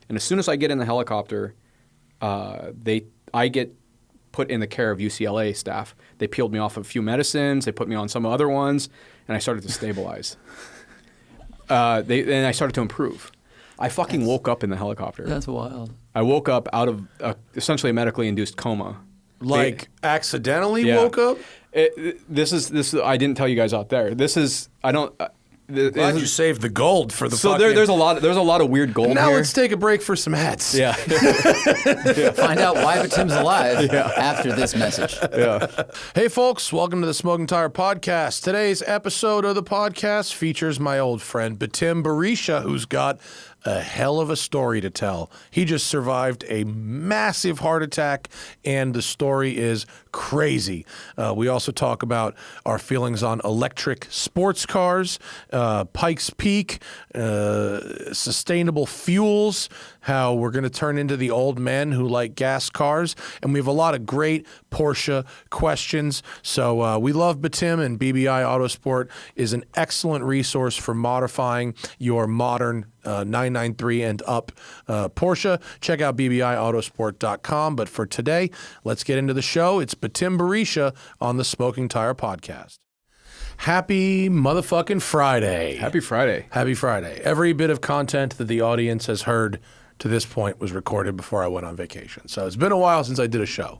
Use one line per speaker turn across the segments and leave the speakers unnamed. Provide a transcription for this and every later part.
And as soon as I get in the helicopter, I get put in the care of UCLA staff. They peeled me off a few medicines. They put me on some other ones, and I started to stabilize. And I started to improve. I fucking woke up in the helicopter.
That's wild.
I woke up out of essentially a medically induced coma.
Accidentally woke up?
This is I didn't tell you guys out there. This is I don't.
Glad you saved the gold for the.
So
fucking...
there's a lot of weird gold.
Now
here.
let's take a break for some hats.
Yeah.
Find out why Betim's alive after this message.
Yeah.
Hey folks, welcome to the Smoking Tire Podcast. Today's episode of the podcast features my old friend Betim Berisha, who's got a hell of a story to tell. He just survived a massive heart attack, and the story is crazy. We also talk about our feelings on electric sports cars, Pikes Peak, sustainable fuels, how we're going to turn into the old men who like gas cars, and we have a lot of great Porsche questions. So we love Betim, and BBI Autosport is an excellent resource for modifying your modern 993 and up Porsche. Check out BBIAutosport.com. But for today, let's get into the show. It's Betim Berisha on the Smoking Tire Podcast. Happy motherfucking Friday.
Happy Friday.
Happy Friday. Every bit of content that the audience has heard to this point was recorded before I went on vacation. So it's been a while since I did a show.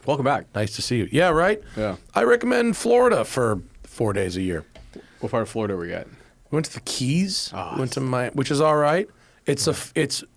Welcome back.
Nice to see you. Yeah, right?
Yeah.
I recommend Florida for 4 days a year.
What part of Florida were you at?
We went to the Keys. Went to which is all right. It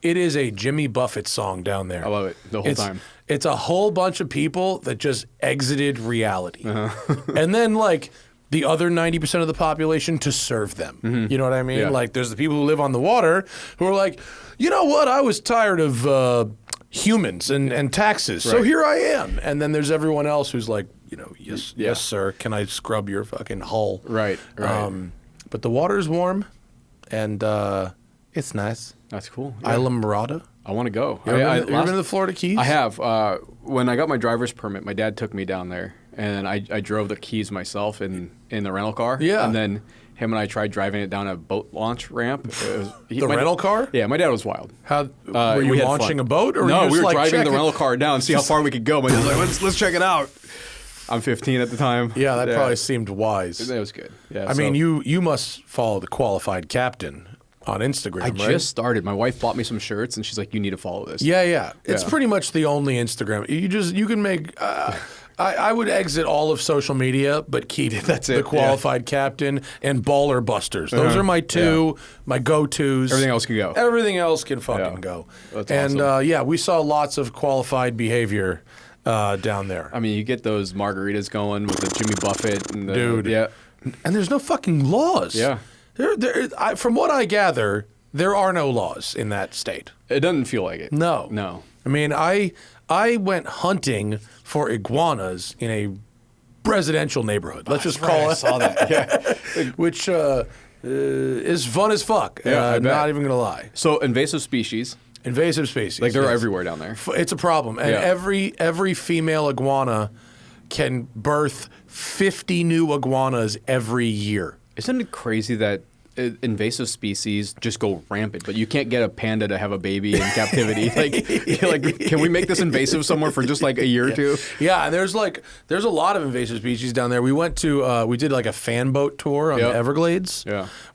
is a Jimmy Buffett song down there.
I love it the whole time.
It's a whole bunch of people that just exited reality, and then like the other 90% of the population to serve them. Mm-hmm. You know what I mean?
Yeah.
Like there's the people who live on the water who are like, you know what? I was tired of humans and taxes, so here I am. And then there's everyone else who's like, you know, yes, sir. Can I scrub your fucking hull?
Right.
But the water's warm, and it's nice.
That's cool.
Yeah. Isla Mirada.
I want to go.
You ever been to the Florida Keys?
I have. When I got my driver's permit, my dad took me down there, and I drove the Keys myself in the rental car.
Yeah.
And then him and I tried driving it down a boat launch ramp.
Rental car?
Yeah, my dad was wild.
How were you launching a boat? Or
no,
were you
we were
like
driving the rental car down, see how far we could go. My dad was like, let's check it out. I'm 15 at the time.
Yeah, that probably seemed wise.
It was good. Yeah.
I mean, you must follow the Qualified Captain on Instagram, right?
I just started. My wife bought me some shirts, and she's like, "You need to follow this."
Yeah. It's pretty much the only Instagram. You can make. I would exit all of social media, but keep the Qualified Captain and Baller Busters. Those are my two, my go-tos.
Everything else can go.
Everything else can fucking go.
That's
awesome. We saw lots of qualified behavior down there.
I mean, you get those margaritas going with the Jimmy Buffett and the
dude.
Yeah.
And there's no fucking laws.
Yeah.
From what I gather, there are no laws in that state.
It doesn't feel like it.
No. I mean, I went hunting for iguanas in a residential neighborhood. Let's just call it.
I saw that. Yeah.
Which is fun as fuck.
Yeah,
not even gonna lie.
So invasive species.
Invasive species.
Like they're everywhere down there.
It's a problem, and every female iguana can birth 50 new iguanas every year.
Isn't it crazy that invasive species just go rampant, but you can't get a panda to have a baby in captivity? Like, can we make this invasive somewhere for just like a year or two?
Yeah, and there's a lot of invasive species down there. We went to we did like a fan boat tour on the Everglades,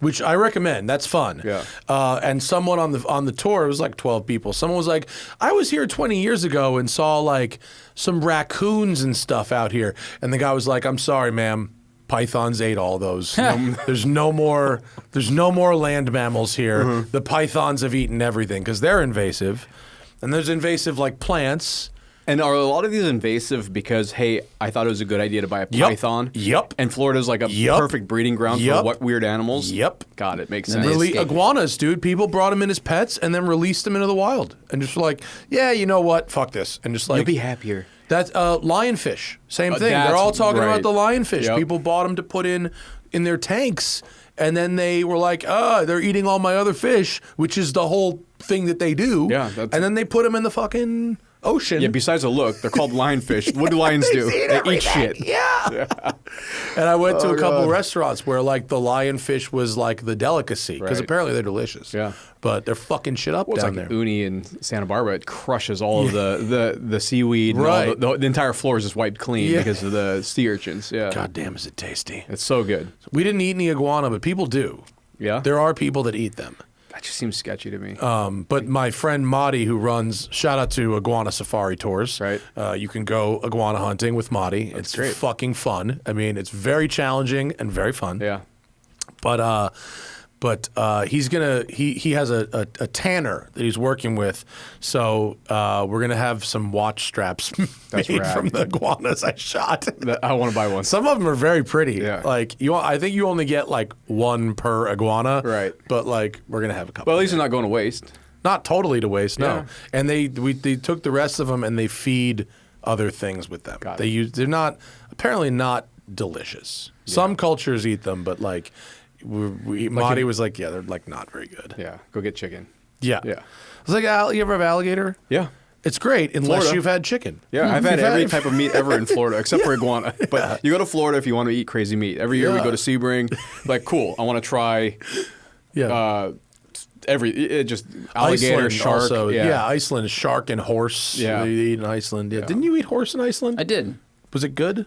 which I recommend. That's fun.
Yeah.
And someone on the tour, it was like 12 people. Someone was like, I was here 20 years ago and saw like some raccoons and stuff out here, and the guy was like, I'm sorry, ma'am. Pythons ate all those. There's no more land mammals here. Mm-hmm. The pythons have eaten everything because they're invasive. And there's invasive like plants.
And are a lot of these invasive because, hey, I thought it was a good idea to buy a python?
Yep.
And Florida's like a perfect breeding ground for what weird animals?
Yep.
God, it makes sense.
Iguanas, dude. People brought them in as pets and then released them into the wild. And just like, yeah, you know what? Fuck this. And just like...
You'll be happier.
That's lionfish. Same thing. They're all talking about the lionfish.
Yep.
People bought them to put in their tanks, and then they were like, they're eating all my other fish, which is the whole thing that they do.
Yeah.
And then they put them in the fucking ocean.
Yeah, besides the look, they're called lionfish. What do lions do? They eat shit.
Yeah. And I went to a couple restaurants where like the lionfish was like the delicacy because
Right.
apparently they're delicious.
Yeah.
But they're fucking shit up
Well, it's
down
like
there.
uni in Santa Barbara. It crushes all of the seaweed. And
Right.
all the entire floor is just wiped clean
Yeah.
because of the sea urchins. Yeah.
God damn, is it tasty?
It's so good.
We didn't eat any iguana, but people do.
Yeah.
There are people that eat them.
That just seems sketchy to me.
But my friend Madi, who runs, shout out to Iguana Safari Tours.
Right.
You can go iguana hunting with Madi. It's
great.
fucking fun. I mean, it's very challenging and very fun.
yeah.
But he has a tanner that he's working with, so we're gonna have some watch straps
That's
made
rad.
from the iguanas I shot.
I want to buy one.
Some of them are very pretty.
Yeah.
Like I think you only get like one per iguana.
Right.
But like we're gonna have a couple.
Well, at least it's not going to waste.
Not totally to waste, no.
Yeah.
And they took the rest of them and they feed other things with them.
Got it.
They're apparently not delicious. Some cultures eat them, but like Madi was like, yeah, they're like not very good.
Yeah. Go get chicken.
Yeah.
Yeah.
I was like, you ever have alligator?
Yeah.
It's great unless
Florida.
you've had chicken.
Yeah, I've had
You've
every type of meat ever in Florida except for iguana. But you go to Florida if you want to eat crazy meat. Every year we go to Sebring. Like, cool. I want to try
Yeah.
just alligator,
Iceland
shark.
also. Yeah, Iceland, shark and horse.
Yeah.
They eat in Iceland. Yeah. Didn't you eat horse in Iceland?
I did.
Was it good?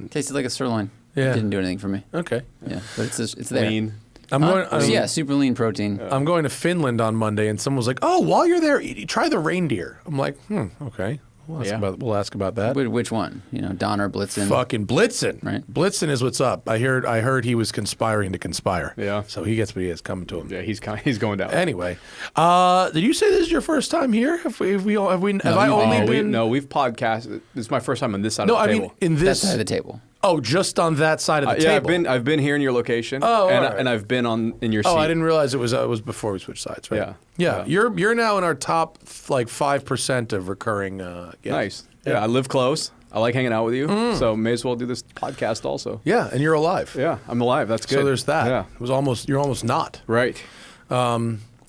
Tasted like a sirloin.
Yeah.
Didn't do anything for me.
Okay.
Yeah, but it's there.
Lean.
I'm going.
Yeah, super lean protein.
I'm going to Finland on Monday, and someone was like, "Oh, while you're there, try the reindeer." I'm like, okay. We'll ask about that.
Which one? Donner, Blitzen.
Fucking Blitzen.
Right.
Blitzen is what's up. I heard he was conspiring to conspire.
Yeah.
So he gets what he has coming to him.
Yeah, he's going down.
Anyway, did you say this is your first time here? Have I only been?
No, we've podcasted. This is my first time on this side
No,
of the
I
table.
mean in
That
this.
side of the table.
Oh, just on that side of the
Yeah,
table.
I've been here in your location.
Oh,
and,
all right.
and I've been in your seat.
Oh, I didn't realize it was before we switched sides, right?
Yeah.
You're now in our top like 5% of recurring. Guests.
Nice. Yeah, I live close. I like hanging out with you, so may as well do this podcast also.
Yeah, and you're alive.
Yeah, I'm alive. That's good.
So there's that.
Yeah.
You're almost not.
Right.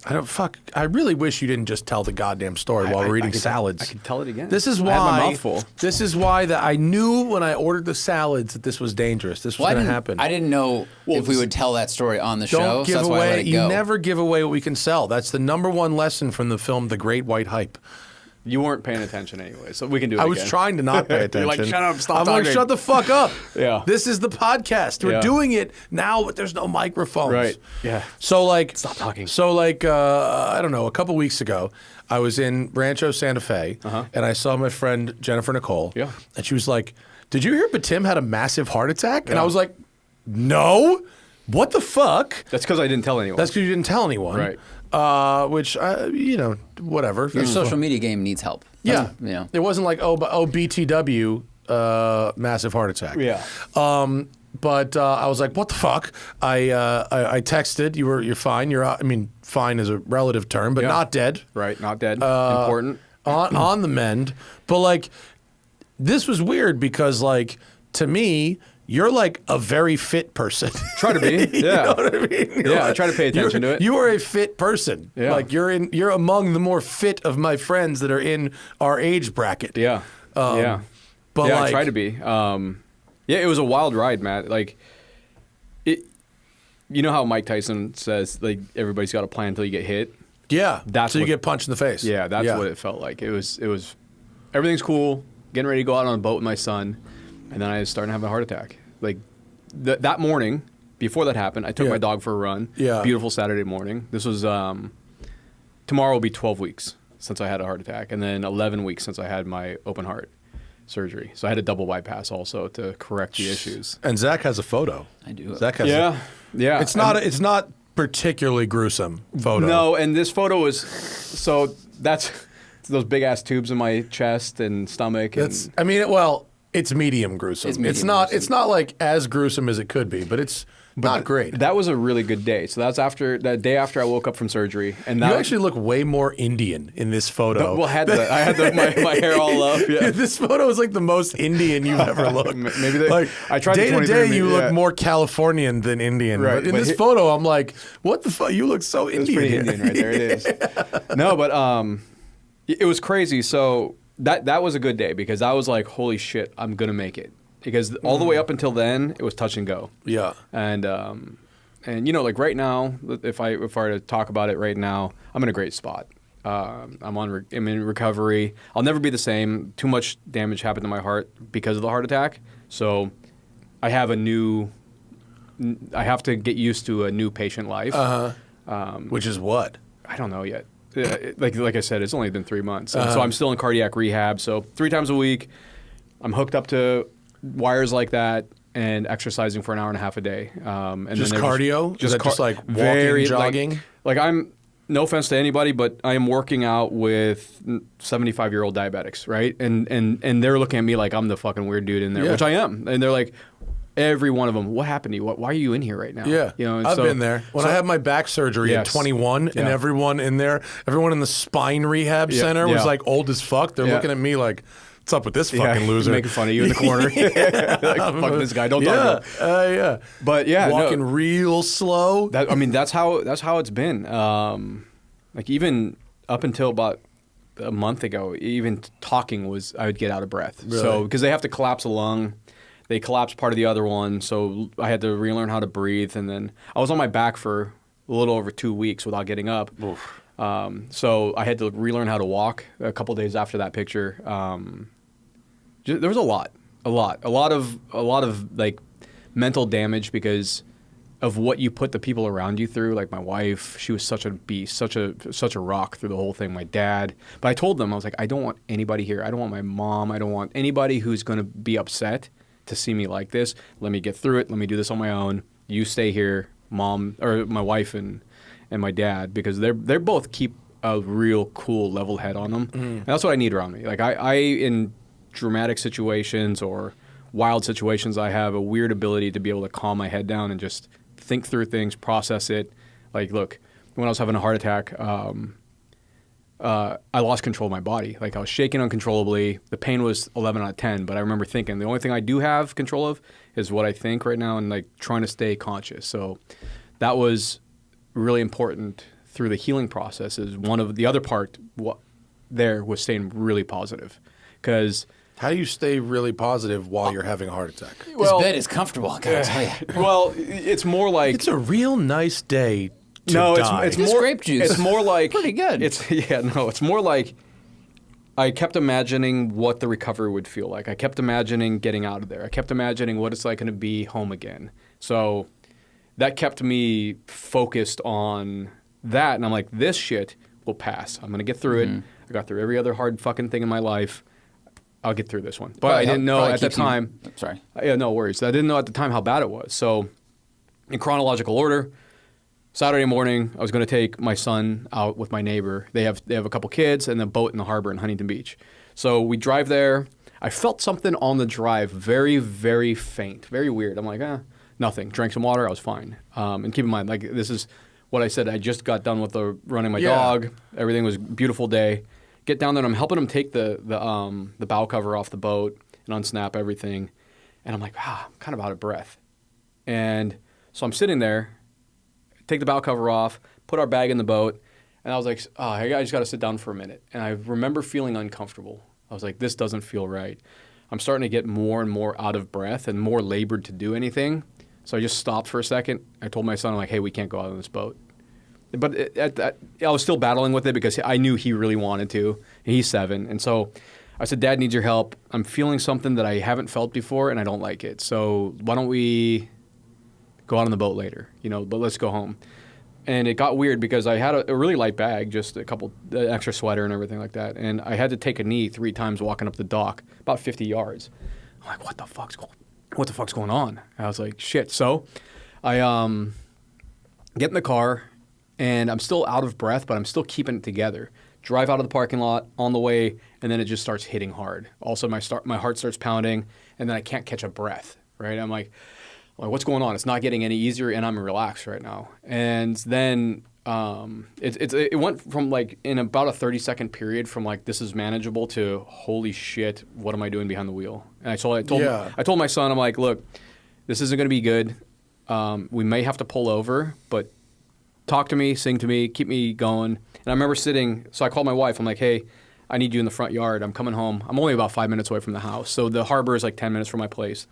I really wish you didn't just tell the goddamn story while we're eating salads.
I could tell it again.
This is
I
why.
had my mouth full.
This is why that I knew when I ordered the salads that this was dangerous. This was going to happen.
I didn't know if we would tell that story on the show.
Don't
so
give
that's why I let
away.
it
You
go.
never give away what we can sell. That's the number one lesson from the film The Great White Hype.
You weren't paying attention anyway, so we can do it
I was
again.
trying to not pay attention.
You're like, shut up, stop
I'm
talking.
like, shut the fuck up.
Yeah.
This is the podcast. We're
Yeah.
doing it now, but there's no microphones.
Right. Yeah.
So like,
Stop talking.
So like, I don't know. A couple weeks ago, I was in Rancho Santa Fe, and I saw my friend Jennifer Nicole.
Yeah.
And she was like, "Did you hear Betim had a massive heart attack?" And
Yeah.
I was like, "No. What the fuck?"
That's because I didn't tell anyone.
That's because you didn't tell anyone.
Right.
Which, whatever.
Your social media game needs help.
Yeah.
That's-
It wasn't like, BTW, massive heart attack.
Yeah.
But I was like, what the fuck? I texted. You're fine. Fine is a relative term, but
Yeah.
not dead.
Right. Not dead. Important.
On the mend. But like, this was weird because like, to me, you're like a very fit person.
Try to be. Yeah.
You know what I mean?
Yeah, I try to pay attention to it.
You are a fit person.
Yeah.
Like you're among the more fit of my friends that are in our age bracket.
Yeah. Yeah.
But
yeah,
like,
I try to be. Yeah, it was a wild ride, Matt. Like, you know how Mike Tyson says, like, everybody's got a plan until you get hit?
Yeah.
That's
so you
what-
get punched in the face.
Yeah, that's what it felt like. It was everything's cool, getting ready to go out on a boat with my son, and then I was starting to have a heart attack. Like, that morning, before that happened, I took
Yeah.
my dog for a run.
Yeah.
Beautiful Saturday morning. This was, tomorrow will be 12 weeks since I had a heart attack, and then 11 weeks since I had my open heart surgery. So I had a double bypass also to correct the issues.
And Zach has a photo.
I do.
Zach has
Yeah.
It's not particularly gruesome photo.
No, and this photo was, so that's those big ass tubes in my chest and stomach.
It's
And
it's medium gruesome.
It's medium
not
gruesome.
it's not like as gruesome as it could be, but it's not great.
That was a really good day. So that's that day after I woke up from surgery. And
You
that,
actually look way more Indian in this photo.
well, I had my hair all up. Yeah.
This photo is like the most Indian you've ever looked.
Maybe they,
like
I tried
day
the
to day,
23andMe,
you
yeah.
look more Californian than Indian.
Right,
But in
but
this
he-
photo, I'm like, what the fuck? You look so
It's
Indian.
pretty
here.
Indian right there. It is. No, but It was crazy. So that was a good day because I was like, holy shit, I'm going to make it. Because all the way up until then, it was touch and go.
Yeah.
And like right now, if I were to talk about it right now, I'm in a great spot. I'm in recovery. I'll never be the same. Too much damage happened to my heart because of the heart attack. So I have I have to get used to a new patient life.
Which is what?
I don't know yet. Like I said, it's only been 3 months. And so I'm still in cardiac rehab. So 3 times a week, I'm hooked up to wires like that and exercising for an hour and a half a day. And
just cardio? Just like walking, jogging?
Like I'm, no offense to anybody, but I am working out with 75-year-old diabetics, right? And they're looking at me like I'm the fucking weird dude in there, which I am. And they're like, every one of them, what happened to you? Why are you in here right now?
Yeah, I've been there. When I had my back surgery at 21, and everyone in the spine rehab center was like old as fuck. They're looking at me like, what's up with this fucking loser?
Making fun of you in the corner. Like, fuck this guy, don't talk about it.
Yeah.
But yeah,
walking real slow.
That's how it's been. Like even up until about a month ago, even talking I would get out of breath.
Really?
So because they have to collapse a lung. They collapsed part of the other one, so I had to relearn how to breathe. And then I was on my back for a little over 2 weeks without getting up. So I had to relearn how to walk a couple days after that picture. There was a lot of like mental damage because of what you put the people around you through. Like my wife, she was such a beast, such a rock through the whole thing. My dad, but I told them, I was like, I don't want anybody here. I don't want my mom. I don't want anybody who's going to be upset to see me like this. Let me get through it. Let me do this on my own. You stay here, mom, or my wife and my dad, because they're both keep a real cool level head on them. And that's what I need around me. Like I in dramatic situations or wild situations, I have a weird ability to be able to calm my head down and just think through things, process it. Like, look, when I was having a heart attack, I lost control of my body. Like I was shaking uncontrollably. The pain was 11 out of 10, but I remember thinking the only thing I do have control of is what I think right now and like trying to stay conscious. So that was really important through the healing process. Is one of the other part there was staying really positive. Because
how do you stay really positive while you're having a heart attack?
This bed is comfortable, I gotta tell you.
Well, it's more like
it's a real nice day. It's
more
grape juice.
It's more like
pretty good.
It's more like I kept imagining what the recovery would feel like. I kept imagining getting out of there. I kept imagining what it's like going to be home again. So that kept me focused on that, and I'm like, this shit will pass. I'm going to get through it. I got through every other hard fucking thing in my life. I'll get through this one. But I didn't know at the time.
Sorry.
Yeah, no worries. I didn't know at the time how bad it was. So in chronological order, Saturday morning, I was going to take my son out with my neighbor. They have a couple kids and a boat in the harbor in Huntington Beach. So we drive there. I felt something on the drive, very, very faint, very weird. I'm like, nothing. Drank some water. I was fine. And keep in mind, like this is what I said. I just got done with running my dog. Everything was a beautiful day. Get down there and I'm helping him take the bow cover off the boat and unsnap everything. And I'm like, I'm kind of out of breath. And so I'm sitting there. Take the bow cover off, put our bag in the boat, and I was like, I just got to sit down for a minute. And I remember feeling uncomfortable. I was like, this doesn't feel right. I'm starting to get more and more out of breath and more labored to do anything. So I just stopped for a second. I told my son, I'm like, hey, we can't go out on this boat. But I was still battling with it because I knew he really wanted to. He's 7. And so I said, Dad needs your help. I'm feeling something that I haven't felt before, and I don't like it. So why don't we go out on the boat later, but let's go home. And it got weird because I had a really light bag, just a couple extra sweater and everything like that. And I had to take a knee 3 times walking up the dock, about 50 yards. I'm like, what the fuck's going on? And I was like, shit. So I get in the car and I'm still out of breath, but I'm still keeping it together. Drive out of the parking lot on the way, and then it just starts hitting hard. Also, my heart starts pounding, and then I can't catch a breath, right? I'm like, what's going on? It's not getting any easier, and I'm relaxed right now. And then it went from like in about a 30-second period from like this is manageable to holy shit, what am I doing behind the wheel? And I told my son, I'm like, look, this isn't going to be good. We may have to pull over, but talk to me, sing to me, keep me going. And I remember so I called my wife. I'm like, hey, I need you in the front yard. I'm coming home. I'm only about 5 minutes away from the house. So the harbor is like 10 minutes from my place.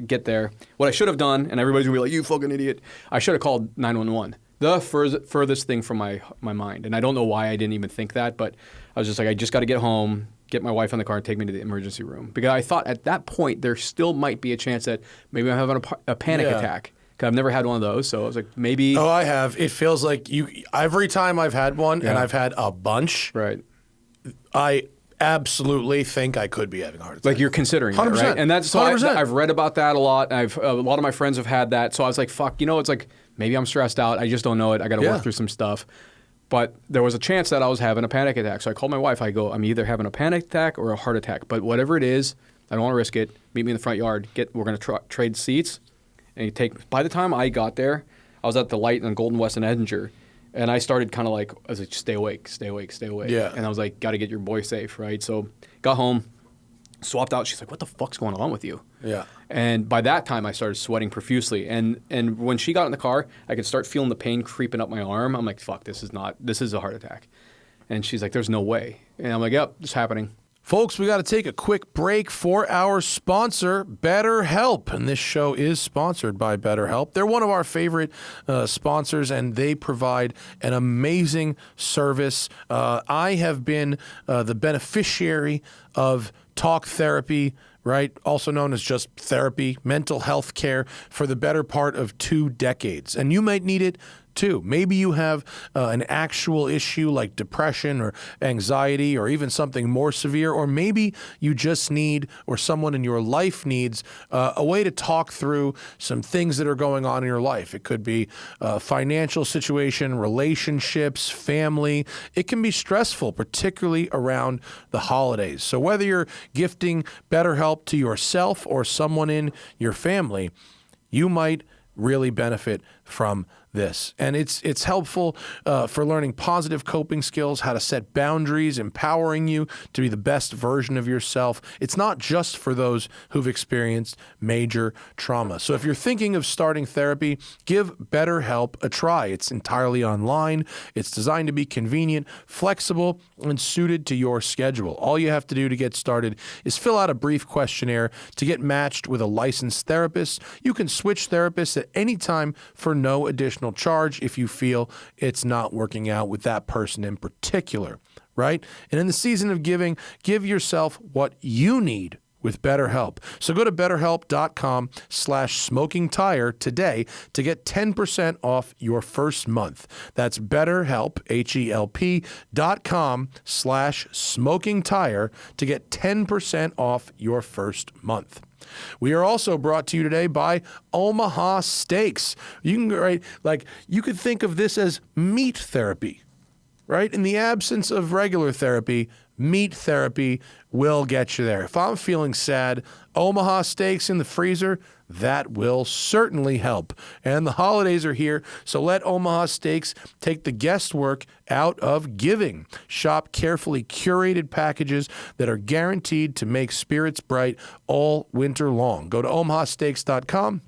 Get there. What I should have done, and everybody's going to be like, you fucking idiot. I should have called 911. The furthest thing from my mind. And I don't know why I didn't even think that, but I was just like, I just got to get home, get my wife in the car, and take me to the emergency room. Because I thought at that point there still might be a chance that maybe I'm having a panic attack. Because I've never had one of those. So I was like, maybe.
Oh, I have. It feels like every time I've had one, and I've had a bunch.
Right.
I absolutely think I could be having a heart attack.
Like you're considering it,
100%.
right? And that's so
100%.
I've read about that a lot. A lot of my friends have had that. So I was like, fuck, it's like maybe I'm stressed out. I just don't know it. I got to work through some stuff. But there was a chance that I was having a panic attack. So I called my wife. I go, I'm either having a panic attack or a heart attack. But whatever it is, I don't want to risk it. Meet me in the front yard. We're going to trade seats. And by the time I got there, I was at the light in Golden West and Edinger. And I started kind of like, I was like, stay awake, stay awake, stay awake.
Yeah.
And I was like, got to get your boy safe, right? So got home, swapped out. She's like, what the fuck's going on with you?
Yeah.
And by that time, I started sweating profusely. And when she got in the car, I could start feeling the pain creeping up my arm. I'm like, fuck, this is a heart attack. And she's like, there's no way. And I'm like, yep, it's happening.
Folks, we got to take a quick break for our sponsor, BetterHelp. And this show is sponsored by BetterHelp. They're one of our favorite sponsors, and they provide an amazing service. I have been the beneficiary of talk therapy, right? Also known as just therapy, mental health care for the better part of 2 decades. And you might need it too. Maybe you have an actual issue like depression or anxiety or even something more severe, or maybe you just need, or someone in your life needs, a way to talk through some things that are going on in your life. It could be a financial situation, relationships, family. It can be stressful, particularly around the holidays. So whether you're gifting BetterHelp to yourself or someone in your family, you might really benefit from this. And it's helpful for learning positive coping skills, how to set boundaries, empowering you to be the best version of yourself. It's not just for those who've experienced major trauma. So if you're thinking of starting therapy, give BetterHelp a try. It's entirely online. It's designed to be convenient, flexible, and suited to your schedule. All you have to do to get started is fill out a brief questionnaire to get matched with a licensed therapist. You can switch therapists at any time for no additional charge if you feel it's not working out with that person in particular, right? And in the season of giving, give yourself what you need with BetterHelp. So go to BetterHelp.com/smokingtire today to get 10% off your first month. That's BetterHelp, HELP.com/smokingtire to get 10% off your first month. We are also brought to you today by Omaha Steaks. You could think of this as meat therapy, right? In the absence of regular therapy, meat therapy will get you there. If I'm feeling sad, Omaha Steaks in the freezer, that will certainly help. And the holidays are here, so let Omaha Steaks take the guesswork out of giving. Shop carefully curated packages that are guaranteed to make spirits bright all winter long. Go to omahasteaks.com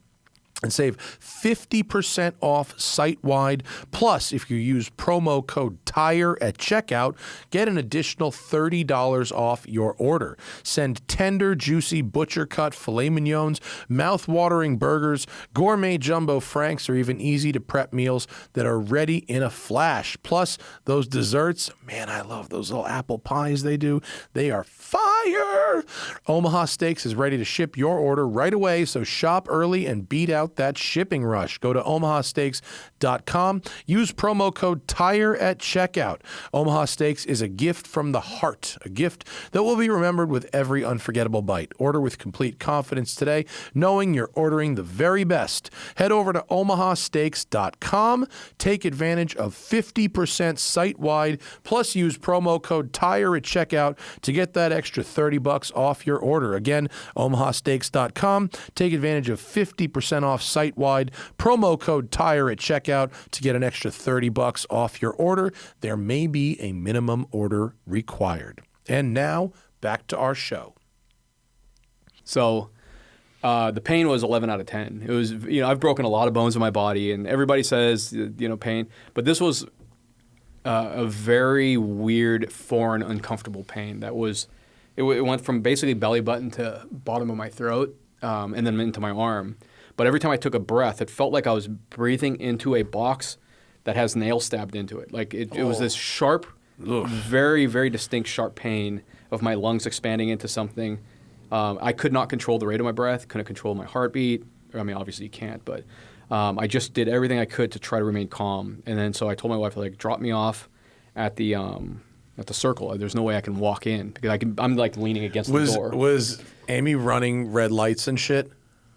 and save 50% off site-wide. Plus, if you use promo code TIRE at checkout, get an additional $30 off your order. Send tender, juicy butcher-cut filet mignons, mouth-watering burgers, gourmet jumbo franks, or even easy-to-prep meals that are ready in a flash. Plus, those desserts, man, I love those little apple pies they do. They are fire! Omaha Steaks is ready to ship your order right away, so shop early and beat out that shipping rush. Go to omahasteaks.com. Use promo code TIRE at checkout. Omaha Steaks is a gift from the heart, a gift that will be remembered with every unforgettable bite. Order with complete confidence today, knowing you're ordering the very best. Head over to omahasteaks.com. Take advantage of 50% site-wide, plus use promo code TIRE at checkout to get that extra $30 off your order. Again, omahasteaks.com. Take advantage of 50% off site-wide. Promo code TIRE at checkout to get an extra $30 off your order. There may be a minimum order required. And now, back to our show.
So the pain was 11 out of 10. It was, I've broken a lot of bones in my body, and everybody says, pain. But this was a very weird, foreign, uncomfortable pain that was. It went from basically belly button to bottom of my throat, and then into my arm. But every time I took a breath, it felt like I was breathing into a box that has nails stabbed into it. Like it was this sharp, very, very distinct sharp pain of my lungs expanding into something. I could not control the rate of my breath, couldn't control my heartbeat. I mean, obviously you can't, but I just did everything I could to try to remain calm. And then so I told my wife, like, drop me off at the circle. There's no way I can walk in because I'm like leaning against the door.
Was Amy running red lights and shit?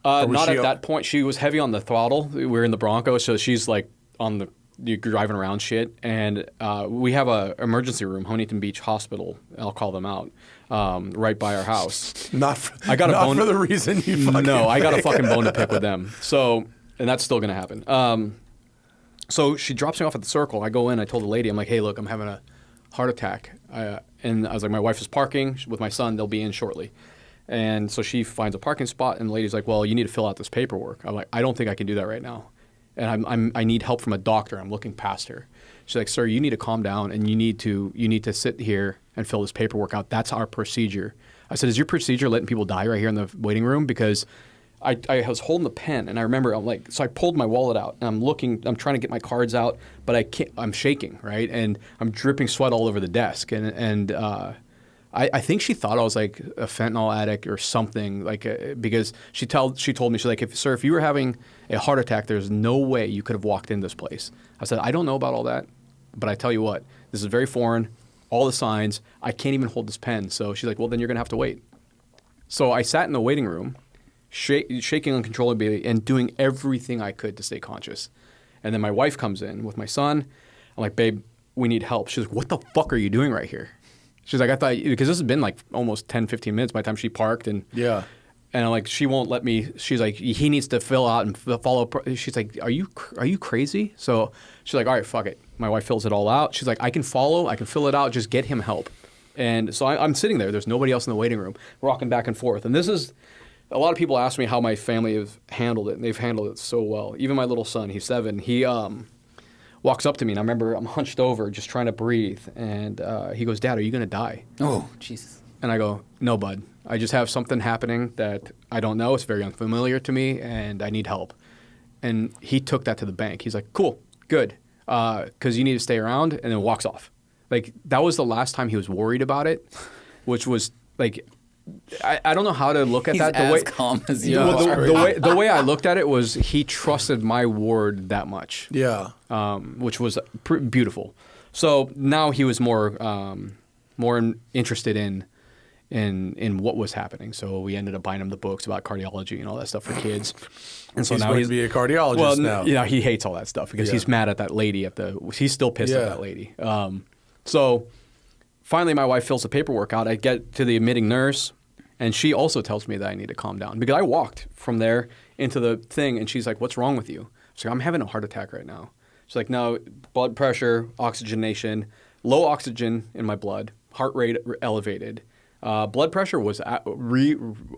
Not at that point. She was heavy on the throttle. We were in the Bronco, so she's like you're driving around shit. And we have a emergency room, Huntington Beach Hospital. I'll call them out. Right by our house.
Not for the reason you fucking
No, I got a fucking bone to pick with them. So, and that's still going to happen. So she drops me off at the circle. I go in. I told the lady, I'm like, hey, look, I'm having a heart attack. And I was like, my wife is parking with my son. They'll be in shortly. And so she finds a parking spot, and the lady's like, well, you need to fill out this paperwork. I'm like, I don't think I can do that right now. And I need help from a doctor. I'm looking past her. She's like, sir, you need to calm down, and you need to sit here and fill this paperwork out. That's our procedure. I said, is your procedure letting people die right here in the waiting room? Because I was holding the pen, and I remember so I pulled my wallet out, and I'm trying to get my cards out, but I can't. I'm shaking, right, and I'm dripping sweat all over the desk, and I think she thought I was like a fentanyl addict or something, like because she told me, she's like, sir, if you were having a heart attack, there's no way you could have walked in this place. I said, I don't know about all that, but I tell you what, this is very foreign. All the signs, I can't even hold this pen. So she's like, well, then you're gonna have to wait. So I sat in the waiting room, shaking uncontrollably and doing everything I could to stay conscious. And then my wife comes in with my son. I'm like, babe, we need help. She's like, what the fuck are you doing right here? She's like, I thought, because this has been like almost 10, 15 minutes by the time she parked. And I'm like, she won't let me. She's like, he needs to fill out and follow. She's like, are you crazy? So she's like, all right, fuck it. My wife fills it all out. She's like, I can follow. I can fill it out. Just get him help. And so I'm sitting there. There's nobody else in the waiting room, rocking back and forth. And this is, a lot of people ask me how my family have handled it. And they've handled it so well. Even my little son, he's 7. He walks up to me, and I remember I'm hunched over just trying to breathe, and he goes, Dad, are you going to die?
Oh, Jesus.
And I go, no, bud. I just have something happening that I don't know. It's very unfamiliar to me, and I need help. And he took that to the bank. He's like, cool, good, because you need to stay around, and then walks off. Like, that was the last time he was worried about it, which was, like, I don't know how to look at that.
The way calm as you
are. The way I looked at it was he trusted my word that much.
Yeah.
Which was beautiful. So now he was more interested in what was happening. So we ended up buying him the books about cardiology and all that stuff for kids. And so
he's
now
going to be a cardiologist now.
Yeah, he hates all that stuff because he's mad at that lady he's still pissed at that lady. So finally, my wife fills the paperwork out. I get to the admitting nurse, and she also tells me that I need to calm down because I walked from there into the thing, and she's like, "What's wrong with you?" She's like, "I'm having a heart attack right now." She's like, "No, blood pressure, oxygenation, low oxygen in my blood, heart rate elevated. Blood pressure was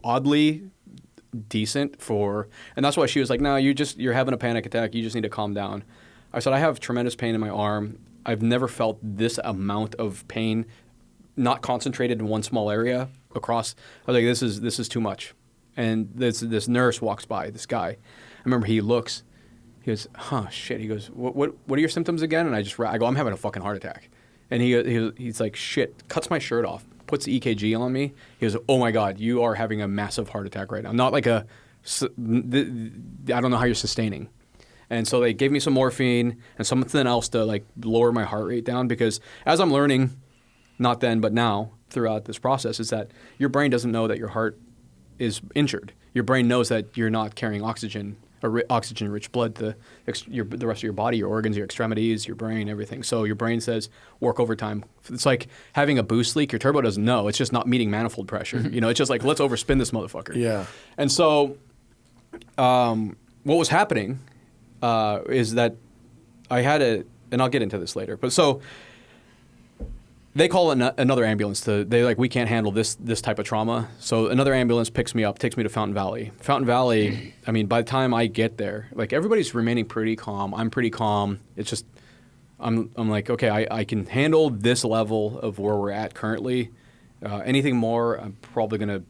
oddly decent and that's why she was like, "No, you're having a panic attack. You just need to calm down." I said, "I have tremendous pain in my arm. I've never felt this amount of pain, not concentrated in one small area across." I was like, "This is too much." And this nurse walks by, this guy. I remember he looks, he goes, "Huh, shit." He goes, "What are your symptoms again?" And I go, "I'm having a fucking heart attack." And he's like, "Shit," cuts my shirt off, puts the EKG on me. He goes, "Oh my God, you are having a massive heart attack right now. Not like I don't know how you're sustaining." And so they gave me some morphine and something else to like lower my heart rate down because as I'm learning, not then but now throughout this process, is that your brain doesn't know that your heart is injured. Your brain knows that you're not carrying oxygen or oxygen-rich blood to the rest of your body, your organs, your extremities, your brain, everything. So your brain says, work overtime. It's like having a boost leak. Your turbo doesn't know. It's just not meeting manifold pressure. It's just like, let's overspin this motherfucker.
Yeah.
And so what was happening is that I had and I'll get into this later, but so they call another ambulance they're like, we can't handle this type of trauma. So another ambulance picks me up, takes me to Fountain Valley. Fountain Valley, I mean, by the time I get there, like everybody's remaining pretty calm. I'm pretty calm. It's just I'm like, okay, I can handle this level of where we're at currently. Anything more, I'm probably going to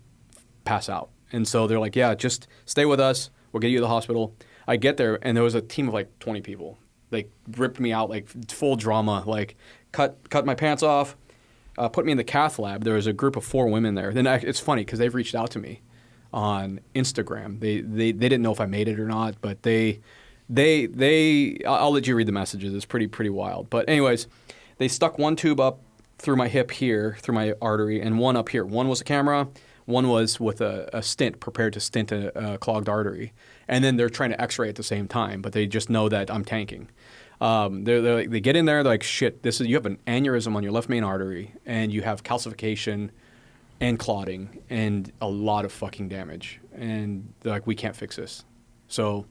pass out. And so they're like, yeah, just stay with us. We'll get you to the hospital. I get there, and there was a team of like 20 people. They ripped me out, like full drama, like cut my pants off, put me in the cath lab. There was a group of 4 women there. Then it's funny because they've reached out to me on Instagram. They didn't know if I made it or not, but they I'll let you read the messages. It's pretty wild. But anyways, they stuck one tube up through my hip here, through my artery, and one up here. One was a camera. One was with a stent, prepared to stent a clogged artery. And then they're trying to x-ray at the same time, but they just know that I'm tanking. They get in there, they're like, shit, you have an aneurysm on your left main artery, and you have calcification and clotting and a lot of fucking damage. And they're like, we can't fix this. So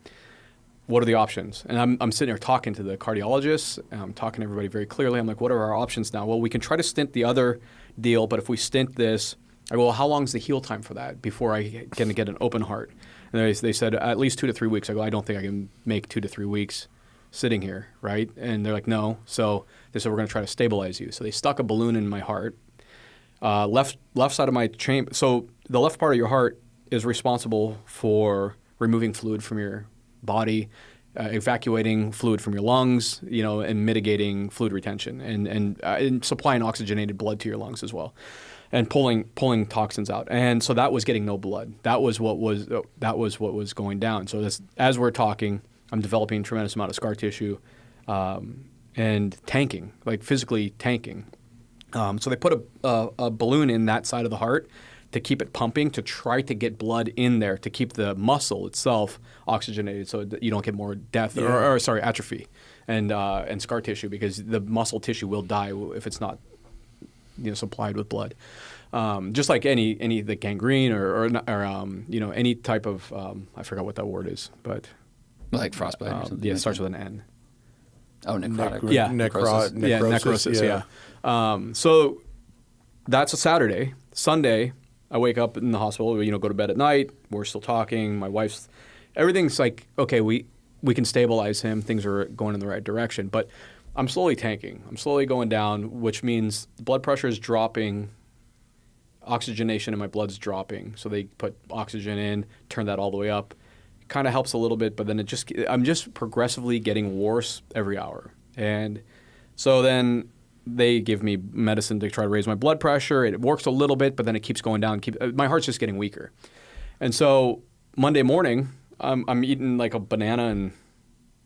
what are the options? And I'm sitting here talking to the cardiologist. I'm talking to everybody very clearly. I'm like, what are our options now? Well, we can try to stent the other deal, but if we stent this, I go, well, how long is the heal time for that before I can get an open heart? And they said at least 2 to 3 weeks. I go, I don't think I can make 2 to 3 weeks sitting here, right? And they're like, no. So they said, we're going to try to stabilize you. So they stuck a balloon in my heart, left side of my chamber. So the left part of your heart is responsible for removing fluid from your body, evacuating fluid from your lungs, and mitigating fluid retention and supplying oxygenated blood to your lungs as well. And pulling toxins out, and so that was getting no blood. That was what was going down. So as we're talking, I'm developing a tremendous amount of scar tissue, and tanking, like physically tanking. So they put a balloon in that side of the heart to keep it pumping, to try to get blood in there, to keep the muscle itself oxygenated, so that you don't get more death or atrophy and scar tissue, because the muscle tissue will die if it's not supplied with blood. Just like any the gangrene or any type of I forgot what that word is, but
like frostbite or something.
Yeah, it starts with an N.
Oh, necrotic.
Necrosis.
Necrosis. Yeah. So that's a Saturday. Sunday, I wake up in the hospital. Go to bed at night. We're still talking. My wife's everything's like, okay, we can stabilize him. Things are going in the right direction, but I'm slowly tanking. I'm slowly going down, which means blood pressure is dropping, oxygenation in my blood's dropping. So they put oxygen in, turn that all the way up. It kind of helps a little bit, but then I'm just progressively getting worse every hour. And so then they give me medicine to try to raise my blood pressure. It works a little bit, but then it keeps going down. My heart's just getting weaker. And so Monday morning, I'm eating like a banana and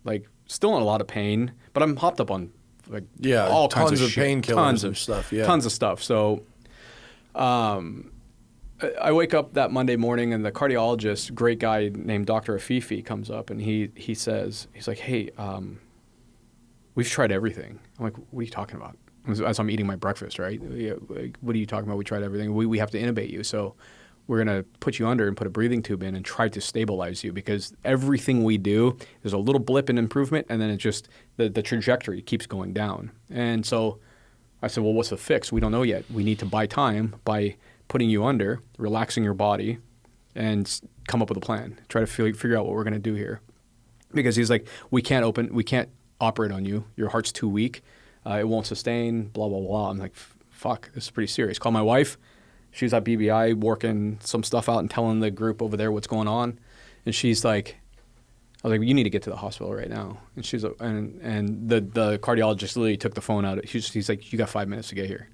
like still in a lot of pain, but I'm hopped up on all kinds of
painkillers,
tons
of stuff. Yeah,
tons of stuff. So, I wake up that Monday morning, and the cardiologist, great guy named Dr. Afifi, comes up, and he says, he's like, hey, we've tried everything. I'm like, what are you talking about? As I'm eating my breakfast, right? What are you talking about? We tried everything. We have to intubate you. So we're going to put you under and put a breathing tube in and try to stabilize you, because everything we do, there's a little blip in improvement, and then it just, the trajectory keeps going down. And so I said, well, what's the fix? We don't know yet. We need to buy time by putting you under, relaxing your body, and come up with a plan. Try to figure out what we're going to do here. Because he's like, we can't operate on you. Your heart's too weak. It won't sustain, blah, blah, blah. I'm like, fuck, this is pretty serious. Call my wife. She's at BBI working some stuff out and telling the group over there what's going on. And she's like, I was like, you need to get to the hospital right now. And she's like, and the cardiologist literally took the phone out. He's like, you got 5 minutes to get here.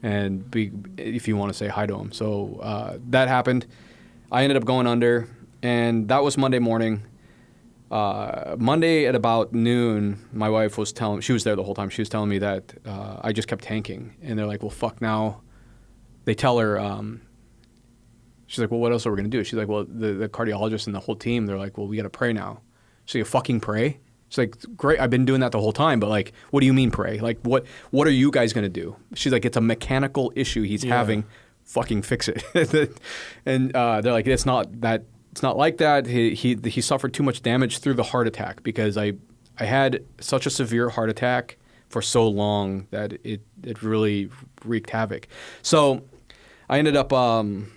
And if you want to say hi to him. So that happened. I ended up going under, and that was Monday morning. Monday at about noon, my wife was she was there the whole time. She was telling me that I just kept tanking. And they're like, well, fuck now. They tell her, she's like, well, what else are we going to do? She's like, well, the cardiologist and the whole team, they're like, well, we got to pray now. She's like, fucking pray? She's like, great, I've been doing that the whole time, but like, what do you mean pray? Like, what are you guys going to do? She's like, it's a mechanical issue he's having. Fucking fix it. And they're like, it's not like that. He suffered too much damage through the heart attack, because I had such a severe heart attack for so long that it really wreaked havoc. So I ended up kind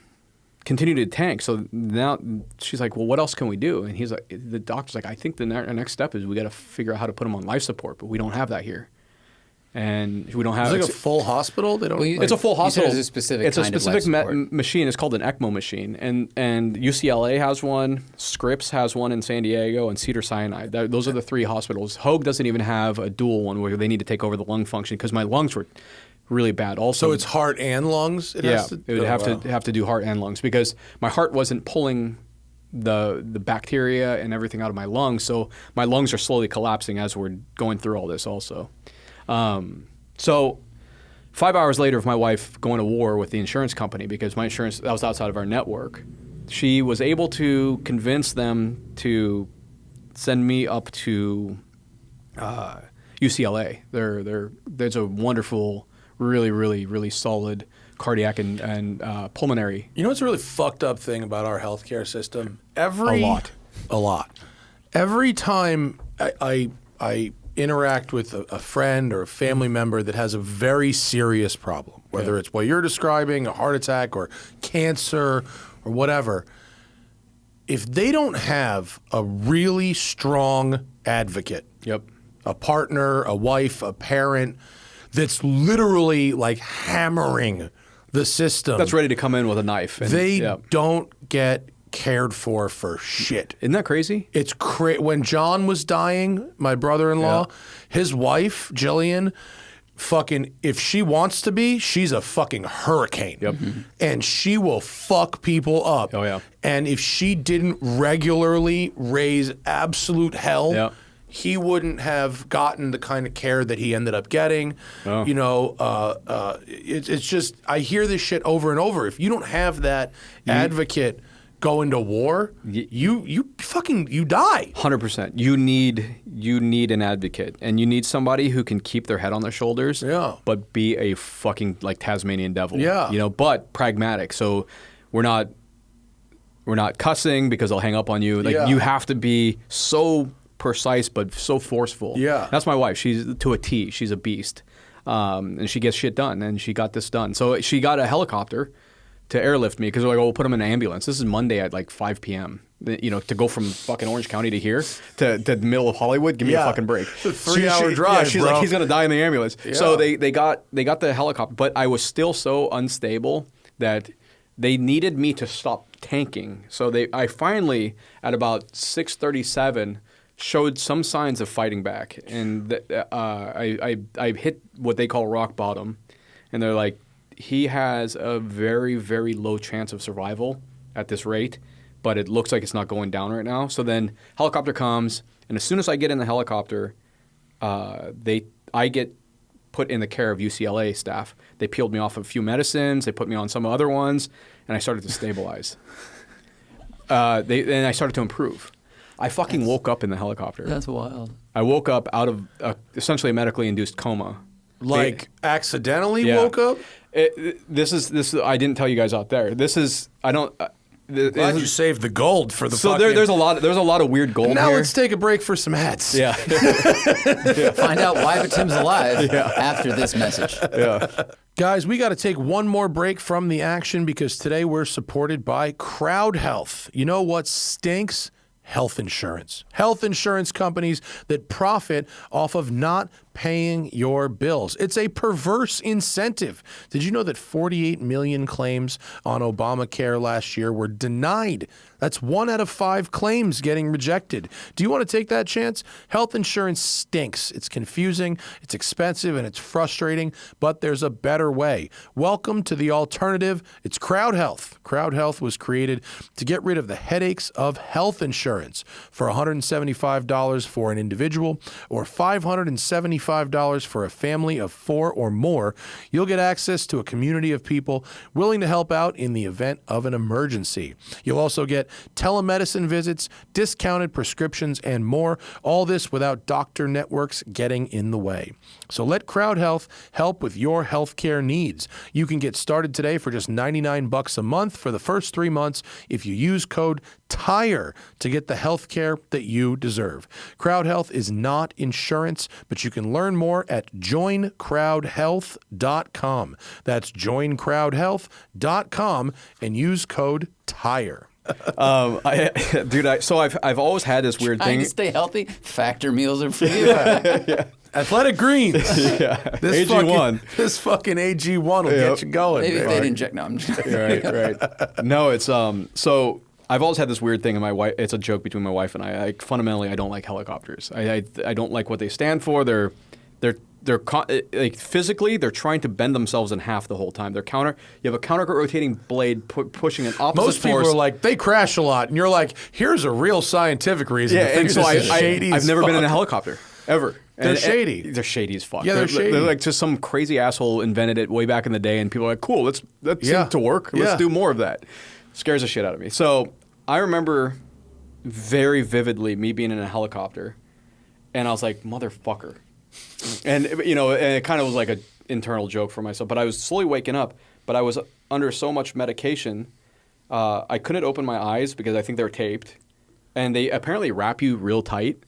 continue to tank. So now she's like, well, what else can we do? And he's like, the doctor's like, I think our next step is we got to figure out how to put him on life support, but we don't have that here. And we don't have.
It's like a full hospital. They don't.
Well,
it's a full hospital.
It's a specific.
It's a
kind
specific
of life support.
machine. It's called an ECMO machine, and UCLA has one. Scripps has one in San Diego, and Cedars-Sinai. Those are the three hospitals. Hoag doesn't even have a dual one where they need to take over the lung function because my lungs were really bad. Also,
So it's heart and lungs. It
would have to do heart and lungs because my heart wasn't pulling the bacteria and everything out of my lungs, so my lungs are slowly collapsing as we're going through all this also. So 5 hours later of my wife going to war with the insurance company because my insurance, that was outside of our network, she was able to convince them to send me up to UCLA. There's a wonderful, really, really, really solid cardiac and pulmonary.
You know what's a really fucked up thing about our healthcare system?
A lot.
Every time I interact with a friend or a family member that has a very serious problem, whether it's what you're describing, a heart attack or cancer or whatever, if they don't have a really strong advocate, a partner, a wife, a parent that's literally like hammering the system,
that's ready to come in with a knife. And,
they don't get cared for shit.
Isn't that crazy?
It's crazy. When John was dying, my brother-in-law, his wife, Jillian, fucking, if she wants to be, she's a fucking hurricane. And she will fuck people up.
Oh, yeah.
And if she didn't regularly raise absolute hell, he wouldn't have gotten the kind of care that he ended up getting. You know, it's just, I hear this shit over and over. If you don't have that advocate going to war, you die.
100%. You need an advocate, and you need somebody who can keep their head on their shoulders, but be a fucking like Tasmanian devil. You know, but pragmatic. So we're not cussing because I'll hang up on you. Like you have to be so precise but so forceful. That's my wife. She's to a T. She's a beast, and she gets shit done. And she got this done. So she got a helicopter to airlift me because they're like, oh, we'll put him in an ambulance. This is Monday at like 5 p.m. You know, to go from fucking Orange County to here to the middle of Hollywood. Give me a fucking break.
It's a 3-hour drive.
Yeah, she's
bro.
like, he's gonna die in the ambulance. So they got the helicopter, but I was still so unstable that they needed me to stop tanking. So I finally at about 6:37 showed some signs of fighting back, and I hit what they call rock bottom, and they're like, he has a very, very low chance of survival at this rate, but it looks like it's not going down right now. So then helicopter comes, and as soon as I get in the helicopter, I get put in the care of UCLA staff. They peeled me off a few medicines, they put me on some other ones, and I started to stabilize. And I started to improve. I fucking woke up in the helicopter.
That's wild.
I woke up out of essentially a medically induced coma.
Accidentally woke up?
This is I didn't tell you guys out there. This is I don't.
Glad you saved the gold for the.
So
fucking...
there's a lot of weird gold.
Now
here.
let's take a break for some hats.
Yeah.
Find out why Betim's alive after this message.
Guys, we got to take one more break from the action because today we're supported by Crowd Health. You know what stinks? Health insurance. Health insurance companies that profit off of not paying your bills. It's a perverse incentive. Did you know that 48 million claims on Obamacare last year were denied? That's 1 out of 5 claims getting rejected. Do you want to take that chance? Health insurance stinks. It's confusing, it's expensive, and it's frustrating, but there's a better way. Welcome to the alternative. It's Crowd Health. Crowd Health was created to get rid of the headaches of health insurance. For $175 for an individual or $575 for a family of 4 or more, you'll get access to a community of people willing to help out in the event of an emergency. You'll also get telemedicine visits, discounted prescriptions, and more. All this without doctor networks getting in the way. So let Crowd Health help with your healthcare needs. You can get started today for just $99 a month for the first 3 months if you use code TIRE to get the healthcare that you deserve. Crowd Health is not insurance, but you can Learn more at joincrowdhealth.com. That's joincrowdhealth.com and use code TIRE.
So I've always had this weird
Trying
thing.
to stay healthy, Factor meals are for you.
Athletic Greens. This
AG1.
This fucking AG1 will get you going.
Maybe if
man.
they didn't inject. No, I'm just
Right. No, it's so I've always had this weird thing, and my wife. It's a joke between my wife and I. Fundamentally, I don't like helicopters. I don't like what they stand for. They're like physically, they're trying to bend themselves in half the whole time. You have a counter rotating blade pushing an opposite
Most people
force.
are like, they crash a lot, and you're like, here's a real scientific reason.
Yeah,
to think
and so
this is shady
I've
as
never been in a
fuck.
helicopter ever.
They're shady.
They're shady as fuck.
Yeah, they're shady.
They're like just some crazy asshole invented it way back in the day, and people are like, cool, that seemed to work. Let's do more of that. Scares the shit out of me. So I remember very vividly me being in a helicopter, and I was like, motherfucker. And and it kind of was like an internal joke for myself. But I was slowly waking up, but I was under so much medication, I couldn't open my eyes because I think they're taped, and they apparently wrap you real tight,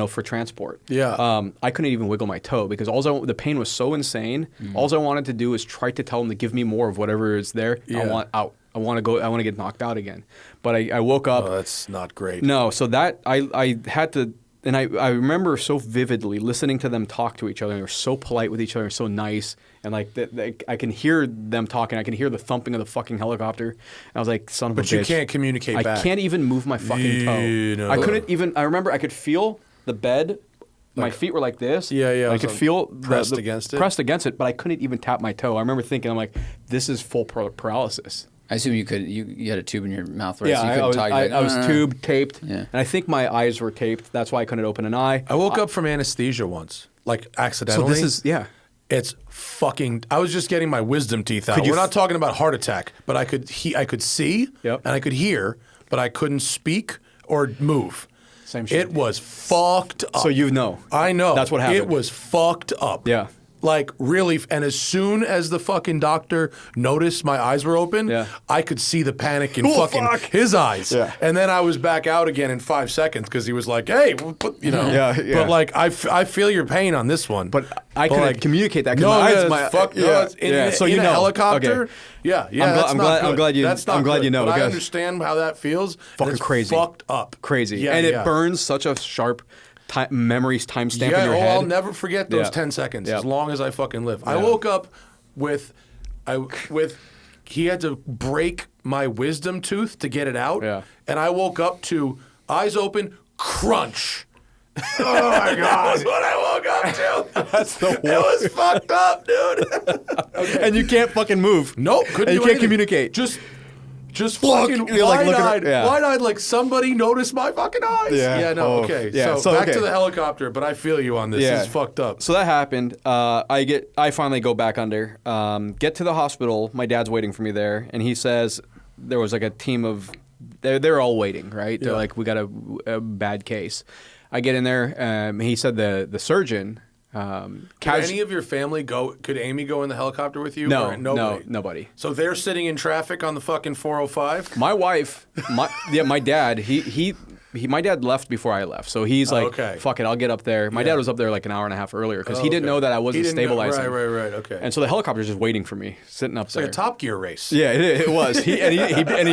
for transport.
Yeah.
I couldn't even wiggle my toe because the pain was so insane. All I wanted to do is try to tell them to give me more of whatever is there.
Yeah.
I want out. I want to get knocked out again. But I woke up.
Oh, that's not great.
No, so that I had to, and I remember so vividly listening to them talk to each other. They were so polite with each other, so nice, and I can hear them talking. I can hear the thumping of the fucking helicopter. And I was like, son of a bitch.
But you can't communicate back.
I can't even move my fucking toe. I couldn't even. I remember I could feel the bed. My feet were like this.
Yeah.
I could feel
pressed against it,
but I couldn't even tap my toe. I remember thinking, I'm like, this is full paralysis.
I assume you had a tube in your mouth, right?
Yeah,
so you couldn't talk.
I was tubed, taped,
Yeah.
and I think my eyes were taped. That's why I couldn't open an eye.
I woke up from anesthesia once, like
So
accidentally.
this is, yeah.
It's fucking. I was just getting my wisdom teeth out.
Could you
We're not talking about heart attack, but I could see
Yep.
and I could hear, but I couldn't speak or move.
Same shit.
It was fucked up.
So you know.
I know.
That's what happened.
It was fucked up.
Yeah.
Like really, and as soon as the fucking doctor noticed my eyes were open,
Yeah.
I could see the panic in
Oh,
fucking
fuck.
his eyes.
Yeah.
And then I was back out again in 5 seconds because he was like, "Hey,
Yeah.
But like, I feel your pain on this one.
But I couldn't
like,
communicate that
No,
because
no, it's in,
So
in a helicopter.
Okay.
Yeah.
I'm glad you.
That's not
I'm glad
good,
you know.
But I
because
understand how that feels.
Fucking
It's
crazy.
Fucked up.
Crazy.
Yeah,
and
yeah.
it burns such a sharp memories timestamp
Yeah,
in your head.
I'll never forget those
Yeah.
10 seconds
Yeah.
as long as I fucking live. I
Yeah.
woke up with he had to break my wisdom tooth to get it out.
Yeah.
And I woke up to eyes open, crunch. Oh my God. That's what I woke up to.
That's the
It was fucked up, dude.
And you can't fucking move.
Nope, couldn't
And you
do
can't
anything.
communicate.
Just
Look,
fucking
you're like looking
wide-eyed,
at- yeah.
wide-eyed, like somebody noticed my fucking eyes.
Yeah.
Yeah, no,
Oh,
okay.
yeah.
So,
So,
back
okay.
to the helicopter, but I feel you on this.
Yeah.
This is fucked up.
So that happened. I finally go back under. Get to the hospital. My dad's waiting for me there, and he says there was like a team of. They're all waiting, right? They're
Yeah.
like, we got a bad case. I get in there. He said the surgeon.
Could any of your family go? Could Amy go in the helicopter with you?
No,
or nobody?
nobody.
So they're sitting in traffic on the fucking 405.
My wife, my dad, my dad left before I left, so he's like,
okay.
fuck it, I'll get up there. My
Yeah.
dad was up there like an hour and a half earlier because
Oh,
he didn't
okay.
know that I
He
wasn't
didn't know-
stabilizing.
Right. Okay.
And so the helicopter's just waiting for me, sitting up
it's
there.
like a Top Gear race.
Yeah, it was. He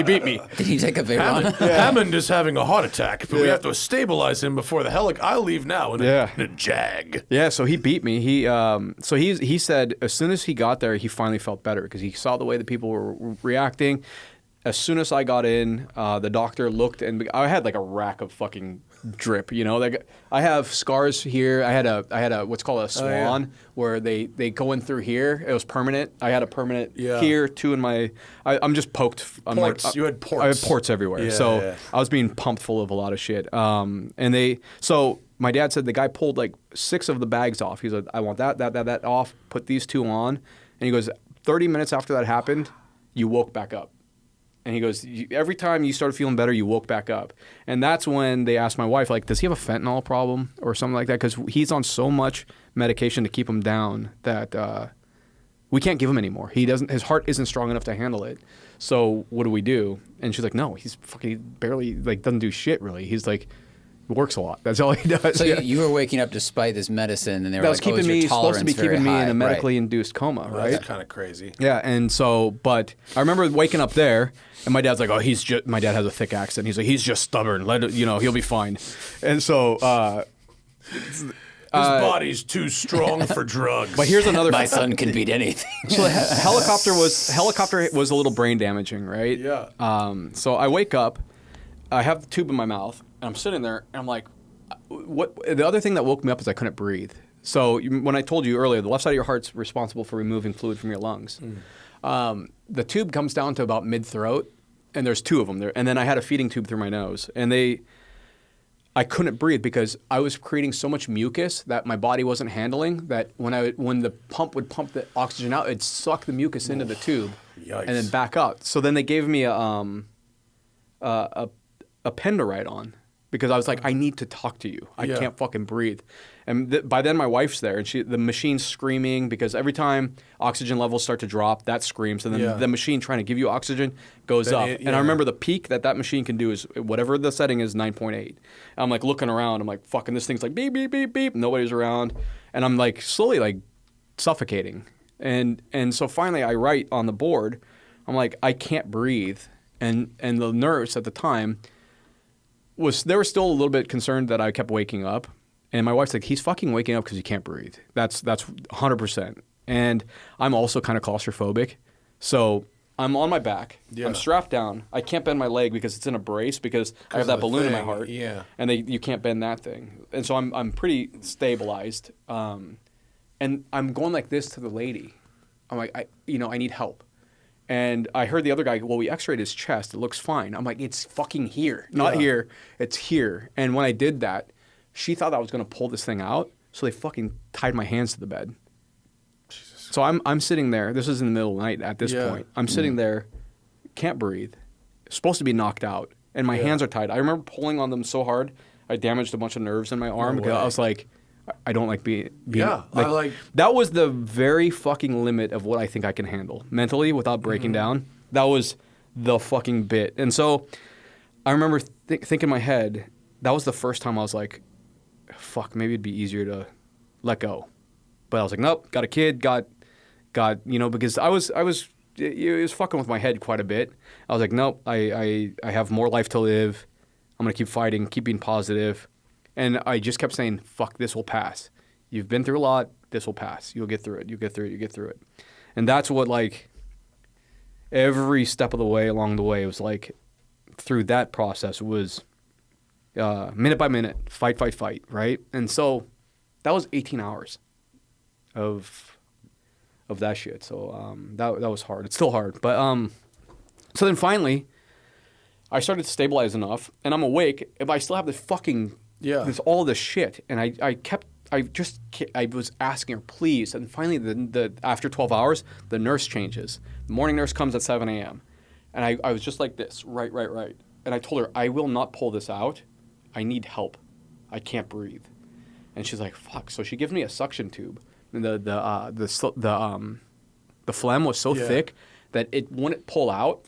beat me.
Did he take a Veyron?
Hammond is having a heart attack, but we
Yeah.
have to stabilize him before the I'll leave now in
Yeah.
a Jag.
Yeah, so he beat me. He said as soon as he got there, he finally felt better because he saw the way the people were reacting. As soon as I got in, the doctor looked, and I had like a rack of fucking drip. Like I have scars here. I had a what's called a swan where they go in through here. It was permanent. I had a permanent here too in my. I'm just poked.
Ports. You had ports.
I had ports everywhere.
Yeah,
so
yeah.
I was being pumped full of a lot of shit. So my dad said the guy pulled like 6 of the bags off. He's like, I want that off. Put these 2 on, and he goes, 30 minutes after that happened, you woke back up. And he goes, every time you started feeling better, you woke back up. And that's when they asked my wife, like, does he have a fentanyl problem or something like that? Because he's on so much medication to keep him down that we can't give him anymore. His heart isn't strong enough to handle it. So what do we do? And she's like, no, he's fucking barely, like, doesn't do shit really. He's like, works a lot. That's all he does.
So you were waking up despite this medicine, and they were
that was
like,
keeping me supposed to be keeping me in a medically
right.
induced coma, right?
That's kind of crazy.
Yeah, and so, but I remember waking up there, and my dad's like, "Oh, my dad has a thick accent. He's like, he's just stubborn. Let it, he'll be fine." And so,
his body's too strong for drugs.
but here's another.
My son can beat anything.
So helicopter was a little brain damaging, right?
Yeah.
So I wake up, I have the tube in my mouth, and I'm sitting there, and I'm like, what? The other thing that woke me up is I couldn't breathe. So when I told you earlier, the left side of your heart's responsible for removing fluid from your lungs. The tube comes down to about mid-throat, and there's 2 of them there. And then I had a feeding tube through my nose, and I couldn't breathe because I was creating so much mucus that my body wasn't handling. That when the pump would pump the oxygen out, it'd suck the mucus into the tube,
Yikes.
and then back out. So then they gave me a pen to write on. Because I was like, I need to talk to you. I can't fucking breathe. And by then my wife's there, and the machine's screaming because every time oxygen levels start to drop, that screams. And then the machine trying to give you oxygen goes up. And I remember the peak that machine can do is whatever the setting is, 9.8. I'm like looking around. I'm like, fucking this thing's like beep, beep, beep, beep. Nobody's around. And I'm like slowly like suffocating. And so finally I write on the board, I'm like, I can't breathe. And the nurse at the time, they were still a little bit concerned that I kept waking up. And my wife's like, he's fucking waking up because he can't breathe. That's 100%. And I'm also kind of claustrophobic. So I'm on my back. Yeah. I'm strapped down. I can't bend my leg because it's in a brace because I have that balloon in my heart.
Yeah.
And you can't bend that thing. And so I'm pretty stabilized. And I'm going like this to the lady. I'm like, I need help. And I heard the other guy, well, we x-rayed his chest. It looks fine. I'm like, it's fucking here. Not here. It's here. And when I did that, she thought I was going to pull this thing out. So they fucking tied my hands to the bed. Jesus. So I'm sitting there. This is in the middle of the night at this point. I'm sitting there, can't breathe, supposed to be knocked out. And my hands are tied. I remember pulling on them so hard, I damaged a bunch of nerves in my arm because I was like, I don't like being that was the very fucking limit of what I think I can handle mentally without breaking down. That was the fucking bit. And so I remember thinking in my head, that was the first time I was like, fuck, maybe it'd be easier to let go. But I was like, nope, got a kid, got because I was it was fucking with my head quite a bit. I was like, nope, I have more life to live. I'm going to keep fighting, keep being positive. And I just kept saying, fuck, this will pass. You've been through a lot. This will pass. You'll get through it. You get through it. You get through it. And that's what, like, every step of the way along the way, it was like, through that process was minute by minute, fight, right? And so that was 18 hours of that shit. So that was hard. It's still hard. But so then finally, I started to stabilize enough, and I'm awake, but I still have this fucking... there's all this shit, and I was asking her, please, and finally, the after 12 hours, the nurse changes. The morning nurse comes at 7 a.m., and I was just like this, right, and I told her, I will not pull this out. I need help. I can't breathe, and she's like, fuck. So she gives me a suction tube, and the phlegm was so thick that it wouldn't pull out,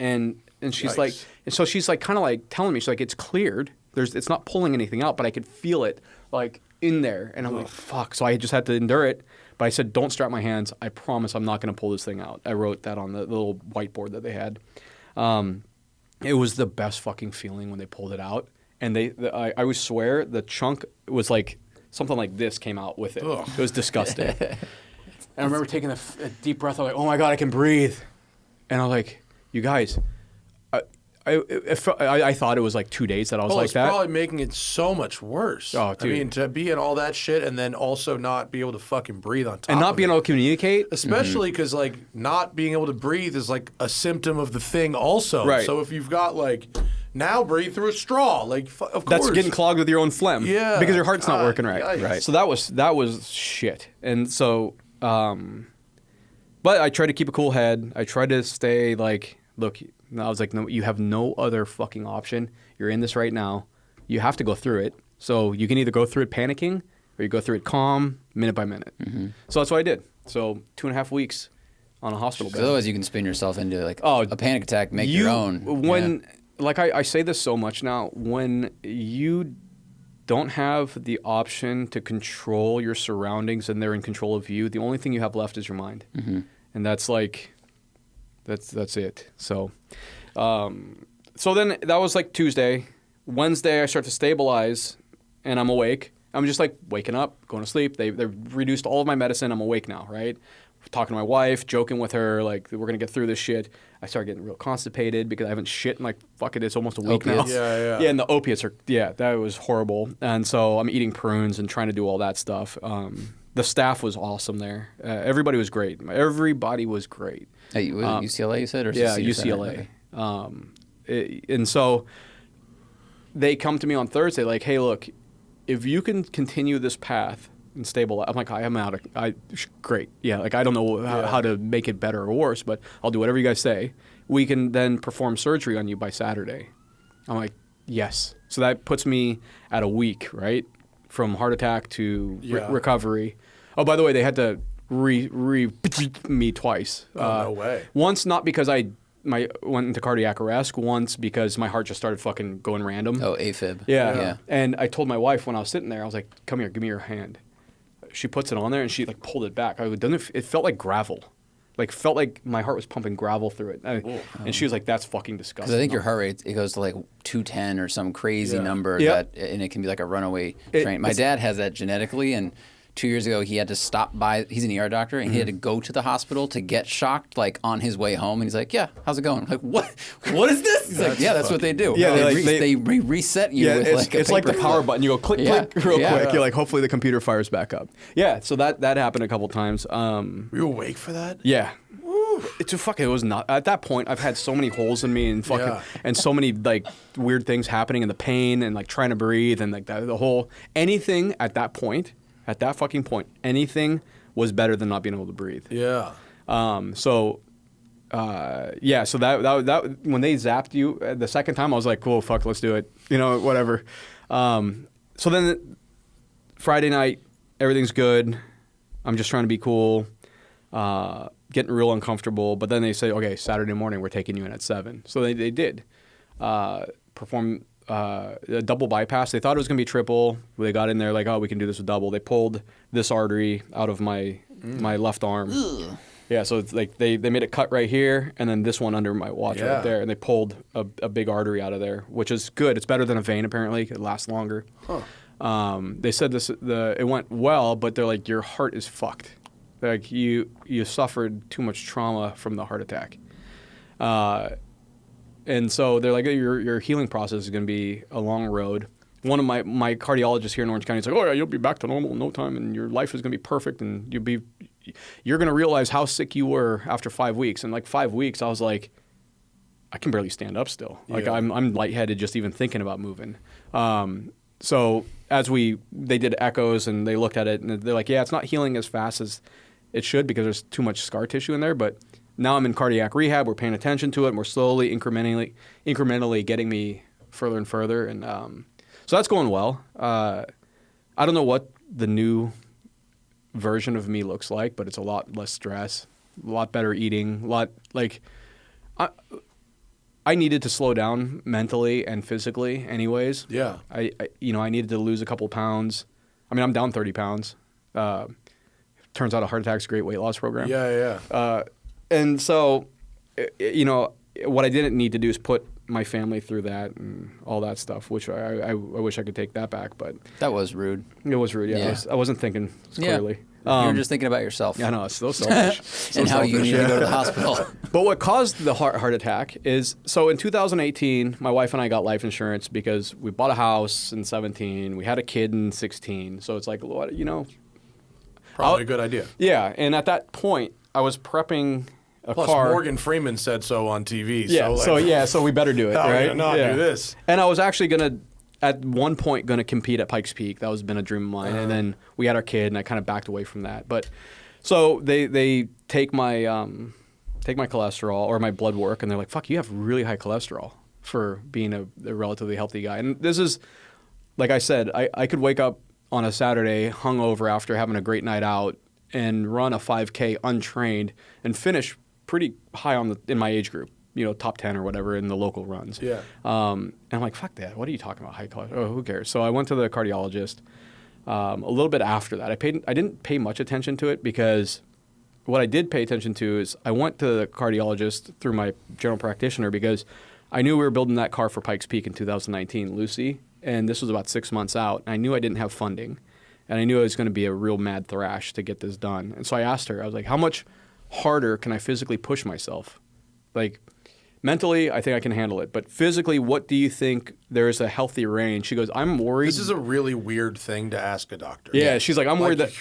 and she's like, and so she's like, kind of like telling me, she's like, it's cleared. It's not pulling anything out, but I could feel it like in there. And I'm like, fuck. So I just had to endure it. But I said, don't strap my hands. I promise I'm not going to pull this thing out. I wrote that on the little whiteboard that they had. It was the best fucking feeling when they pulled it out. And I would swear the chunk was like something like this came out with it. Ugh. It was disgusting. And I remember taking a deep breath. I was like, oh my God, I can breathe. And I was like, you guys... I thought it was like 2 days that I was like that.
It's probably making it so much worse.
Oh, dude.
I mean, to be in all that shit and then also not be able to fucking breathe on top
and not
of
being able to communicate.
Especially because, like, not being able to breathe is, like, a symptom of the thing also.
Right.
So if you've got, like, now breathe through a straw, like, of course.
That's getting clogged with your own phlegm.
Yeah.
Because your heart's not working right.
Yikes.
Right. So that was shit. And so, but I tried to keep a cool head. I tried to stay, like, look... I was like, no, you have no other fucking option. You're in this right now. You have to go through it. So you can either go through it panicking or you go through it calm, minute by minute. Mm-hmm. So that's what I did. So 2.5 weeks on a hospital bed.
Otherwise you can spin yourself into like a panic attack, make your own.
Like I say this so much now, when you don't have the option to control your surroundings and they're in control of you, the only thing you have left is your mind.
Mm-hmm.
And that's like, that's it. So, so then that was like Tuesday. Wednesday, I start to stabilize and I'm awake. I'm just like waking up, going to sleep. They reduced all of my medicine. I'm awake now, right? Talking to my wife, joking with her, like, we're going to get through this shit. I started getting real constipated because I haven't shit in like, fuck it, it's almost a week now.
Yeah.
Yeah, and the opiates are, that was horrible. And so I'm eating prunes and trying to do all that stuff. The staff was awesome there. Everybody was great. Everybody was great.
Hey, was it UCLA you said? Or
Yeah,
Cedar
UCLA.
Okay.
And so they come to me on Thursday like, hey, look, if you can continue this path and stabilize, I'm like, I'm out of, great. Yeah, like I don't know how to make it better or worse, but I'll do whatever you guys say. We can then perform surgery on you by Saturday. I'm like, yes. So that puts me at a week, right? From heart attack to recovery. Oh, by the way, they had to me twice.
No way.
Once, not because I went into cardiac arrest, once because my heart just started fucking going random.
Oh, AFib.
Yeah. And I told my wife when I was sitting there, I was like, come here, give me your hand. She puts it on there and she like pulled it back. It felt like gravel. Like felt like my heart was pumping gravel through it. And she was like, that's fucking disgusting.
Because I think your heart rate, it goes to like 210 or some crazy number and it can be like a runaway train. My dad has that genetically, and 2 years ago, he had to stop by. He's an ER doctor, and he had to go to the hospital to get shocked, like on his way home. And he's like, "Yeah, how's it going?" I'm like, "What? What is this?" He's like, "Yeah, that's what they do.
Yeah,
they reset you with like a
it's like the
paper
power
clip.
button. You go click real quick. You're like, hopefully the computer fires back up. Yeah, so that happened a couple times.
Were you awake for that?
Yeah. It was not at that point. I've had so many holes in me and and so many like weird things happening, and the pain and like trying to breathe and like the whole anything at that point. At that fucking point, anything was better than not being able to breathe.
Yeah.
So that when they zapped you the second time, I was like, cool, fuck, let's do it. Whatever. So then Friday night, everything's good. I'm just trying to be cool, getting real uncomfortable. But then they say, okay, Saturday morning, we're taking you in at 7. So they did perform a double bypass. They thought it was going to be triple. They got in there like, oh, we can do this with double. They pulled this artery out of my left arm.
Ugh.
Yeah, so it's like they made a cut right here, and then this one under my watch right there, and they pulled a big artery out of there, which is good. It's better than a vein, apparently. It lasts longer. Huh. They said it went well, but they're like, your heart is fucked. Like you suffered too much trauma from the heart attack. And so they're like, your healing process is going to be a long road. One of my cardiologists here in Orange County is like, oh, yeah, you'll be back to normal in no time, and your life is going to be perfect, and you're going to realize how sick you were after 5 weeks. And like 5 weeks, I was like, I can barely stand up still. Like I'm lightheaded just even thinking about moving. So as they did echoes and they looked at it, and they're like, yeah, it's not healing as fast as it should because there's too much scar tissue in there, but now I'm in cardiac rehab. We're paying attention to it, and we're slowly, incrementally getting me further and further. And so that's going well. I don't know what the new version of me looks like, but it's a lot less stress, a lot better eating, I needed to slow down mentally and physically anyways.
Yeah.
I needed to lose a couple pounds. I mean, I'm down 30 pounds. Turns out a heart attack's a great weight loss program.
Yeah.
And so, what I didn't need to do is put my family through that and all that stuff, which I wish I could take that back, but
That was rude.
it was rude. Yeah, I wasn't thinking clearly.
You were just thinking about yourself.
I know, it's so selfish.
And how you need to go to the hospital.
But what caused the heart attack is, so in 2018, my wife and I got life insurance because we bought a house in 17, we had a kid in 16, so it's like,
Probably a good idea.
Yeah, and at that point, I was prepping a
Plus,
car.
Morgan Freeman said so on TV.
Yeah, so we better do it, right?
Do this.
And I was actually at one point going to compete at Pikes Peak. That was been a dream of mine. And then we had our kid, and I kind of backed away from that. But so they take my cholesterol or my blood work, and they're like, "Fuck, you have really high cholesterol for being a relatively healthy guy." And this is, like I said, I could wake up on a Saturday hungover after having a great night out and run a 5K untrained and finish pretty high in my age group. top 10 or whatever in the local runs.
Yeah.
And I'm like, fuck that. What are you talking about? High cholesterol? Oh, who cares? So I went to the cardiologist. A little bit after that, I didn't pay much attention to it because what I did pay attention to is I went to the cardiologist through my general practitioner because I knew we were building that car for Pikes Peak in 2019, Lucy, and this was about 6 months out. And I knew I didn't have funding, and I knew it was going to be a real mad thrash to get this done. And so I asked her, I was like, how much harder can I physically push myself? Like, mentally, I think I can handle it. But physically, what do you think there is a healthy range? She goes, I'm worried.
This is a really weird thing to ask a doctor.
Yeah, she's like, I'm worried that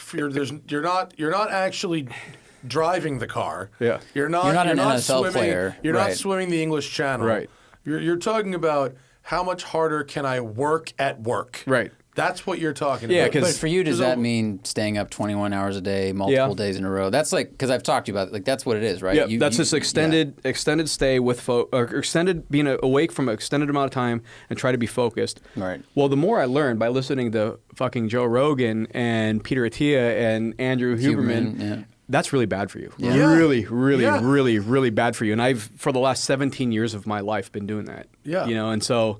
you're not actually driving the car.
Yeah.
You're not
an NFL
swimming,
player.
You're not swimming the English Channel.
Right.
You're talking about how much harder can I work at work.
Right.
That's what you're talking
Yeah,
about.
But for you, does that mean staying up 21 hours a day, multiple days in a row? That's like, because I've talked to you about it, like that's what it is, right?
Yeah, that's this extended stay with or extended being awake from an extended amount of time and try to be focused.
Right.
Well, the more I learned by listening to fucking Joe Rogan and Peter Attia and Andrew Huberman, that's really bad for you.
Yeah.
Really, really, really, really bad for you. And I've, for the last 17 years of my life, been doing that.
Yeah.
And so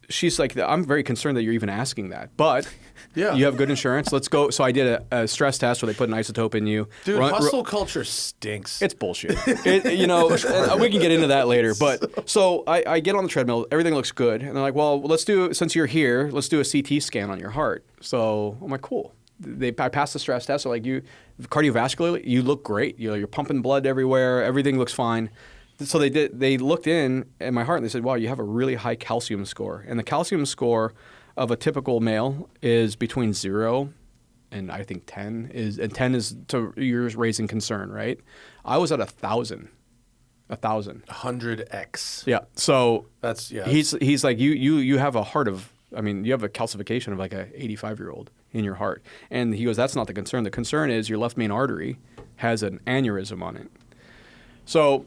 she's like, I'm very concerned that you're even asking that. But you have good insurance. Let's go. So I did a stress test where they put an isotope in you.
Dude, hustle culture stinks.
It's bullshit. And we can get into that later. But so I get on the treadmill. Everything looks good. And they're like, well, since you're here, let's do a CT scan on your heart. So I'm like, cool. I passed the stress test. So like cardiovascularly, you look great. You're pumping blood everywhere. Everything looks fine. So they looked in at my heart and they said, wow, you have a really high calcium score. And the calcium score of a typical male is between 0 and I think 10 and 10 is to you're raising concern, right? I was at 1,000.
100x.
Yeah. So
that's
he's like, you have a heart of, you have a calcification of like a 85-year-old in your heart. And he goes, that's not the concern. The concern is your left main artery has an aneurysm on it. So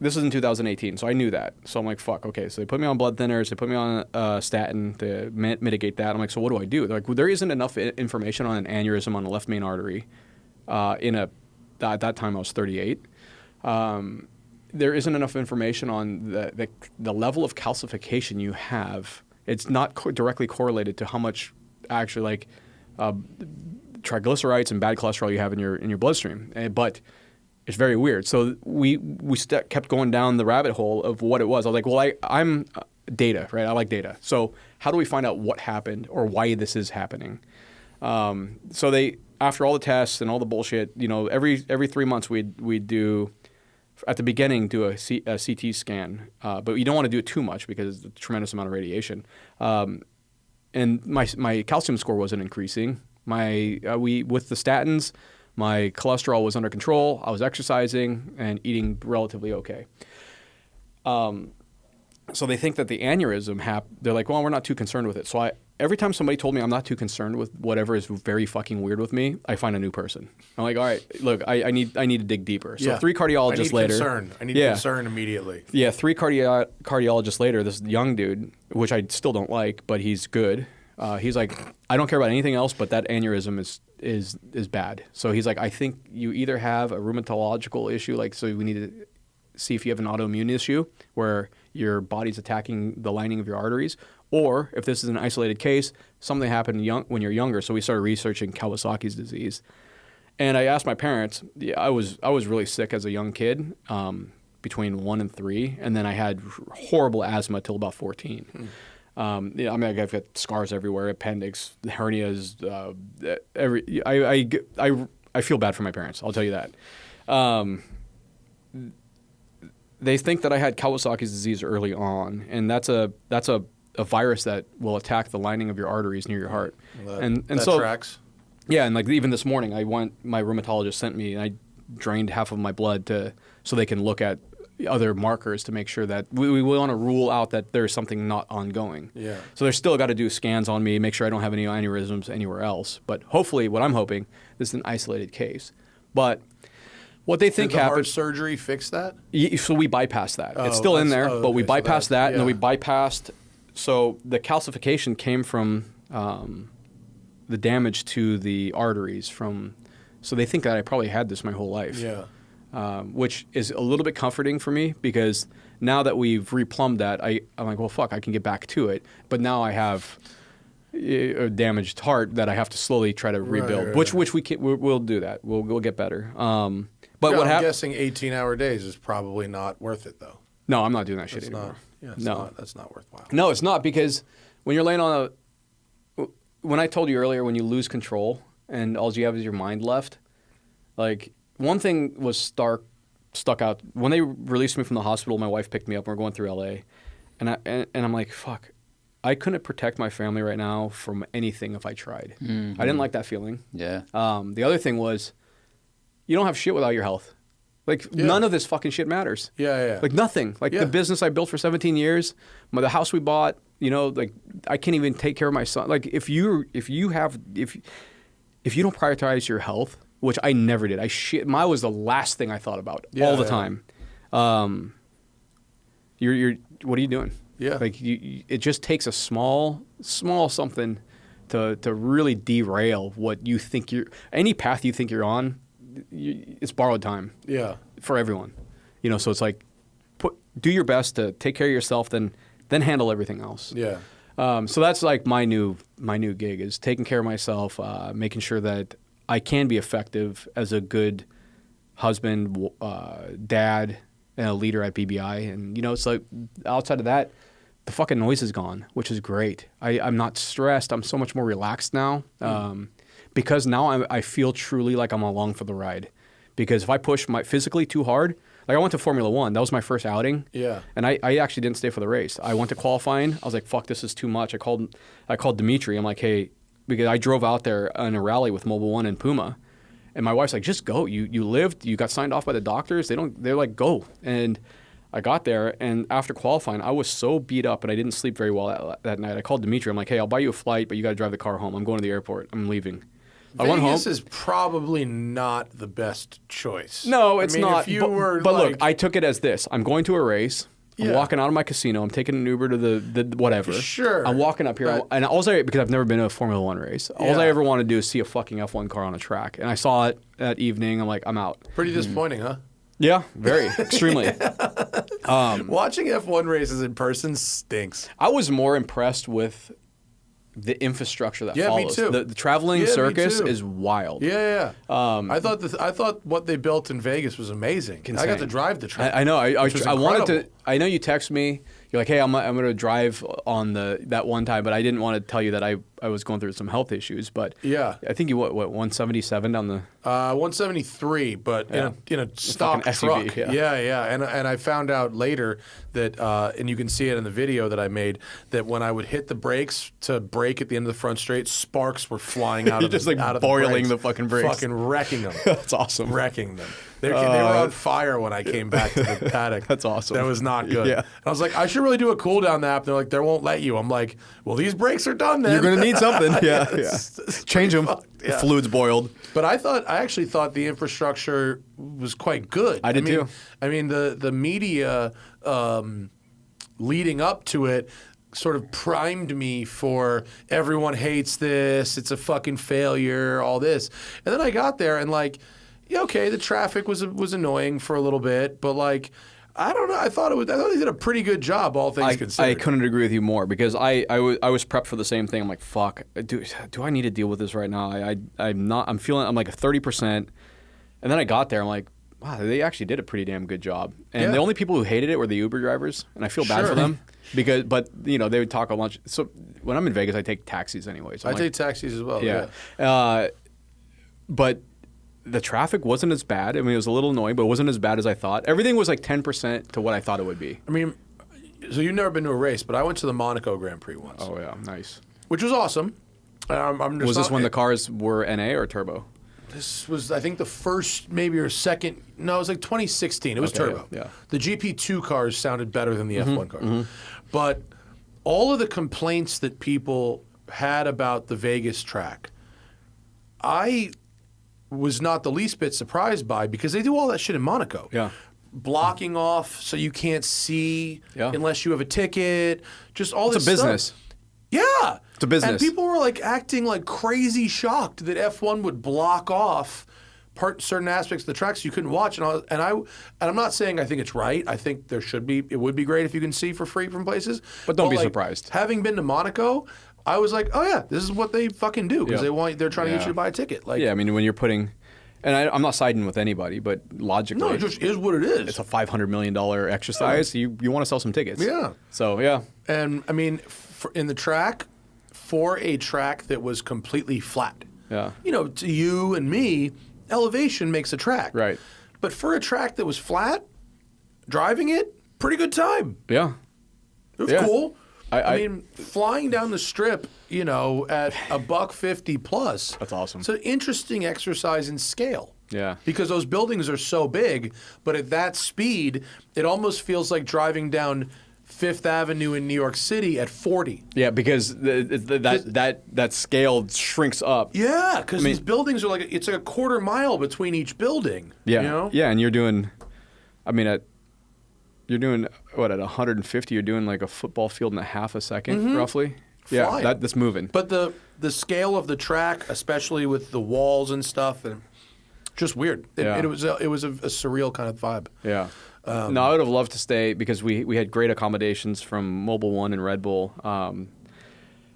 this is in 2018, so I knew that. So I'm like, fuck, okay. So they put me on blood thinners. They put me on a statin to mitigate that. I'm like, so what do I do? They're like, well, there isn't enough information on an aneurysm on the left main artery. At that time, I was 38. There isn't enough information on the level of calcification you have. It's not directly correlated to how much actually triglycerides and bad cholesterol you have in your bloodstream. But it's very weird. So we kept going down the rabbit hole of what it was. I was like, well, I'm data, right? I like data. So how do we find out what happened or why this is happening? So they, after all the tests and all the bullshit, every 3 months we'd do, at the beginning, do a CT scan. But you don't want to do it too much because it's a tremendous amount of radiation. And my calcium score wasn't increasing. With the statins, my cholesterol was under control. I was exercising and eating relatively okay. So they think that the aneurysm they're like, well, we're not too concerned with it. So every time somebody told me I'm not too concerned with whatever is very fucking weird with me, I find a new person. I'm like, all right, look, I need to dig deeper. So 3 cardiologists later.
I need concern immediately.
Yeah, 3 cardiologists later, this young dude, which I still don't like, but he's good. He's like, I don't care about anything else, but that aneurysm is bad. So he's like, I think you either have a rheumatological issue, so we need to see if you have an autoimmune issue where your body's attacking the lining of your arteries, or if this is an isolated case, something happened when you're younger. So we started researching Kawasaki's disease. And I asked my parents, I was really sick as a young kid, between 1 and 3, and then I had horrible asthma till about 14. I've got scars everywhere, appendix, hernias, I feel bad for my parents, I'll tell you that. They think that I had Kawasaki's disease early on, and that's a virus that will attack the lining of your arteries near your heart.
That tracks.
Yeah, and even this morning, my rheumatologist sent me, and I drained half of my blood so they can look at other markers to make sure that we want to rule out that there's something not ongoing.
Yeah.
So they're still got to do scans on me, make sure I don't have any aneurysms anywhere else. But hopefully, what I'm hoping, this is an isolated case. But what they think happened.
Did the heart surgery fix that?
So we bypassed that. It's still in there, but we bypassed that, and then we bypassed. So the calcification came from the damage to the arteries from. So they think that I probably had this my whole life.
Yeah.
which is a little bit comforting for me because now that we've replumbed that, I'm like, well, fuck, I can get back to it. But now I have a damaged heart that I have to slowly try to rebuild, which we'll do that. We'll get better. But
I'm guessing 18-hour days is probably not worth it, though.
No, I'm not doing that shit anymore.
That's not worthwhile.
No, it's not, because when you're laying on when I told you earlier, when you lose control and all you have is your mind left, like one thing was stuck out. When they released me from the hospital, my wife picked me up and we're going through LA. And I'm like, fuck, I couldn't protect my family right now from anything if I tried. I didn't like that feeling.
Yeah.
The other thing was, you don't have shit without your health. Like, none of this fucking shit matters.
Yeah.
Like, nothing. Like, the business I built for 17 years, the house we bought, like, I can't even take care of my son. Like, if you don't prioritize your health, which I never did. Mine was the last thing I thought about all the time. You're what are you doing?
Yeah.
Like, it just takes a small something to really derail what you think any path you think you're on. It's borrowed time.
Yeah.
For everyone, so it's like, do your best to take care of yourself, then handle everything else.
Yeah.
So that's like my new gig is taking care of myself, making sure that I can be effective as a good husband, dad, and a leader at BBI. And it's like, outside of that, the fucking noise is gone, which is great. I'm not stressed. I'm so much more relaxed now. Because now I feel truly like I'm along for the ride. Because if I push physically too hard, like I went to Formula One, that was my first outing.
Yeah.
And I actually didn't stay for the race. I went to qualifying. I was like, fuck, this is too much. I called Dimitri. I'm like, hey, because I drove out there in a rally with Mobile One and Puma. And my wife's like, just go. You lived, you got signed off by the doctors. They're like, go. And I got there, and after qualifying, I was so beat up and I didn't sleep very well that night. I called Dimitri. I'm like, hey, I'll buy you a flight, but you got to drive the car home. I'm going to the airport. I'm leaving.
Vegas is probably not the best choice.
No, it's not.
But
look, I took it as this. I'm going to a race. I'm walking out of my casino. I'm taking an Uber to the whatever.
Sure.
I'm walking up here. And because I've never been to a Formula One race. All I ever want to do is see a fucking F1 car on a track. And I saw it that evening. I'm like, I'm out.
Pretty disappointing, huh?
Yeah, very. Extremely.
Watching F1 races in person stinks.
I was more impressed with the infrastructure that follows.
Me too.
The traveling circus is wild.
Yeah. I thought what they built in Vegas was amazing.
Insane.
I got to drive the track.
I know. I wanted to. I know you text me. You're like, hey, I'm going to drive on that one time, but I didn't want to tell you that I was going through some health issues. But
yeah,
I think you 177 down the
173, but in a stock truck.
SUV,
yeah. And I found out later that, and you can see it in the video that I made, that when I would hit the brakes to brake at the end of the front straight, sparks were flying out of
just
out of
boiling the fucking brakes,
fucking wrecking them.
That's awesome.
Wrecking them. They were on fire when I came back to the paddock.
That's awesome.
That was not good.
Yeah.
And I was like, I should really do a cool down nap. They're like, they won't let you. I'm like, well, these brakes are done then.
You're going to need something. Yeah. Change them.
Yeah.
Fluid's boiled.
But I actually thought the infrastructure was quite good.
I did too.
I mean, the media leading up to it sort of primed me for everyone hates this, it's a fucking failure, all this. And then I got there and like, yeah, okay, the traffic was annoying for a little bit, but like, I don't know. I thought they did a pretty good job, all things considered.
I couldn't agree with you more because I was prepped for the same thing. I'm like, fuck, do I need to deal with this right now? I'm feeling like a 30%, and then I got there. I'm like, wow, they actually did a pretty damn good job. And the only people who hated it were the Uber drivers, and I feel bad for them but they would talk a bunch. So when I'm in Vegas, I take taxis anyway. So
I take taxis as well.
Yeah. But the traffic wasn't as bad. I mean, it was a little annoying, but it wasn't as bad as I thought. Everything was like 10% to what I thought it would be.
I mean, so you've never been to a race, but I went to the Monaco Grand Prix once.
Oh, yeah. Nice.
Which was awesome.
Was this when the cars were NA or turbo?
This was, I think, the first maybe or second. No, it was like 2016. It was turbo.
Yeah.
The GP2 cars sounded better than the F1 cars. But all of the complaints that people had about the Vegas track, I was not the least bit surprised by, because they do all that shit in Monaco.
Yeah.
Blocking off so you can't see unless you have a ticket. Just all this
stuff. It's a business.
Yeah.
It's a business.
And people were like acting like crazy shocked that F1 would block off certain aspects of the tracks you couldn't watch, and I'm not saying I think it's right. I think it would be great if you can see for free from places.
But don't be surprised. Having
been to Monaco, I was like, oh yeah, this is what they fucking do because they're trying to get you to buy a ticket. Like,
I mean, when you're putting, and I'm not siding with anybody, but logically,
no, it just is what it is.
It's a $500 million exercise. You want to sell some tickets.
Yeah.
So yeah.
And I mean, in the track, for a track that was completely flat.
Yeah.
To you and me, elevation makes a track.
Right.
But for a track that was flat, driving it, pretty good time.
Yeah.
It was cool. I mean, flying down the strip, at $150 plus.
That's awesome.
It's an interesting exercise in scale.
Yeah.
Because those buildings are so big, but at that speed, it almost feels like driving down Fifth Avenue in New York City at 40.
Yeah, because that scale shrinks up.
Yeah, because these buildings are it's like a quarter mile between each building.
Yeah, yeah, and you're doing, you're doing what at 150? You're doing like a football field in a half a second, roughly.
Flying.
Yeah, that's moving.
But the scale of the track, especially with the walls and stuff, and just weird. It was a surreal kind of vibe.
Yeah. No, I would have loved to stay because we had great accommodations from Mobil 1 and Red Bull,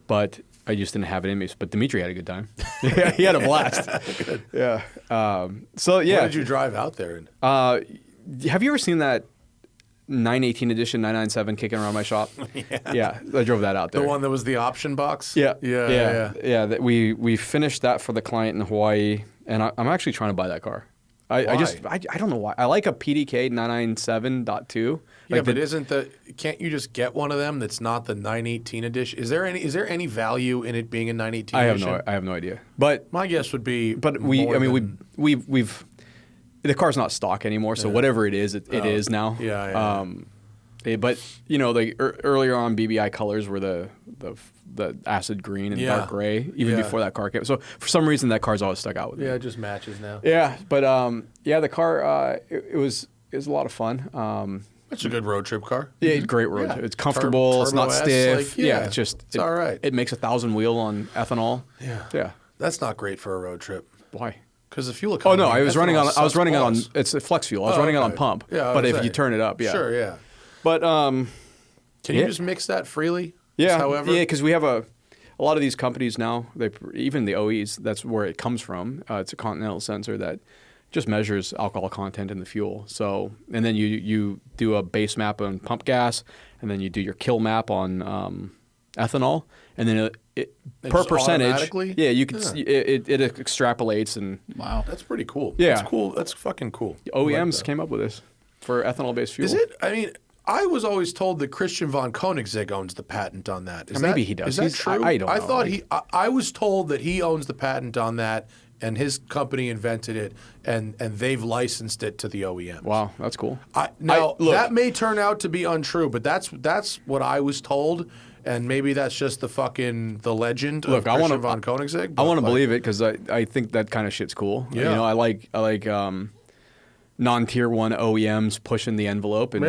but I just didn't have it in me. But Dimitri had a good time. He had a blast.
Good.
Yeah. What
did you drive out there in?
Have you ever seen that 918 edition 997 kicking around my shop? Yeah, I drove that out there.
The one that was the option box?
Yeah.
Yeah.
We finished that for the client in Hawaii, and I'm actually trying to buy that car. I don't know why. I like a PDK 997.2.
Yeah, but can't you just get one of them that's not the 918 edition? Is there any value in it being a 918 edition?
I have no idea. But
my guess would be
we've the car's not stock anymore, so whatever it is, it is now.
Yeah.
But earlier on, BBI colors were the acid green and dark gray, even before that car came. So for some reason, that car's always stuck out with me.
Yeah, it just matches now.
Yeah, but the car it was a lot of fun.
It's a good road trip car.
Yeah, it's great road. It's comfortable. It's not stiff.
It's all right.
It makes 1,000 wheel on ethanol.
Yeah. That's not great for a road trip.
Why?
Because the fuel economy.
Oh no, I was running it on. It's a flex fuel. I was running it on pump.
Yeah,
but if you turn it up,
Sure, yeah.
But
can you just mix that freely?
Yeah,
however.
Yeah, because we have a lot of these companies now. Even the OEs. That's where it comes from. It's a Continental sensor that just measures alcohol content in the fuel. So, and then you do a base map on pump gas, and then you do your kill map on ethanol, and then it per percentage. Yeah, you can. It extrapolates and.
Wow,
that's pretty cool.
Yeah,
that's cool. That's fucking cool.
OEMs came up with this for ethanol-based fuel.
Is it? I mean, I was always told that Christian von Koenigsegg owns the patent on that.
Maybe he does.
Is that true?
I don't know.
I thought I was told that he owns the patent on that, and his company invented it, and they've licensed it to the OEM.
Wow, that's cool.
That may turn out to be untrue, but that's what I was told. And maybe that's just the legend of Christian von Koenigsegg.
I want to believe it because I think that kind of shit's cool.
Yeah.
I like non-tier 1 OEMs pushing the envelope, and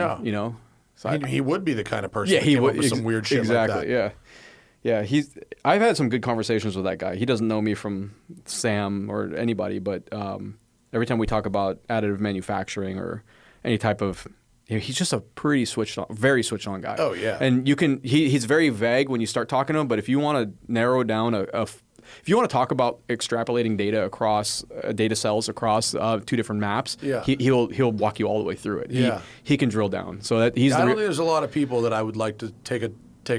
so he would be the kind of person.
Yeah, he would
with some weird shit like that.
Yeah. I've had some good conversations with that guy. He doesn't know me from Sam or anybody, but every time we talk about additive manufacturing or any type of he's just a pretty very switched on guy.
Oh yeah,
and he's very vague when you start talking to him. But if you want to narrow down if you want to talk about extrapolating data across data cells across 2 different maps, he'll walk you all the way through it. He can drill down. So that he's.
I don't think there's a lot of people that I would like to take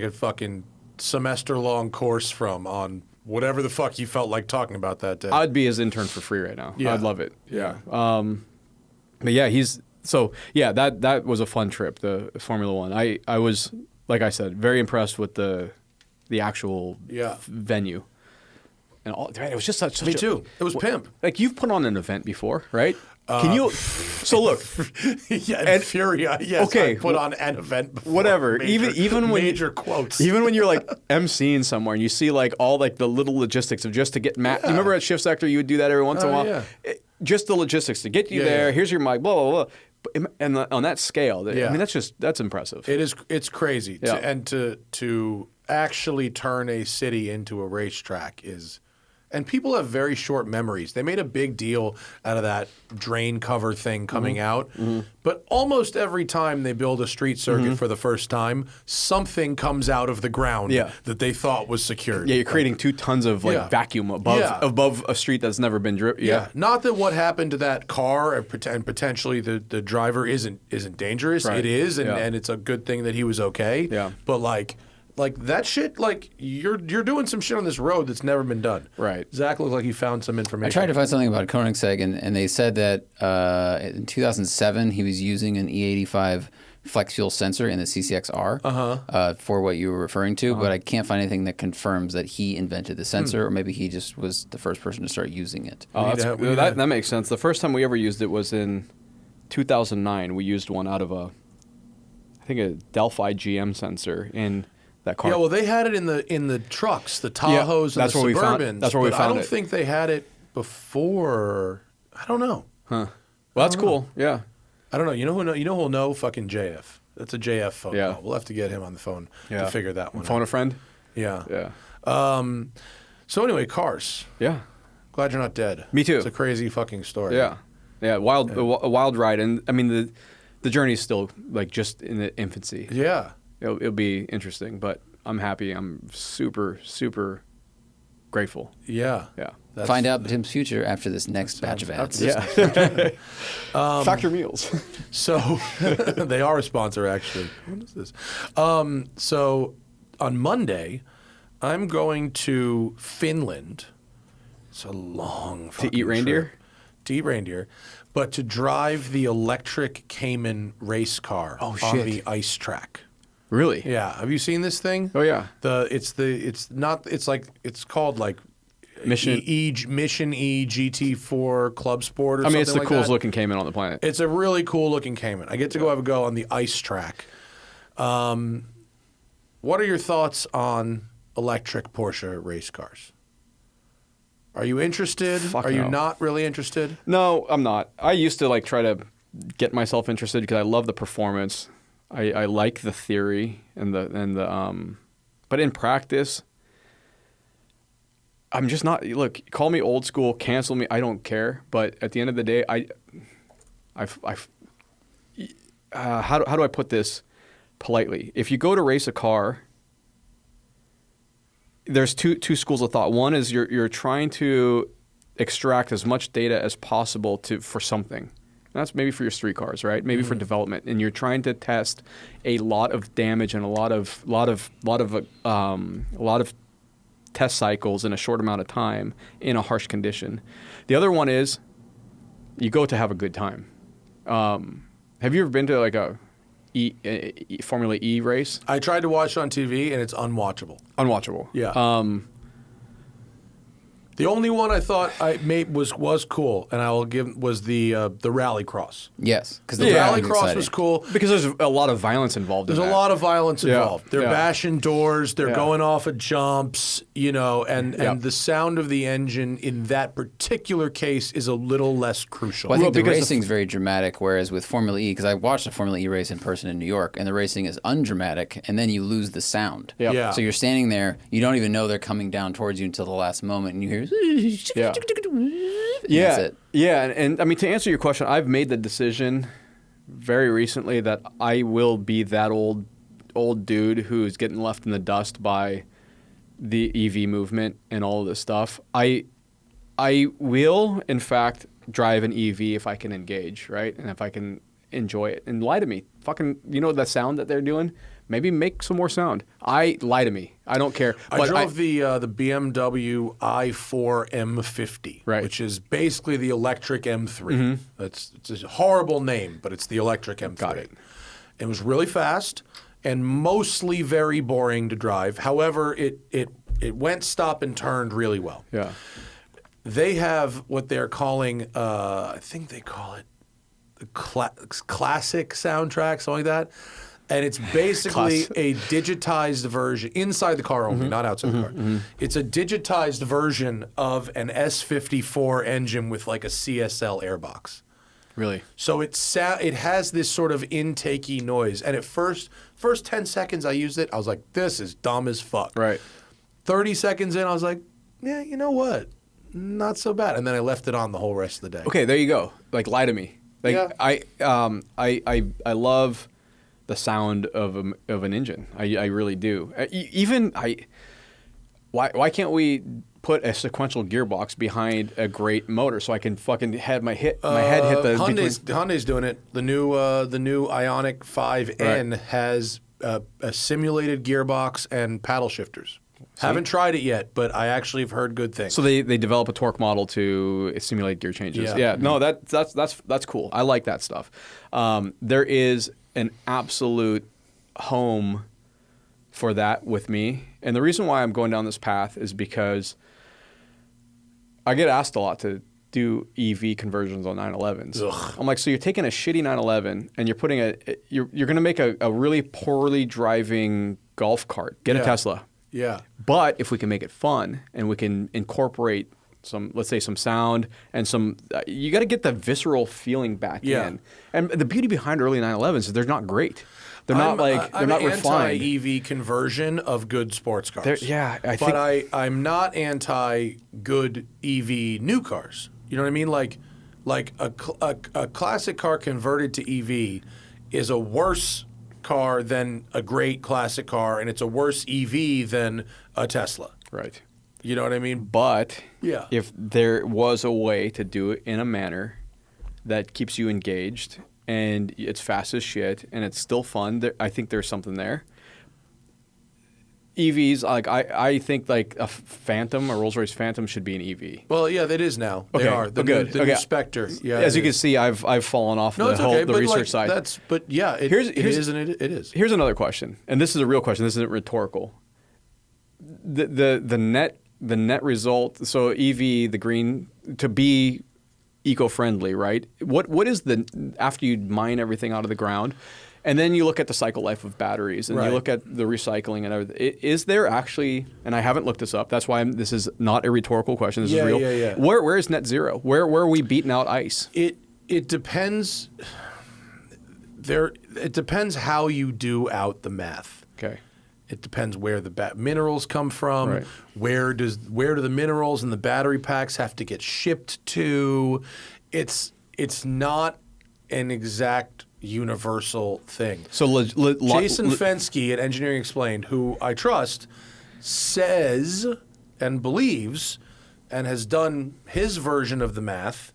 a fucking semester long course from on whatever the fuck you felt like talking about that day.
I'd be his intern for free right now.
Yeah.
I'd love it. Yeah. But yeah, that was a fun trip, the Formula One. I was, like I said, very impressed with the actual venue. And it was just such
Me too. It was pimp.
Like, you've put on an event before, right? Can you? So look,
Fury. Yes, okay, I put on an event before.
Whatever. Even when
major quotes.
Even when you're like emceeing somewhere and you see like all like the little logistics of just to get Matt. You remember at Shift Sector you would do that every once in a while.
Yeah.
Just the logistics to get you there. Here's your mic. Blah blah blah. And on that scale, I mean, that's impressive.
It is. It's crazy. To actually turn a city into a racetrack is. And people have very short memories. They made a big deal out of that drain cover thing coming out. But almost every time they build a street circuit for the first time, something comes out of the ground that they thought was secured.
Yeah, you're creating 2 tons of vacuum above a street that's never been driven.
Yeah. Not that what happened to that car and potentially the driver isn't dangerous. Right. It is, and it's a good thing that he was okay. Yeah. But like that shit, like you're doing some shit on this road that's never been done.
Right.
Zach looked like he found some information.
I tried to find something about Koenigsegg, and they said that in 2007 he was using an E85 flex fuel sensor in the CCXR for what you were referring to, but I can't find anything that confirms that he invented the sensor, or maybe he just was the first person to start using it.
Oh, that makes sense. The first time we ever used it was in 2009. We used one out of a Delphi GM sensor in that car.
Yeah, well, they had it in the trucks, the Tahoes and the Suburbans.
That's where we found it.
I don't think they had it before. I don't know.
Huh. Well, that's cool. Yeah.
I don't know. You know who'll know? Fucking JF. That's a JF phone call. We'll have to get him on the phone to figure that one out.
Phone a friend?
Yeah.
Yeah.
So anyway, cars.
Yeah.
Glad you're not dead.
Me too.
It's a crazy fucking story.
Yeah. Yeah. A wild ride. And I mean, the journey's still like just in the infancy.
Yeah.
It'll be interesting, but I'm happy. I'm super, super grateful.
Yeah.
Yeah.
Find out Tim's future after this next batch of ads.
Yeah. Factor meals.
So they are a sponsor, actually. What is this? So on Monday, I'm going to Finland. It's a long fucking
to eat reindeer?
Trip. To eat reindeer, but to drive the electric Cayman race car on the ice track.
Really?
Yeah. Have you seen this thing?
Oh yeah.
It's called like Mission E GT4 Club Sport or something like that.
I mean, it's the coolest looking Cayman on the planet.
It's a really cool looking Cayman. I get to go have a go on the ice track. What are your thoughts on electric Porsche race cars? Are you interested? Are you not really interested?
No, I'm not. I used to try to get myself interested because I love the performance. I like the theory and the but in practice, I'm just not. Look, call me old school, cancel me. I don't care. But at the end of the day, how do I put this politely? If you go to race a car, there's two schools of thought. One is you're trying to extract as much data as possible for something. That's maybe for your street cars, right? Maybe for development, and you're trying to test a lot of damage and a lot of test cycles in a short amount of time in a harsh condition. The other one is you go to have a good time. Have you ever been to a Formula E race?
I tried to watch it on TV, and it's unwatchable.
Unwatchable.
Yeah. The only one I thought I made was cool, and I will give was the rally cross.
Yes, because
the rally cross was cool
because there's a lot of violence involved.
There's a lot of violence involved. They're bashing doors. They're going off of jumps. And the sound of the engine in that particular case is a little less crucial.
Well, I think the racing's very dramatic, whereas with Formula E, because I watched a Formula E race in person in New York, and the racing is undramatic, and then you lose the sound.
Yep.
Yeah.
So you're standing there, you don't even know they're coming down towards you until the last moment, and you hear.
Yeah.
That's it.
Yeah, and I mean, to answer your question, I've made the decision very recently that I will be that old dude who's getting left in the dust by the EV movement and all of this stuff. I will, in fact, drive an EV if I can engage, right? And if I can enjoy it. And lie to me. Fucking, that sound that they're doing? Maybe make some more sound. Lie to me. I don't care.
I drove the BMW i4 M50,
right,
which is basically the electric M3. It's a horrible name, but it's the electric M3.
Got it.
It was really fast and mostly very boring to drive. However, it went stop and turned really well.
Yeah.
They have what they're calling, I think they call it the classic soundtrack, something like that. And it's basically a digitized version, inside the car only, not outside the car. It's a digitized version of an S54 engine with like a CSL airbox.
Really?
So it has this sort of intakey noise. And at first 10 seconds I used it, I was like, this is dumb as fuck.
Right.
30 seconds in, I was like, yeah, you know what? not so bad. And then I left it on the whole rest of the day.
Okay, there you go. Like, lie to me. Like,
Yeah.
I love the sound of an engine. I really do. Why can't we put a sequential gearbox behind a great motor so I can fucking have my head hit the
Hyundai's doing it. The new Ioniq 5N has a simulated gearbox and paddle shifters. Haven't tried it yet, but I actually have heard good things.
So they develop a torque model to simulate gear changes. Yeah. No, that's cool. I like that stuff. There is an absolute home for that with me, and the reason why I'm going down this path is because I get asked a lot to do EV conversions on 911s.
Ugh.
I'm like, so you're taking a shitty 911 and you're putting you're going to make a really poorly driving golf cart. Get a Tesla.
Yeah.
But if we can make it fun and we can incorporate let's say some sound and some, you got to get the visceral feeling back in. And the beauty behind early 911s is they're not great. They're not refined.
Anti-EV conversion of good sports cars. I'm not anti good EV new cars. You know what I mean? Like a classic car converted to EV is a worse car than a great classic car, and it's a worse EV than a Tesla.
Right.
You know what I mean?
But if there was a way to do it in a manner that keeps you engaged and it's fast as shit and it's still fun, I think there's something there. EVs, like I think like a Phantom, a Rolls-Royce Phantom should be an EV.
Well, yeah, that is now. They are. The new Spectre. Yeah,
as you can see, I've fallen off the research side.
It is and it is.
Here's another question, and this is a real question. This isn't rhetorical. The net result. So EV, the green, to be eco-friendly, right? What is after you mine everything out of the ground? And then you look at the cycle life of batteries, and you look at the recycling and everything. Is there actually, and I haven't looked this up, that's why this is not a rhetorical question, this is real.
Yeah.
Where is net zero? Where are we beating out ice?
It depends. It depends how you do out the math.
Okay.
It depends where the minerals come from.
Right.
Where do the minerals and the battery packs have to get shipped to? It's not an exact universal thing.
So
Jason Fensky at Engineering Explained, who I trust, says and believes and has done his version of the math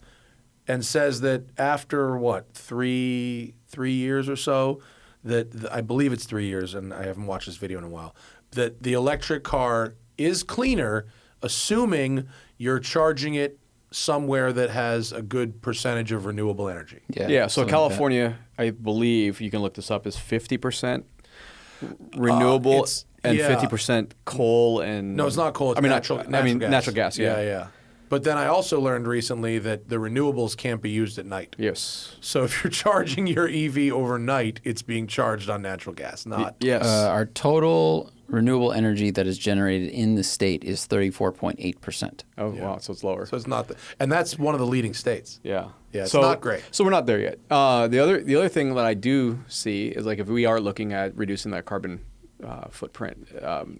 and says that after three years or so, that I believe it's 3 years, and I haven't watched this video in a while, that the electric car is cleaner, assuming you're charging it somewhere that has a good percentage of renewable energy.
Yeah. So California, I believe, you can look this up, is 50% renewable and 50% coal and...
No, it's not coal. It's natural gas.
Natural gas,
Yeah. But then I also learned recently that the renewables can't be used at night.
Yes.
So if you're charging your EV overnight, it's being charged on natural gas, not...
Yes.
Our total renewable energy that is generated in the state is 34.8%.
Oh, wow. So it's lower.
So it's not... and that's one of the leading states.
Yeah.
Yeah, it's not great.
So we're not there yet. The other thing that I do see is, like, if we are looking at reducing that carbon footprint,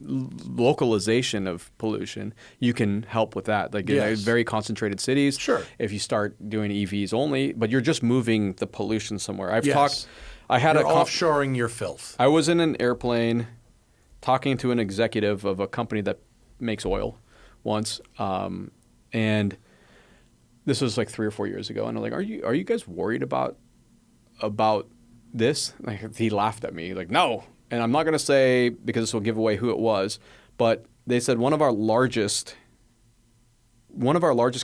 localization of pollution, you can help with that. Like in very concentrated cities,
sure.
If you start doing EVs only, but you're just moving the pollution somewhere.
You're offshoring your filth.
I was in an airplane talking to an executive of a company that makes oil once, and this was like 3 or 4 years ago, and I'm like, are you guys worried about this? Like, he laughed at me, like, no. And I'm not going to say, because this will give away who it was, but they said one of our largest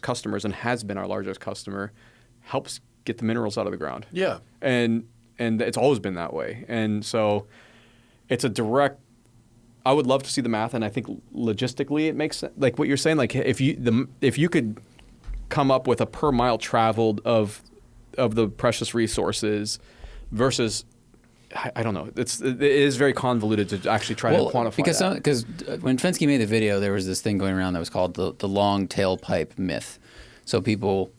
customers, and has been our largest customer, helps get the minerals out of the ground.
Yeah.
And it's always been that way. And so it's a direct, I would love to see the math, and I think logistically it makes sense. Like what you're saying, like if you could come up with a per mile traveled of the precious resources versus, I don't know. It is very convoluted to actually try to quantify that.
Because when Fensky made the video, there was this thing going around that was called the long tailpipe myth. So people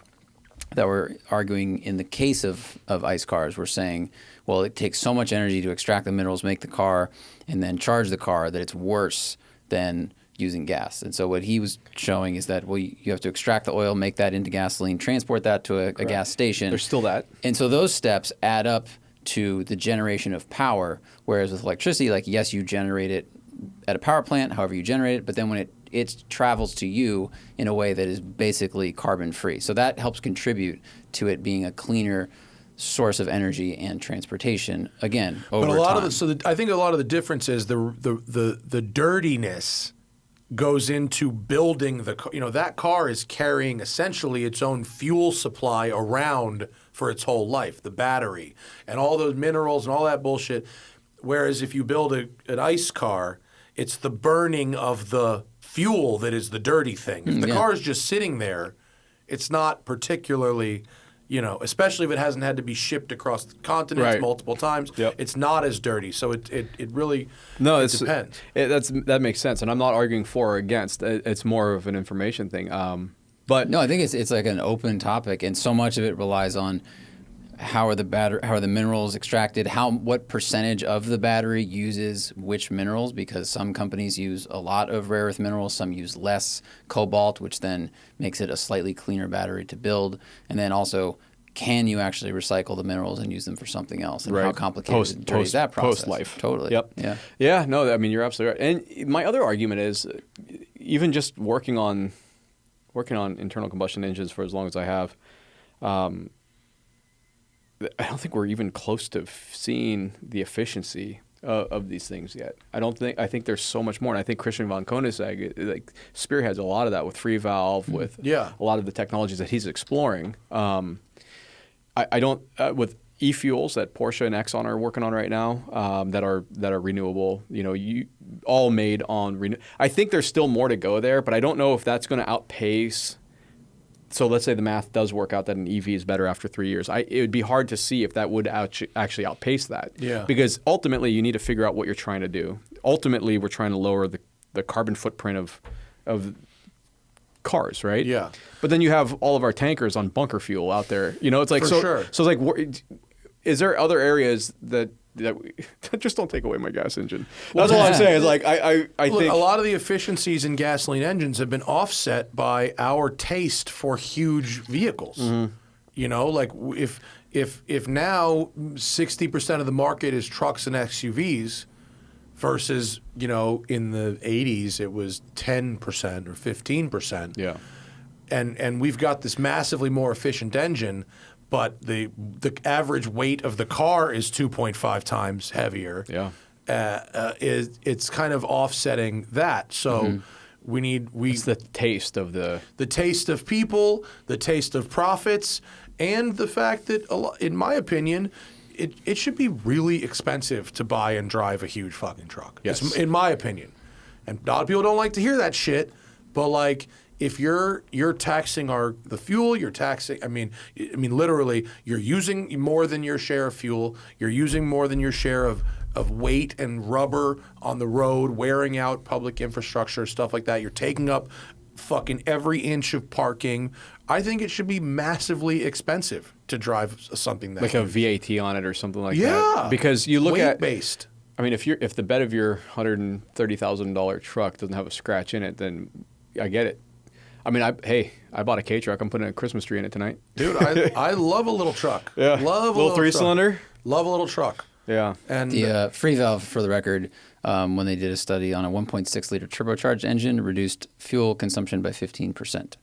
that were arguing in the case of ICE cars were saying, well, it takes so much energy to extract the minerals, make the car, and then charge the car that it's worse than using gas. And so what he was showing is that, well, you have to extract the oil, make that into gasoline, transport that to a gas station.
There's still that.
And so those steps add up to the generation of power, whereas with electricity, like, yes, you generate it at a power plant, however you generate it, but then when it travels to you in a way that is basically carbon free. So that helps contribute to it being a cleaner source of energy and transportation, again, over time.
But a lot of I think a lot of the difference is the dirtiness goes into building the car. You know, that car is carrying essentially its own fuel supply around for its whole life, the battery and all those minerals and all that bullshit. Whereas if you build an ICE car, it's the burning of the fuel that is the dirty thing. If the car is just sitting there, it's not particularly, you know, especially if it hasn't had to be shipped across the continents multiple times. Yep. It's not as dirty. So it really depends.
That makes sense. And I'm not arguing for or against. It's more of an information thing. But
no, I think it's like an open topic, and so much of it relies on how are the minerals extracted, what percentage of the battery uses which minerals, because some companies use a lot of rare earth minerals, some use less cobalt, which then makes it a slightly cleaner battery to build. And then also, can you actually recycle the minerals and use them for something else? And how complicated is that process?
Post-life.
Totally.
Yep. Yeah. Yeah, no, I mean, you're absolutely right. And my other argument is, even just working on internal combustion engines for as long as I have, I don't think we're even close to seeing the efficiency of these things yet. I think there's so much more, and I think Christian von Koenigsegg spearheads a lot of that with free valve, with a lot of the technologies that he's exploring. I don't with e-fuels that Porsche and Exxon are working on right now that are renewable. You know, all made on I think there's still more to go there, but I don't know if that's going to outpace. So let's say the math does work out that an EV is better after 3 years. It would be hard to see if that would actually outpace that. Yeah. Because ultimately, you need to figure out what you're trying to do. Ultimately, we're trying to lower the carbon footprint of cars, right? Yeah. But then you have all of our tankers on bunker fuel out there. You know, it's like So it's like, is there other areas that just don't take away my gas engine? That's all I'm saying. It's like I think
a lot of the efficiencies in gasoline engines have been offset by our taste for huge vehicles. Mm-hmm. You know, like if now 60% of the market is trucks and SUVs versus, you know, in the 80s it was 10% or 15%. Yeah. And we've got this massively more efficient engine, but the average weight of the car is 2.5 times heavier. Yeah, it's kind of offsetting that. So it's
the taste of the
taste of people, the taste of profits, and the fact that, in my opinion, it should be really expensive to buy and drive a huge fucking truck. Yes, in my opinion, and a lot of people don't like to hear that shit, but like. If you're taxing the fuel, you're taxing. I mean, literally, you're using more than your share of fuel. You're using more than your share of weight and rubber on the road, wearing out public infrastructure, stuff like that. You're taking up fucking every inch of parking. I think it should be massively expensive to drive something that
like huge. A VAT on it or something like that. Yeah, because you look
weight-based.
I mean, if the bed of your $130,000 truck doesn't have a scratch in it, then I get it. I mean, I bought a K-truck. I'm putting a Christmas tree in it tonight.
Dude, I love a little truck.
Yeah.
Love a
little three-cylinder.
Love a little truck.
Yeah.
And the free valve, for the record, when they did a study on a 1.6-liter turbocharged engine, reduced fuel consumption by 15%.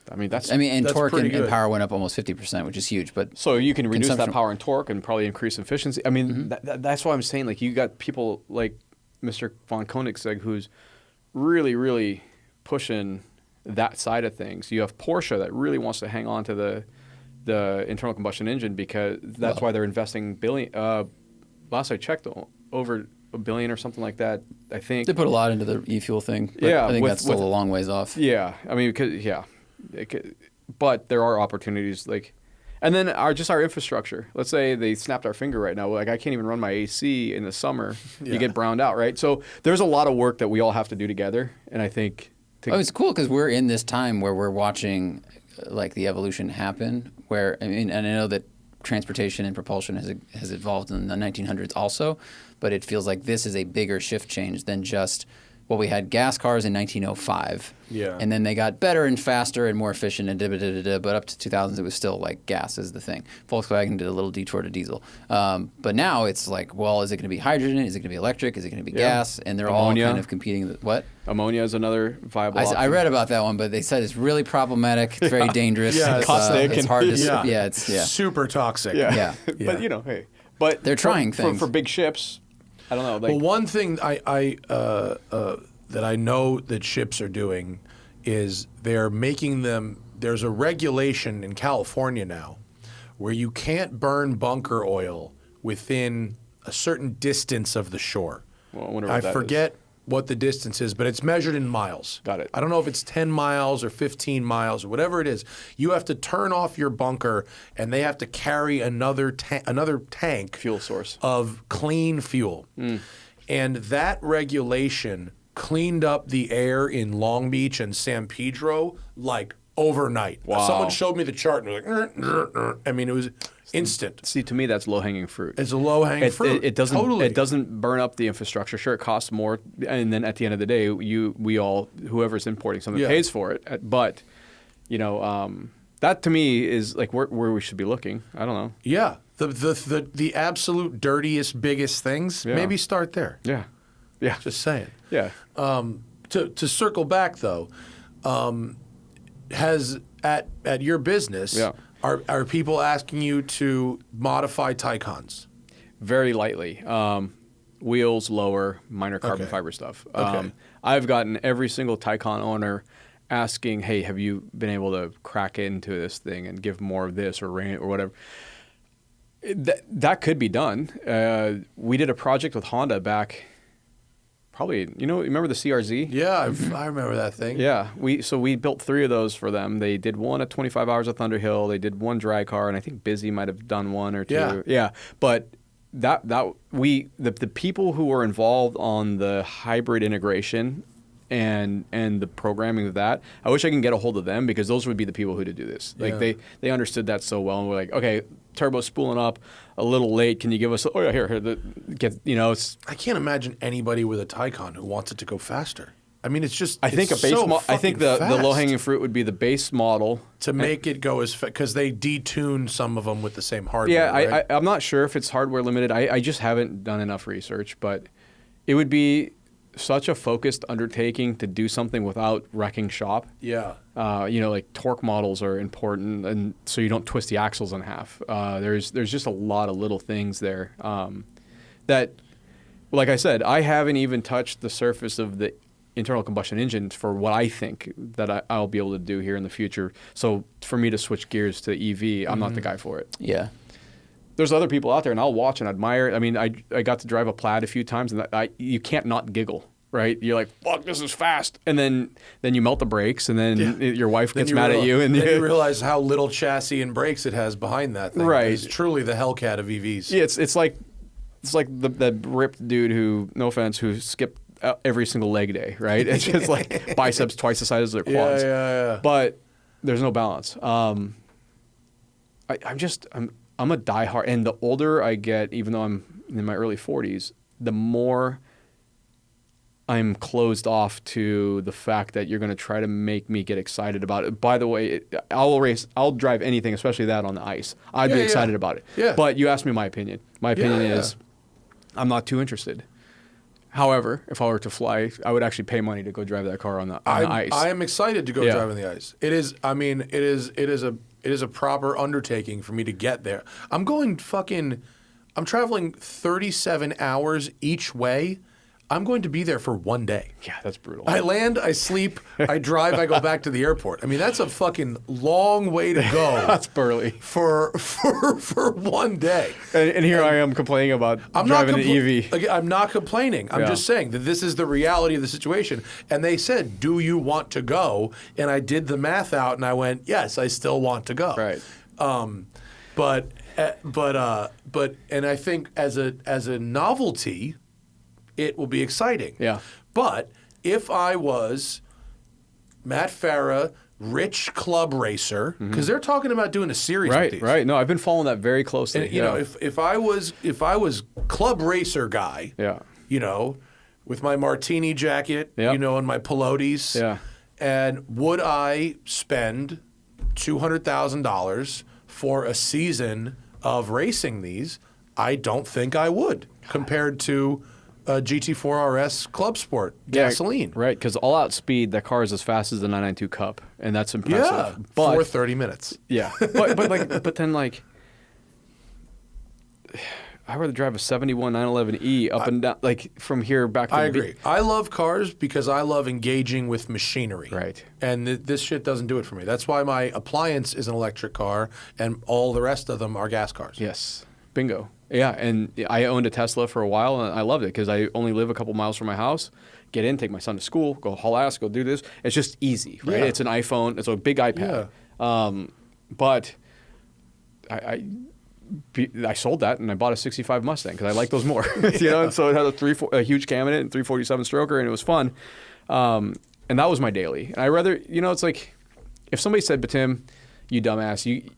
And torque and power went up almost 50%, which is huge. But
so you can reduce that power and torque and probably increase efficiency. I mean, that's why I'm saying, like, you got people like Mr. von Koenigsegg who's really, really pushing that side of things. You have Porsche that really wants to hang on to the internal combustion engine because that's why they're investing billion. Last I checked, over $1 billion or something like that. I think
they put a lot into the e-fuel thing. But I think that's still a long ways off.
Yeah, I mean, but there are opportunities like, and then our infrastructure. Let's say they snapped our finger right now. Like I can't even run my AC in the summer. Yeah. You get browned out, right? So there's a lot of work that we all have to do together, and I think.
It's cool because we're in this time where we're watching like the evolution happen. And I know that transportation and propulsion has evolved in the 1900s also, but it feels like this is a bigger shift change than just well, we had gas cars in 1905.
Yeah.
And then they got better and faster and more efficient and but up to 2000s, it was still like gas is the thing. Volkswagen did a little detour to diesel. But now it's like, well, is it going to be hydrogen? Is it going to be electric? Is it going to be gas? And they're
Ammonia.
all kind of competing. What?
Ammonia is another viable option.
I read about that one, but they said it's really problematic. It's very dangerous.
Yeah,
it's,
caustic
it's hard to...
Yeah.
It's
super toxic.
Yeah.
But, you know, hey. But
They're trying things.
For big ships, I don't know. Like,
Well, one thing that I know that ships are doing is they're making them. There's a regulation in California now where you can't burn bunker oil within a certain distance of the shore.
well, I wonder what that is.
forget what the distance is, but it's measured in miles.
Got it.
I don't know if it's 10 miles or 15 miles or whatever it is. You have to turn off your bunker, and they have to carry another tank
Fuel source.
of clean fuel. And that regulation cleaned up the air in Long Beach and San Pedro like overnight.
Wow.
Someone showed me the chart and it was like, I mean, it was instant.
See, to me, that's low-hanging fruit.
It's a low-hanging fruit.
It doesn't.
Totally.
It doesn't burn up the infrastructure. Sure, it costs more, and then at the end of the day, we all, whoever's importing something, pays for it. But, you know, that to me is like where we should be looking. I don't know.
Yeah. The absolute dirtiest, biggest things, maybe start there.
Yeah. Yeah.
Just saying.
Yeah.
To circle back, though, has at your business, are people asking you to modify Taycans?
Very lightly. Wheels lower, minor carbon fiber stuff.
Okay.
I've gotten every single Taycan owner asking, "Hey, have you been able to crack into this thing and give more of this or rain or whatever?" That could be done. We did a project with Honda back. Probably, remember the CRZ?
Yeah, I remember that thing.
Yeah, we built 3 of those for them. They did one at 25 Hours of Thunderhill. They did one drag car, and I think Busy might have done 1 or 2. Yeah. But the people who were involved on the hybrid integration and the programming of that, I wish I can get a hold of them because those would be the people who to do this. Like they understood that so well, and we're like, okay, turbo's spooling up a little late. Can you give us? Oh yeah, here. It's.
I can't imagine anybody with a Taycan who wants it to go faster. I mean, it's just.
I think a base. I think the low hanging fruit would be the base model
to make it go as fast because they detune some of them with the same hardware.
Yeah,
right?
I'm not sure if it's hardware limited. I just haven't done enough research, but it would be such a focused undertaking to do something without wrecking shop.
Yeah.
Like torque models are important, and so you don't twist the axles in half. There's just a lot of little things there that, like I said, I haven't even touched the surface of the internal combustion engine for what I think that I'll be able to do here in the future. So for me to switch gears to EV, I'm not the guy for it.
Yeah.
There's other people out there, and I'll watch and admire. I mean, I got to drive a Plaid a few times, and you can't not giggle, right? You're like, fuck, this is fast. And then you melt the brakes, and then your wife gets mad at you. And
then you realize how little chassis and brakes it has behind that thing.
Right.
It's truly the Hellcat of EVs.
Yeah, it's like the ripped dude who, no offense, who skipped every single leg day, right? It's just like biceps twice the size as their quads.
Yeah.
But there's no balance. I'm a diehard, and the older I get, even though I'm in my early 40s, the more I'm closed off to the fact that you're going to try to make me get excited about it. By the way, I'll drive anything, especially that on the ice. I'd be excited about it.
Yeah.
But you asked me my opinion. My opinion is I'm not too interested. However, if I were to fly, I would actually pay money to go drive that car on the ice.
I am excited to go drive on the ice. It is a proper undertaking for me to get there. I'm traveling 37 hours each way. I'm going to be there for 1 day.
Yeah, that's brutal.
I land, I sleep, I drive, I go back to the airport. I mean, that's a fucking long way to go.
That's burly.
For 1 day.
And here I am complaining about driving an EV.
Again, I'm not complaining. I'm just saying that this is the reality of the situation. And they said, do you want to go? And I did the math out, and I went, yes, I still want to go.
Right.
But I think as a novelty, it will be exciting.
Yeah.
But if I was Matt Farah, rich club racer, because they're talking about doing a series with these.
Right. No, I've been following that very closely.
And, if I was club racer guy, with my martini jacket, and my pelotes.
Yeah.
And would I spend $200,000 for a season of racing these? I don't think I would, compared to a GT4 RS Club Sport gasoline.
Yeah, right, because all-out speed, that car is as fast as the 992 Cup, and that's impressive.
Yeah,
but,
for 30 minutes.
Yeah, but then like, I'd rather drive a 71 911E up and down, like from here back to
I agree. I love cars because I love engaging with machinery.
Right.
And this shit doesn't do it for me. That's why my appliance is an electric car and all the rest of them are gas cars.
Yes. Bingo. Yeah, and I owned a Tesla for a while, and I loved it because I only live a couple miles from my house. Get in, take my son to school, go haul ass, go do this. It's just easy, right?
Yeah.
It's an iPhone. It's a big iPad.
Yeah.
But I sold that, and I bought a 65 Mustang because I like those more. And so it had a huge cam in it and 347 stroker, and it was fun. And that was my daily. And I rather, it's like if somebody said, "Betim, you dumbass,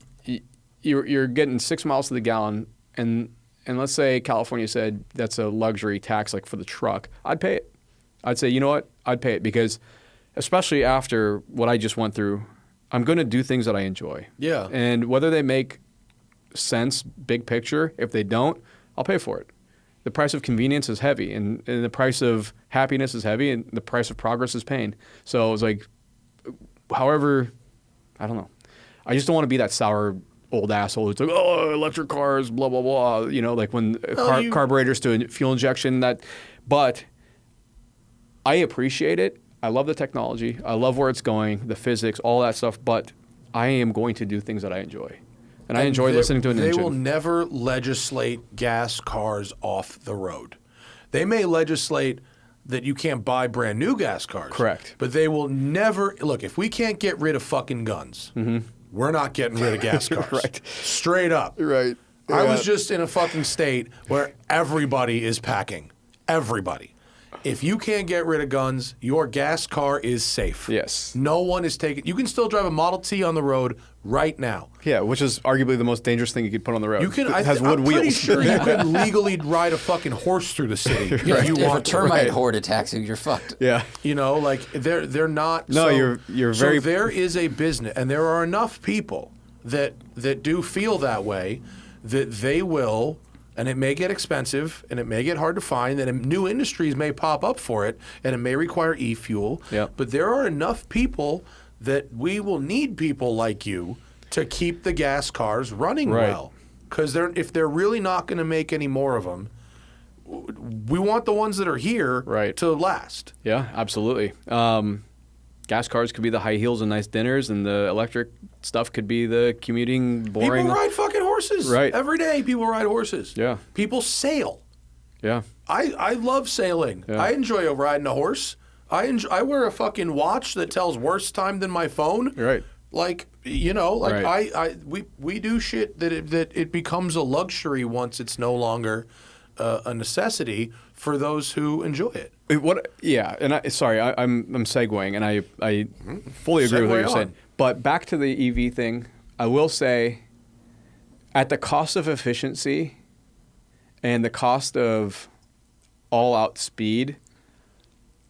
you're getting 6 miles to the gallon," and let's say California said that's a luxury tax like for the truck, I'd pay it. I'd say, you know what? I'd pay it because especially after what I just went through, I'm going to do things that I enjoy.
Yeah.
And whether they make sense, big picture, if they don't, I'll pay for it. The price of convenience is heavy, and the price of happiness is heavy, and the price of progress is pain. So it's like, however, I don't know. I just don't want to be that sour old asshole who's like, oh, electric cars, blah, blah, blah. Like when carburetors to fuel injection, but I appreciate it. I love the technology. I love where it's going, the physics, all that stuff, but I am going to do things that I enjoy. And I enjoy listening to an engine.
They will never legislate gas cars off the road. They may legislate that you can't buy brand new gas cars.
Correct.
But they will never – look, if we can't get rid of fucking guns, we're not getting rid of gas cars.
Right.
Straight up.
Right.
I was just in a fucking state where everybody is packing. Everybody. If you can't get rid of guns, your gas car is safe.
Yes.
No one is taking – you can still drive a Model T on the road right now.
Yeah, which is arguably the most dangerous thing you could put on the road.
You can.
It has wood
I'm
wheels.
pretty sure you could legally ride a fucking horse through the city if you
If
want
a termite
to.
horde attacks you, you're fucked.
Yeah.
Like they're not.
No,
so,
you're very.
So there is a business, and there are enough people that do feel that way, that they will. And it may get expensive, and it may get hard to find, and new industries may pop up for it, and it may require e-fuel.
Yep.
But there are enough people that we will need people like you to keep the gas cars running well. Because if they're really not going to make any more of them, we want the ones that are here to last.
Yeah, absolutely. Gas cars could be the high heels and nice dinners, and the electric stuff could be the commuting, boring.
People ride fucking horses.
Right.
Every day people ride horses.
Yeah.
People sail.
Yeah.
I love sailing.
Yeah.
I enjoy riding a horse. I wear a fucking watch that tells worse time than my phone.
Right.
Like, we do shit that it becomes a luxury once it's no longer a necessity for those who enjoy it.
And I'm segueing, and I fully agree with what you're saying. But back to the EV thing, I will say, at the cost of efficiency and the cost of all-out speed,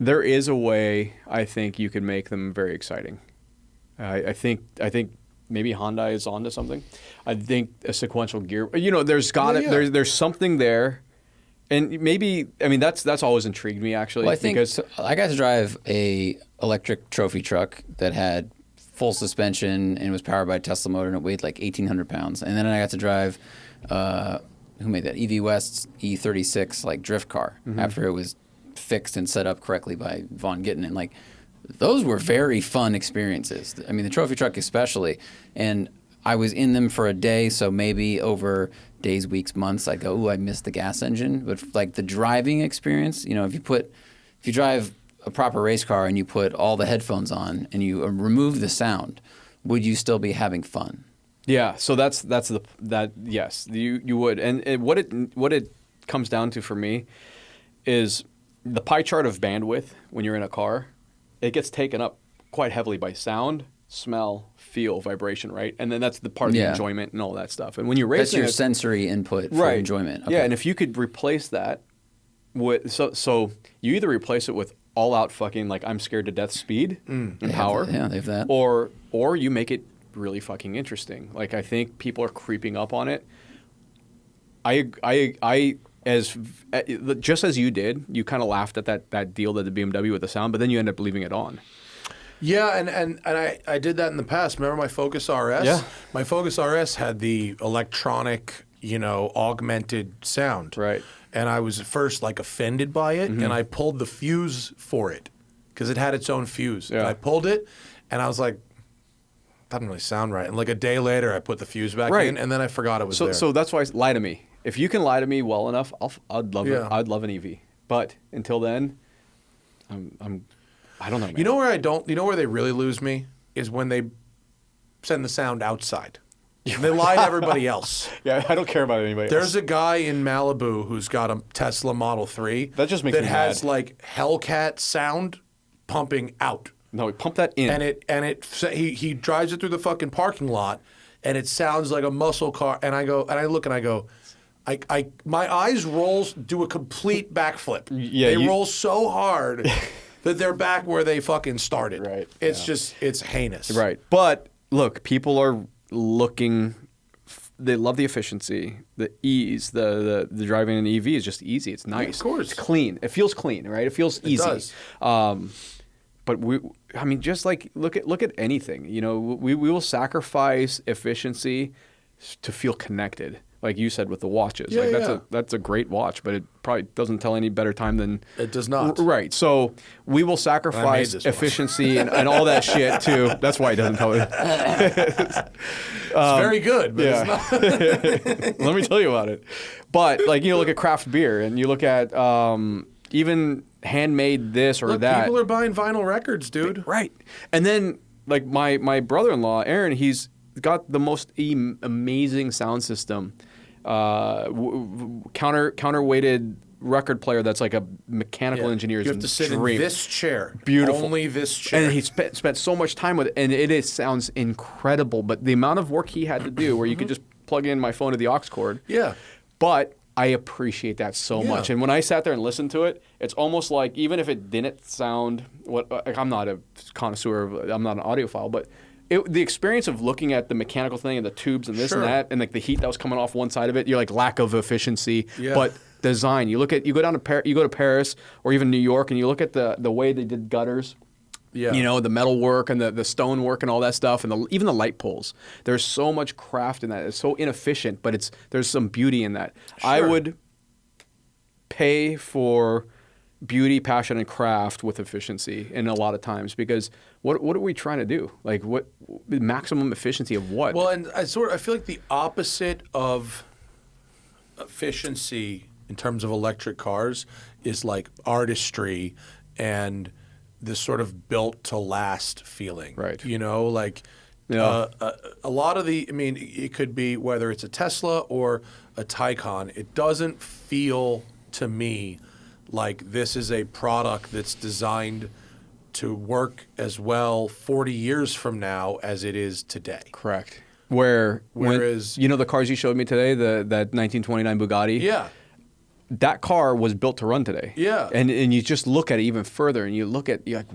there is a way I think you could make them very exciting. I think maybe Hyundai is onto something. I think a sequential gear. There's something there. And maybe, that's always intrigued me, actually.
Well, I got to drive a electric trophy truck that had full suspension and was powered by a Tesla motor, and it weighed like 1,800 pounds. And then I got to drive, who made that? EV West's E36 like drift car after it was fixed and set up correctly by Von Gittin. And like, those were very fun experiences. The trophy truck especially. And I was in them for a day, so maybe over days, weeks, months, I go, ooh, I missed the gas engine. But like the driving experience, if you drive a proper race car and you put all the headphones on and you remove the sound, would you still be having fun?
Yeah. So yes, you would. And what it comes down to for me is the pie chart of bandwidth when you're in a car. It gets taken up quite heavily by sound, smell, feel, vibration, right? And then that's the part of the enjoyment and all that stuff. And when you're racing,
that's your sensory input for enjoyment. Okay.
Yeah, and if you could replace that So you either replace it with all out fucking like I'm scared to death speed and power,
they have that,
or you make it really fucking interesting. Like I think people are creeping up on it. Just as you did, you kind of laughed at that deal that the BMW with the sound, but then you end up leaving it on.
Yeah, and I did that in the past. Remember my Focus RS?
Yeah.
My Focus RS had the electronic, augmented sound.
Right.
And I was at first like offended by it, and I pulled the fuse for it because it had its own fuse.
Yeah.
And I pulled it, and I was like, doesn't really sound right. And like a day later, I put the fuse back in, and then I forgot it was there.
So that's why lie to me. If you can lie to me well enough, I'd love it.
Yeah.
I'd love an EV. But until then, I don't know, man.
You know where I don't? You know where they really lose me is when they send the sound outside. They lie to everybody else.
Yeah, I don't care about anybody
There's
else.
a guy in Malibu who's got a Tesla Model 3
That just makes me
has
mad.
like Hellcat sound pumping out.
No, we pump that in.
He drives it through the fucking parking lot, and it sounds like a muscle car. And I look and I go, my eyes do a complete backflip.
Yeah,
they roll so hard that they're back where they fucking started.
Right.
It's heinous.
Right. But look, people are looking. They love the efficiency, the ease, the driving an EV is just easy. It's nice.
Yeah, of course.
It's clean. It feels clean, right? It feels easy.
It does.
But just like look at anything. We will sacrifice efficiency to feel connected. Like you said with the watches.
Yeah,
That's a great watch, but it probably doesn't tell any better time than
It does not.
Right. So we will sacrifice
this watch.
efficiency and all that shit too. That's why it doesn't tell it.
It's very good, but it's not.
Let me tell you about it. But look at craft beer and you look at even handmade this or
Look,
that.
people are buying vinyl records, dude.
Right. And then like my brother-in-law, Aaron, he's got the most amazing sound system. Counterweighted record player that's like a mechanical engineer's
You have to sit
dream.
in this chair.
Beautiful.
Only this chair.
And he spent so much time with it, and it sounds incredible. But the amount of work he had to do, where you could just plug in my phone to the aux cord.
Yeah.
But I appreciate that so
Yeah.
much. And when I sat there and listened to it, it's almost like even if it didn't sound I'm not a connoisseur, I'm not an audiophile, but the experience of looking at the mechanical thing and the tubes and this
Sure.
and that, and like the heat that was coming off one side of it, you're like lack of efficiency.
Yeah.
But design, you go to Paris or even New York, and you look at the way they did gutters.
Yeah.
The metal work and the stone work and all that stuff, and even the light poles. There's so much craft in that. It's so inefficient, but there's some beauty in that.
Sure.
I would pay for beauty, passion, and craft with efficiency in a lot of times, because what are we trying to do? Like what maximum efficiency of what?
Well, and I feel like the opposite of efficiency in terms of electric cars is like artistry and this sort of built to last feeling.
Right.
A lot of it could be whether it's a Tesla or a Taycan, it doesn't feel to me like this is a product that's designed to work as well 40 years from now as it is today.
Correct.
Whereas
the cars you showed me today, that 1929 Bugatti.
Yeah.
That car was built to run today.
Yeah.
And you just look at it even further, and you're like,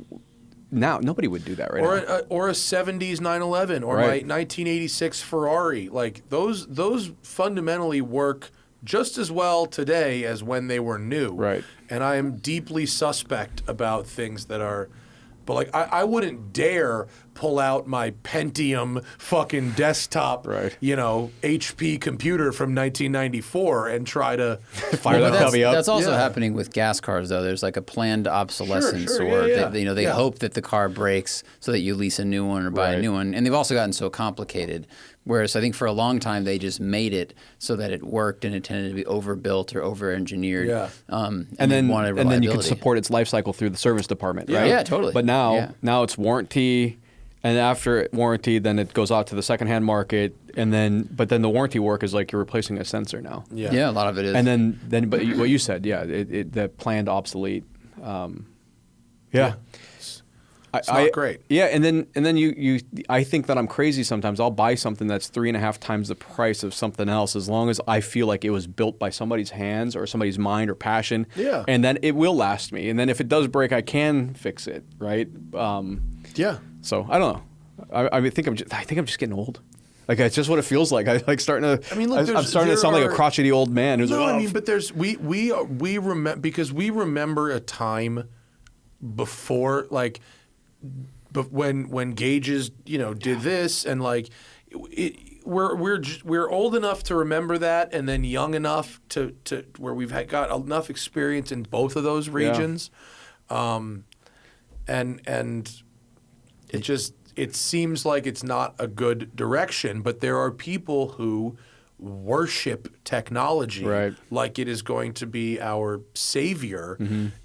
now nobody would do that right now.
Or a 70s 911 or
Right.
my 1986 Ferrari. Like those fundamentally work just as well today as when they were new.
Right.
And I am deeply suspect about things that are, but like I wouldn't dare pull out my Pentium fucking desktop,
Right.
HP computer from 1994 and try to
Fire that puppy up.
That's also
Yeah.
happening with gas cars, though. There's like a planned obsolescence,
Sure,
or
yeah.
they
Yeah.
hope that the car breaks so that you lease a new one or buy a
Right.
new one. And they've also gotten so complicated. Whereas I think for a long time they just made it so that it worked, and it tended to be overbuilt or over-engineered.
Yeah.
And then
wanted
you can
reliability.
support its life cycle through the service department, right?
Yeah, totally.
But
Yeah.
now it's warranty, and after warranty, then it goes out to the secondhand market, but then the warranty work is like you're replacing a sensor now.
Yeah, a lot of it is.
And then but what you said, the planned obsolete. Yeah.
It's not great.
Yeah, and then you I think that I'm crazy sometimes. I'll buy something that's 3.5 times the price of something else as long as I feel like it was built by somebody's hands or somebody's mind or passion.
Yeah.
And then it will last me. And then if it does break, I can fix it, right?
Yeah.
So I don't know. I think I'm just getting old. Like it's just what it feels like. I like starting to.
I mean, look,
I'm starting to sound like a crotchety old man. Who's
No,
like,
I mean, but there's we remember because we remember a time before like. But when Gages, did this and like, we're old enough to remember that, and then young enough to where we've got enough experience in both of those regions, and it seems like it's not a good direction. But there are people who worship technology like it is going to be our savior,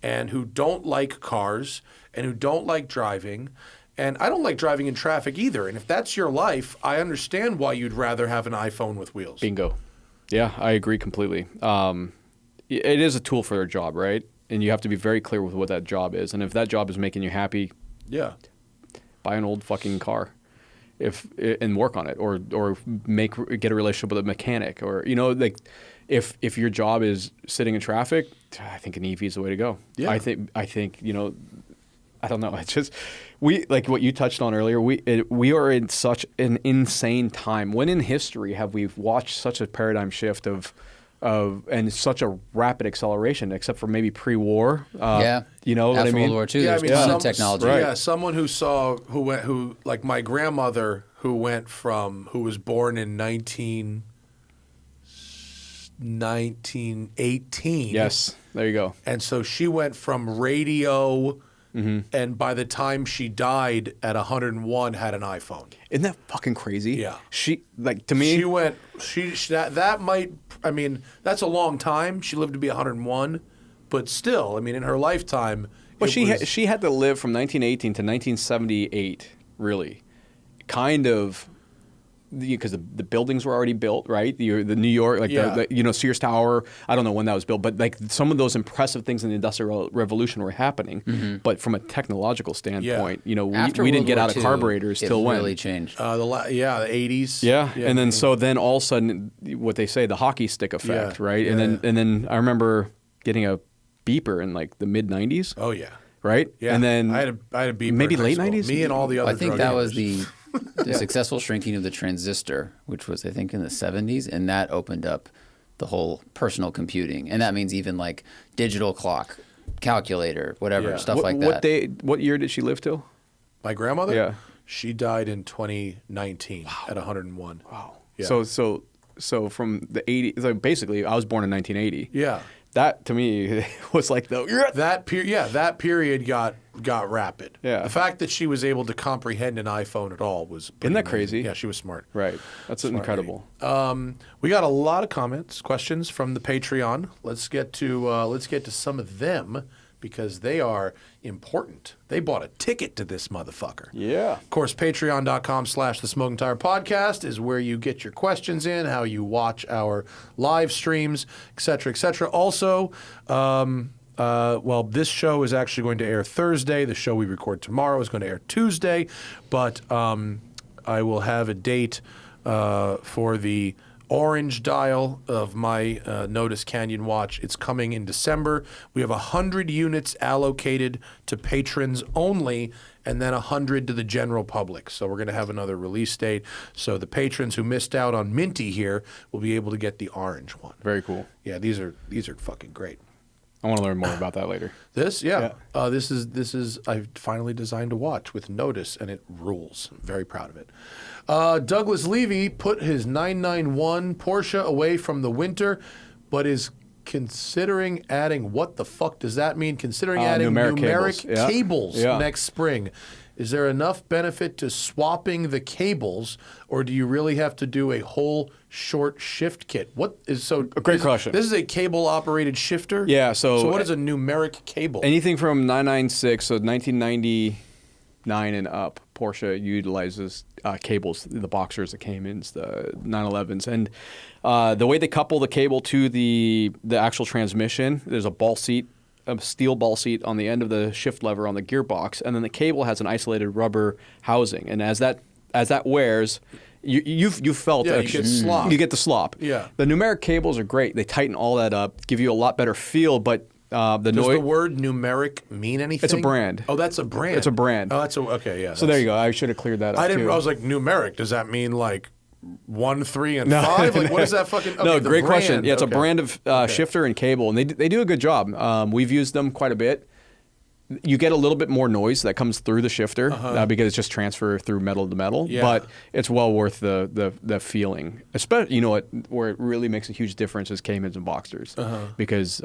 and who don't like cars and who don't like driving. And I don't like driving in traffic either. And if that's your life, I understand why you'd rather have an iPhone with wheels.
Bingo. Yeah, I agree completely. It is a tool for their job, right? And you have to be very clear with what that job is. And if that job is making you happy, buy an old fucking car, and work on it, or get a relationship with a mechanic, or like if your job is sitting in traffic, I think an EV is the way to go. Yeah. I think I don't know. It's just like what you touched on earlier. We are in such an insane time. When in history have we watched such a paradigm shift of and such a rapid acceleration, except for maybe pre-war? You know what I mean?
World War II. There's tons of technology.
Right.
Yeah,
someone who like my grandmother who was born in 1918.
Yes, there you go.
And so she went from radio. And by the time she died at 101, had an iPhone.
Isn't that fucking crazy?
Yeah.
To me.
That might, I mean, that's a long time. She lived to be 101, but still, I mean, in her lifetime.
But she had to live from 1918 to 1978, really. Kind of. Because the buildings were already built, right? The New York, like the Sears Tower. I don't know when that was built, but like some of those impressive things in the Industrial Revolution were happening. But from a technological standpoint, we didn't get out of carburetors till when?
It really changed.
The 80s.
Yeah, and then then all of a sudden, what they say, the hockey stick effect, right?
Yeah.
And then I remember getting a beeper in like the mid '90s.
Oh yeah.
Right.
Yeah.
And then
I had a beeper.
Maybe
in high
late
school.
'90s.
Me and all the other.
I think that was
dealers.
the successful shrinking of the transistor, which was, I think, in the 70s, and that opened up the whole personal computing. And that means even like digital clock, calculator, whatever, stuff like that.
What year did she live till?
My grandmother?
Yeah.
She died in 2019 at 101.
Wow.
Yeah.
So from the 80s, so basically I was born in 1980.
Yeah.
That to me was like
that period got rapid.
Yeah.
The fact that she was able to comprehend an iPhone at all was
Isn't that
amazing.
crazy?
Yeah, she was smart.
Right. That's incredible.
We got a lot of comments, questions from the Patreon. Let's get to some of them because they are important. They bought a ticket to this motherfucker.
Yeah.
Of course, patreon.com/The Smoking Tire Podcast is where you get your questions in, how you watch our live streams, et cetera, et cetera. Also, this show is actually going to air Thursday. The show we record tomorrow is going to air Tuesday, but I will have a date for the orange dial of my Lotus Canyon watch. It's coming in December. We have 100 units allocated to patrons only, and then 100 to the general public. So we're going to have another release date. So the patrons who missed out on Minty here will be able to get the orange one.
Very cool.
Yeah, these are fucking great.
I want to learn more about that later.
This is I've finally designed a watch with Lotus, and it rules. I'm very proud of it. Douglas Levy put his 991 Porsche away from the winter, but is considering adding, what the fuck does that mean? Considering adding numeric cables next spring. Is there enough benefit to swapping the cables, or do you really have to do a whole short shift kit?
Great question.
This is a cable-operated shifter?
Yeah, so
what is a numeric cable?
Anything from 996, so 1999 and up, Porsche utilizes cables, the Boxers, the Caymans, the 911s. And the way they couple the cable to the actual transmission, there's a ball seat a steel ball seat on the end of the shift lever on the gearbox, and then the cable has an isolated rubber housing. And as that wears, you've felt
you get slop.
You get the slop.
Yeah.
The numeric cables are great. They tighten all that up, give you a lot better feel, but
Does the word numeric mean anything?
It's a brand.
Oh, that's a brand.
It's a brand.
Oh, okay, yeah.
So there you go. I should have cleared that up.
I
too.
was like, numeric. Does that mean like 1, 3, and 5? Like, what is that fucking? Okay,
no, great
brand.
question. Yeah, it's
okay.
a brand of shifter and cable, and they do a good job. We've used them quite a bit. You get a little bit more noise that comes through the shifter because it's just transfer through metal to metal.
Yeah.
But it's well worth the feeling. Especially, you know what, where it really makes a huge difference is Caymans and Boxsters because.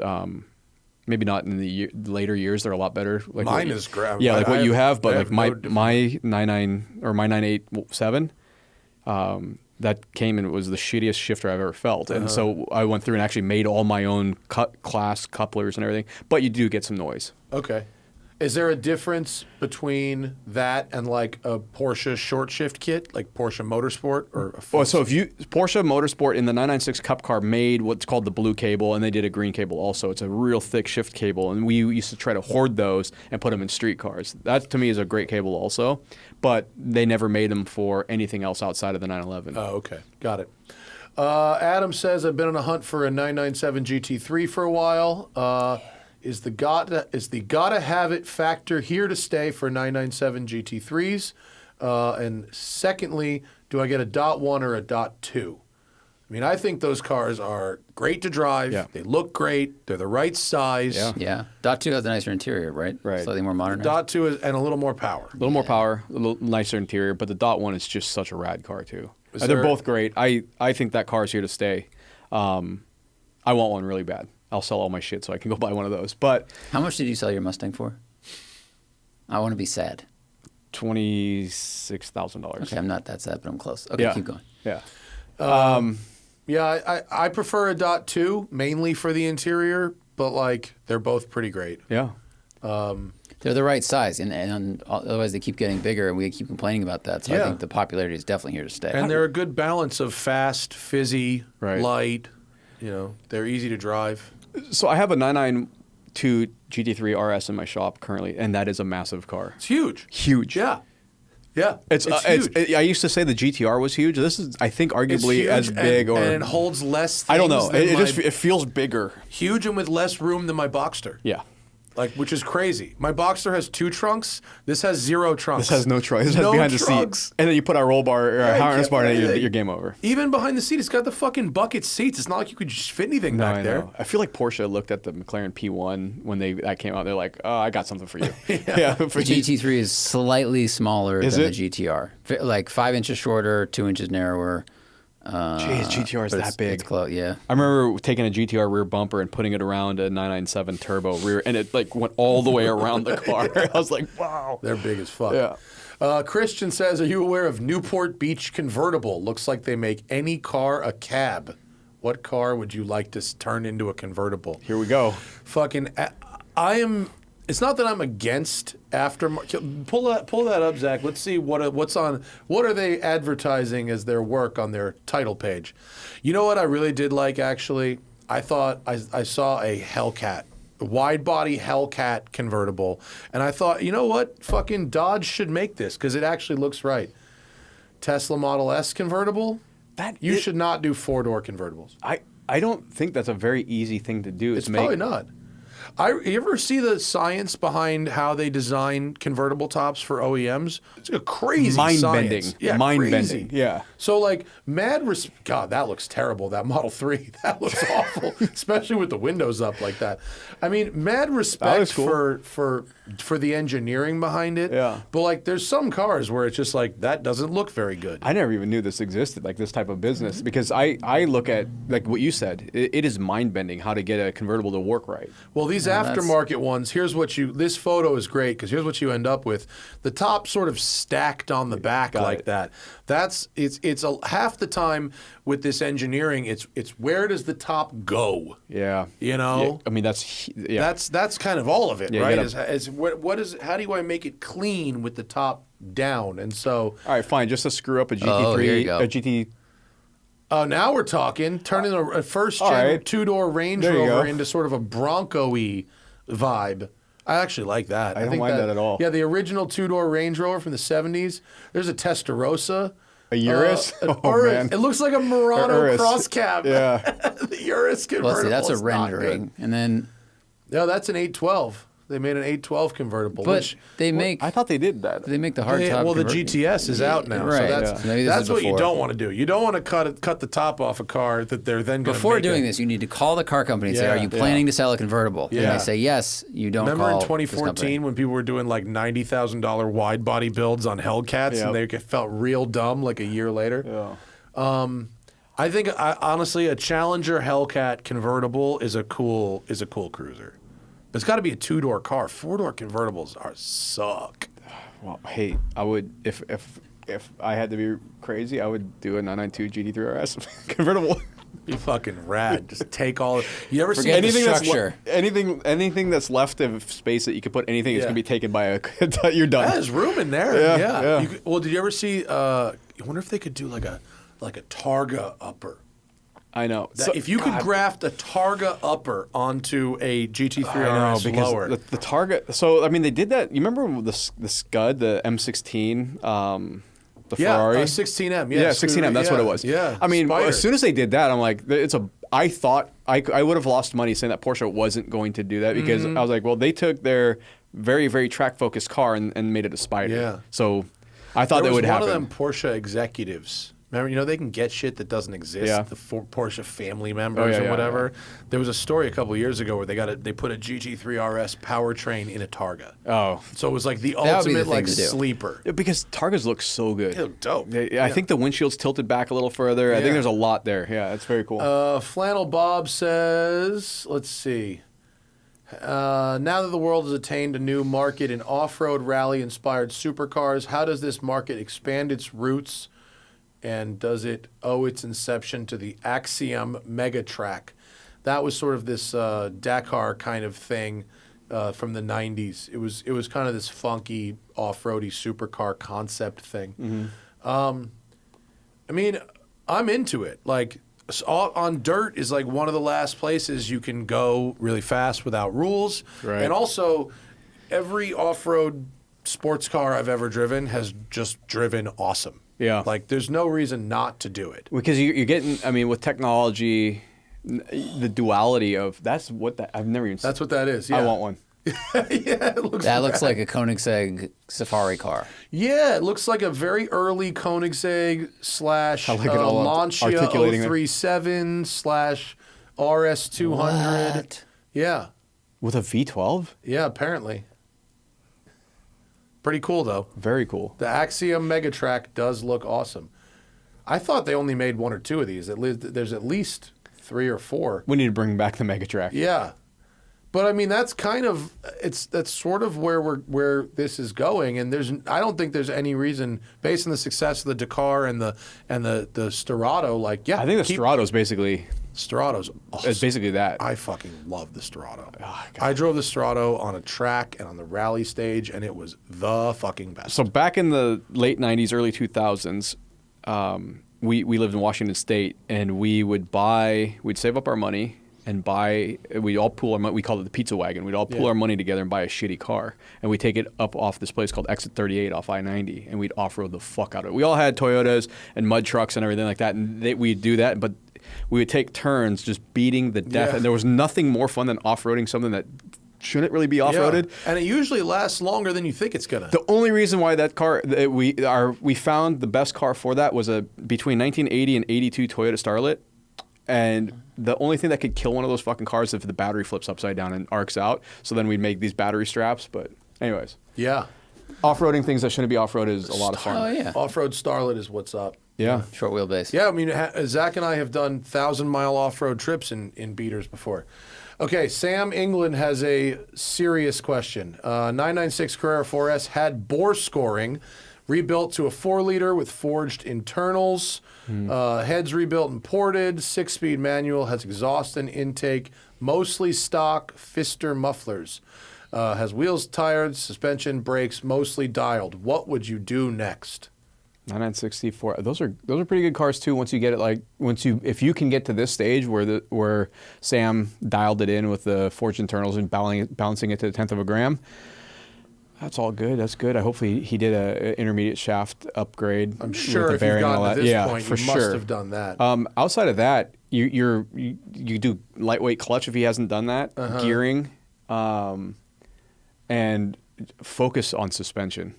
Maybe not in the later years; they're a lot better. Like
Mine is great.
Yeah, like what you have, but like my
no
my 99 or my 987, that Cayman was the shittiest shifter I've ever felt, and so I went through and actually made all my own class couplers and everything. But you do get some noise.
Okay. Is there a difference between that and like a Porsche short shift kit, like Porsche Motorsport, or a full
So if Porsche Motorsport in the 996 Cup car made what's called the blue cable, and they did a green cable also. It's a real thick shift cable, and we used to try to hoard those and put them in street cars. That to me is a great cable also, but they never made them for anything else outside of the 911.
Oh, okay. Got it. Adam says, I've been on a hunt for a 997 GT3 for a while. Is the gotta have it factor here to stay for 997 GT3s? And secondly, do I get a .1 or a .2? I mean, I think those cars are great to drive.
Yeah.
They look great. They're the right size.
Yeah.
Yeah. .2 has a nicer interior, right?
Right.
Slightly more modern.
.2 is, and a little more power.
A little more power, a little nicer interior, but the .1 is just such a rad car too. They're
there-
both great. I think that car is here to stay. I want one really bad. I'll sell all my shit so I can go buy one of those. But
How much did you sell your Mustang for? I want to be sad.
$26,000.
Okay, I'm not that sad, but I'm close. Okay, keep going.
Yeah.
Yeah, I prefer a .2 mainly for the interior, but like they're both pretty great.
Yeah.
They're the right size, and otherwise they keep getting bigger, and we keep complaining about that. So I think the popularity is definitely here to stay.
And they're a good balance of fast, fizzy,
Right.
light. You know, they're easy to drive.
So I have a 992 GT3 RS in my shop currently, and that is a massive car.
It's huge.
Huge.
Yeah. Yeah.
It's huge. I used to say the GTR was huge. This is, I think, arguably
huge
as big
and
or...
it holds less things
I don't know.
than
It feels bigger.
huge and with less room than my Boxster.
Yeah.
Like, which is crazy. My Boxster has 2 trunks. This has 0 trunks.
This has no trunk. This has
No
behind the
trunks.
seat. And then you put a roll bar or a harness bar in it,
yeah.
you're game over.
Even behind the seat, it's got the fucking bucket seats. It's not like you could just fit anything back
I
there.
know. I feel like Porsche looked at the McLaren P1 when that came out. They're like, "Oh, I got something for you." yeah. For
The GT3 is slightly smaller
Is
than
it?
the GTR. Like 5 inches shorter, 2 inches narrower.
Jeez, GTR is
but
that big.
It's close, yeah.
I remember taking a GTR rear bumper and putting it around a 997 turbo rear, and it like went all the way around the car. I was like, "Wow."
They're big as fuck.
Yeah.
Christian says, are you aware of Newport Beach convertible? Looks like they make any car a cab. What car would you like to turn into a convertible?
Here we go.
Fucking, I am. It's not that I'm against aftermarket. Pull that up, Zach. Let's see what's on. What are they advertising as their work on their title page? You know what I really did like actually? I thought I saw a Hellcat, a wide body Hellcat convertible, and I thought, you know what? Fucking Dodge should make this because it actually looks right. Tesla Model S convertible. You should not do 4-door convertibles.
I don't think that's a very easy thing to do.
It's probably not. You ever see the science behind how they design convertible tops for OEMs? It's a crazy
Mind-bending.
science. Yeah,
Mind-bending.
crazy.
Yeah.
So like God, that looks terrible. That Model 3, that looks awful, especially with the windows up like that. I mean, mad respect
cool.
for the engineering behind it.
Yeah.
But like, there's some cars where it's just like that doesn't look very good.
I never even knew this existed, like this type of business, because I look at, like what you said, it is mind-bending how to get a convertible to work right.
Well, these aftermarket ones, this photo is great because here's what you end up with. The top sort of stacked on the back like that. It's half the time with this engineering, it's where does the top go?
Yeah.
You know?
Yeah. I mean,
That's kind of all of it,
Yeah,
right? How do I make it clean with the top down? And so...
All right, fine. Just to screw up a GT3,
Oh, here you go.
a GT...
now we're talking. Turning a first-gen
All right.
2-door Range
There you
Rover
go.
into sort of a Bronco-y vibe. I actually like that.
I don't mind that at all.
Yeah, the original two-door Range Rover from the 70s. There's a Testarossa.
A Urus?
Man. It looks like a Murano cross cab.
Yeah.
The Urus convertible.
Well, see, that's a rendering. And then...
No, that's an 812. They made an 812 convertible.
But they make...
I thought they did that.
They make the hardtop.
Well, the GTS is out now.
Right.
So that's what you don't want to do. You don't want to cut the top off a car that they're then going to
Before doing this, you need to call the car company and say, are you planning to sell a convertible?
Yeah.
And they say, yes, you don't
Remember
call
in 2014 when people were doing like $90,000 wide body builds on Hellcats and they felt real dumb like a year later? Yeah. I think, honestly, a Challenger Hellcat convertible is a cool cruiser. It's got to be a two-door car. Four-door convertibles suck.
Well, hey, I would if I had to be crazy, I would do a 992 GT3 RS convertible.
Be fucking rad. Just take all. You ever see
Forget
anything
the
that's
structure.
anything that's left of space that you could put anything is going to be taken by a. You're done.
There's room in there.
Yeah.
Well, did you ever see? I wonder if they could do like a Targa upper.
I know.
If you could graft a Targa upper onto a GT3 RS lower.
The Targa. So I mean, they did that. You remember the Scud, the M16, the Ferrari,
16M.
Yeah, 16M. That's what it was.
Yeah.
I mean,
Spider.
as soon as they did that, I'm like, I thought I would have lost money saying that Porsche wasn't going to do that because I was like, well, they took their very very track focused car and made it a Spider.
Yeah.
So I thought that would happen.
One of them Porsche executives. Remember, they can get shit that doesn't exist.
Yeah.
The Porsche family members and whatever. Yeah. There was a story a couple of years ago where they put a GT3 RS powertrain in a Targa.
Oh,
so it was like the ultimate sleeper.
Because Targas look so good.
They look dope.
I think the windshield's tilted back a little further. Yeah. I think there's a lot there. Yeah, it's very cool.
Flannel Bob says, let's see. Now that the world has attained a new market in off-road rally-inspired supercars, how does this market expand its roots? And does it owe its inception to the Axiom Megatrack? That was sort of this Dakar kind of thing from the 90s. It was kind of this funky off-roady supercar concept thing. Mm-hmm. I mean, I'm into it. Like, on dirt is like one of the last places you can go really fast without rules.
Right.
And also, every off-road sports car I've ever driven has just driven awesome.
Yeah.
Like, there's no reason not to do it.
Because you're getting, I mean, with technology, the duality of, I've never even seen.
That's what that is, yeah.
I want one.
It looks
looks like a Koenigsegg safari car.
Yeah, it looks like a very early Koenigsegg / Lancia 037 / RS200.
What?
Yeah.
With a V12?
Yeah, apparently. Pretty cool, though.
Very cool.
The Axiom Megatrack does look awesome. I thought they only made one or two of these. There's at least 3 or 4.
We need to bring back the Megatrack.
Yeah. But I mean, that's kind of that's sort of where this is going, and I don't think there's any reason based on the success of the Dakar and the Storado. Like, yeah,
I think the Storato's basically
Storato's awesome.
It's basically that.
I fucking love the Storado. Oh, I drove the Storado on a track and on the rally stage, and it was the fucking best.
So back in the late '90s, early 2000s, we lived in Washington State, and we'd save up our money. And we'd all pool our money. We called it the pizza wagon. We'd all pool our money together and buy a shitty car. And we'd take it up off this place called Exit 38 off I-90. And we'd off-road the fuck out of it. We all had Toyotas and mud trucks and everything like that. And we'd do that. But we would take turns just beating the death.
Yeah.
And there was nothing more fun than off-roading something that shouldn't really be off-roaded.
Yeah. And it usually lasts longer than you think it's going to.
The only reason why that car, we found the best car for that was a between 1980 and 82 Toyota Starlet. And the only thing that could kill one of those fucking cars is if the battery flips upside down and arcs out. So then we'd make these battery straps. But anyways.
Yeah.
Off-roading things that shouldn't be off-road is a lot of fun.
Oh, yeah.
Off-road Starlet is what's up.
Yeah.
Short wheelbase.
Yeah, I mean, Zach and I have done 1,000-mile off-road trips in beaters before. Okay, Sam England has a serious question. 996 Carrera 4S had bore scoring, rebuilt to a 4-liter with forged internals. Heads rebuilt and ported. 6-speed manual. Has exhaust and intake. Mostly stock Pfister mufflers. Has wheels, tires, suspension, brakes. Mostly dialed. What would you do next?
9964. Those are pretty good cars too. Once you get it, if you can get to this stage where Sam dialed it in with the forged internals and balancing it to the 10th of a gram, that's all good. That's good. Hopefully he did a intermediate shaft upgrade.
I'm sure
with the
if
bearing
you've
and all
gotten
that.
to this point,
for
you
sure.
must have done that.
Outside of that, you do lightweight clutch if he hasn't done that, gearing, and focus on suspension.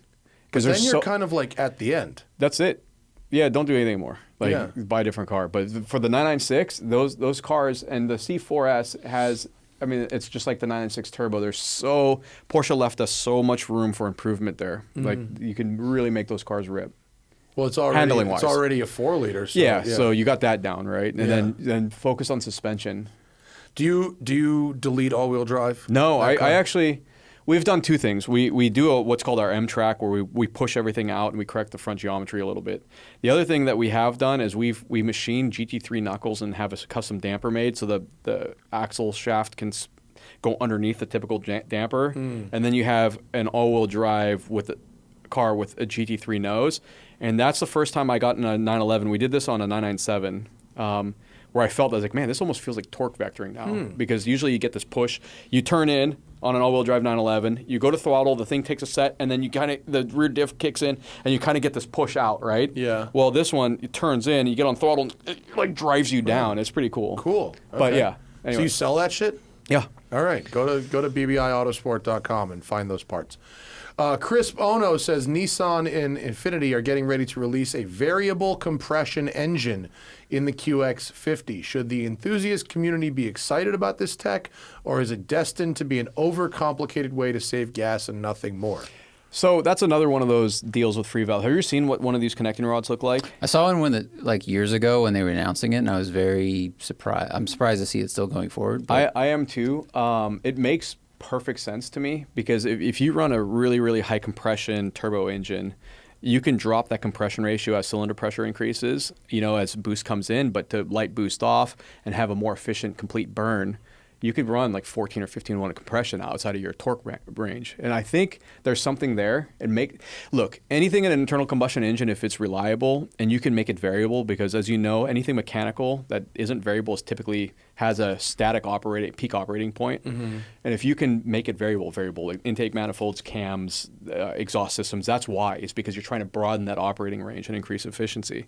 Because then you're kind of like at the end.
That's it. Yeah, don't do anything more. Buy a different car. But for the 996, those cars and the C4S has, I mean, it's just like the 996 Turbo. Porsche left us so much room for improvement there. Like you can really make those cars rip.
Well, it's already a 4-liter. So,
so you got that down, right? And then focus on suspension.
Do you delete all-wheel drive?
No, I actually. We've done two things. We do what's called our M track, where we push everything out and we correct the front geometry a little bit. The other thing that we have done is we machine GT3 knuckles and have a custom damper made, so the axle shaft can go underneath the typical damper, and then you have an all-wheel drive with a car with a GT3 nose, and that's the first time I got in a 911. We did this on a 997. Where I felt, I was like, man, this almost feels like torque vectoring now. Because usually you get this push. You turn in on an all-wheel drive 911. You go to throttle. The thing takes a set. And then the rear diff kicks in. And you kind of get this push out, right?
Yeah.
Well, this one, it turns in. You get on throttle. And it like drives you down. It's pretty cool.
Cool. Okay.
But yeah. Anyway.
So you sell that shit?
Yeah.
All right. Go to BBIAutosport.com and find those parts. Crisp Ono says Nissan and Infiniti are getting ready to release a variable compression engine in the QX50. Should the enthusiast community be excited about this tech, or is it destined to be an overcomplicated way to save gas and nothing more?
So that's another one of those deals with free valve. Have you ever seen what one of these connecting rods look like?
I saw one years ago when they were announcing it, and I was very surprised. I'm surprised to see it still going forward.
I am too. It makes perfect sense to me because if you run a really, really high compression turbo engine, you can drop that compression ratio as cylinder pressure increases, as boost comes in, but to light boost off and have a more efficient complete burn, you could run like 14 or 15 watt of compression outside of your torque range. And I think there's something there. Look, anything in an internal combustion engine, if it's reliable and you can make it variable, because as you know, anything mechanical that isn't variable typically has a static peak operating point. And if you can make it variable, like intake manifolds, cams, exhaust systems, that's why. It's because you're trying to broaden that operating range and increase efficiency.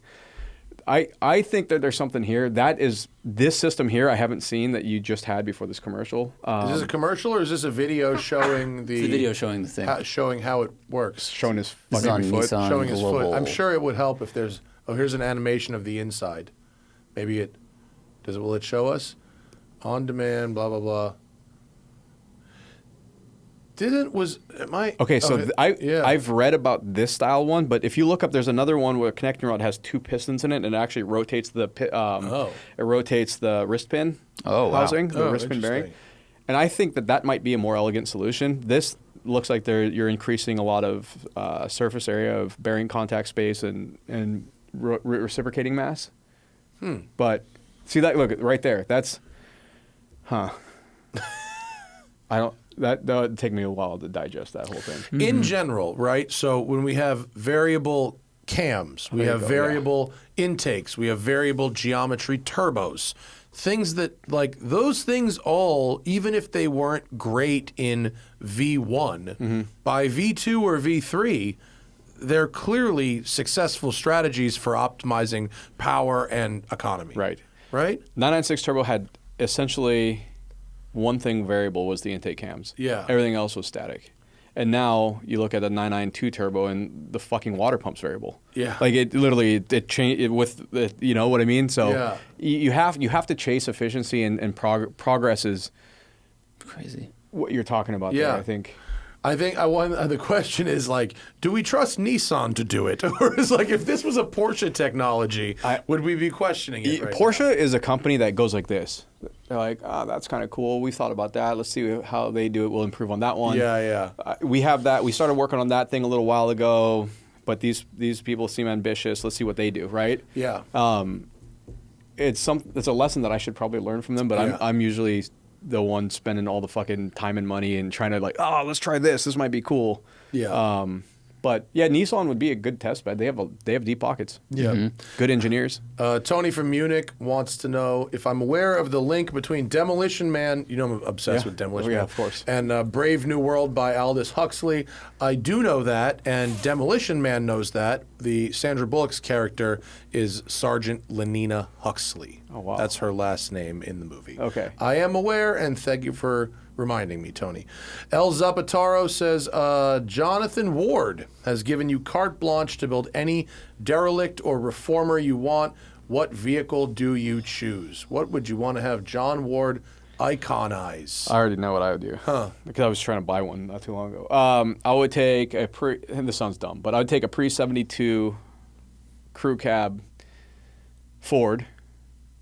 I think that there's something here. That is this system here I haven't seen that you just had before this commercial.
Is this a commercial or is this a video showing
the video showing the thing?
Showing how it works.
Showing his
fucking foot.
Showing his foot. I'm sure it would help if there's... Oh, here's an animation of the inside. Maybe it... Will it show us? On demand, blah, blah, blah.
I've read about this style one, but if you look up, there's another one where a connecting rod has two pistons in it, and it actually rotates the wrist pin housing, the wrist pin bearing. And I think that might be a more elegant solution. This looks like you're increasing a lot of surface area of bearing contact space and reciprocating mass. But see that? Look right there. That's, That would take me a while to digest that whole thing.
In general, right? So when we have variable cams, we have variable intakes, we have variable geometry turbos, things that, those things all, even if they weren't great in V1, by V2 or V3, they're clearly successful strategies for optimizing power and economy.
Right?
996
Turbo had essentially... one thing variable was the intake cams.
Yeah.
Everything else was static. And now you look at a 992 turbo and the fucking water pump's variable.
Yeah.
Like it literally changed with you know what I mean? So you have to chase efficiency and progress is
crazy.
What you're talking about there, I think.
The question is do we trust Nissan to do it? Or is if this was a Porsche technology, would we be questioning it right
Porsche
now?
is a company that goes like this. They're like, that's kind of cool. We thought about that. Let's see how they do it. We'll improve on that one.
Yeah.
We have that. We started working on that thing a little while ago, but these people seem ambitious. Let's see what they do, right?
Yeah.
It's a lesson that I should probably learn from them, but I'm usually the one spending all the fucking time and money and trying to let's try this. This might be cool.
Yeah.
But yeah, Nissan would be a good test bed. They have deep pockets.
Yeah.
Good engineers.
Tony from Munich wants to know if I'm aware of the link between Demolition Man, you know I'm obsessed with Demolition Man,
of course,
and Brave New World by Aldous Huxley. I do know that, and Demolition Man knows that. The Sandra Bullock's character is Sergeant Lenina Huxley.
Oh, wow.
That's her last name in the movie.
Okay.
I am aware, and thank you for reminding me, Tony. El Zapataro says, Jonathan Ward has given you carte blanche to build any derelict or reformer you want. What vehicle do you choose? What would you want to have John Ward iconize?
I already know what I would do. Because I was trying to buy one not too long ago. I would take and this sounds dumb, but I would take a pre-72 crew cab Ford,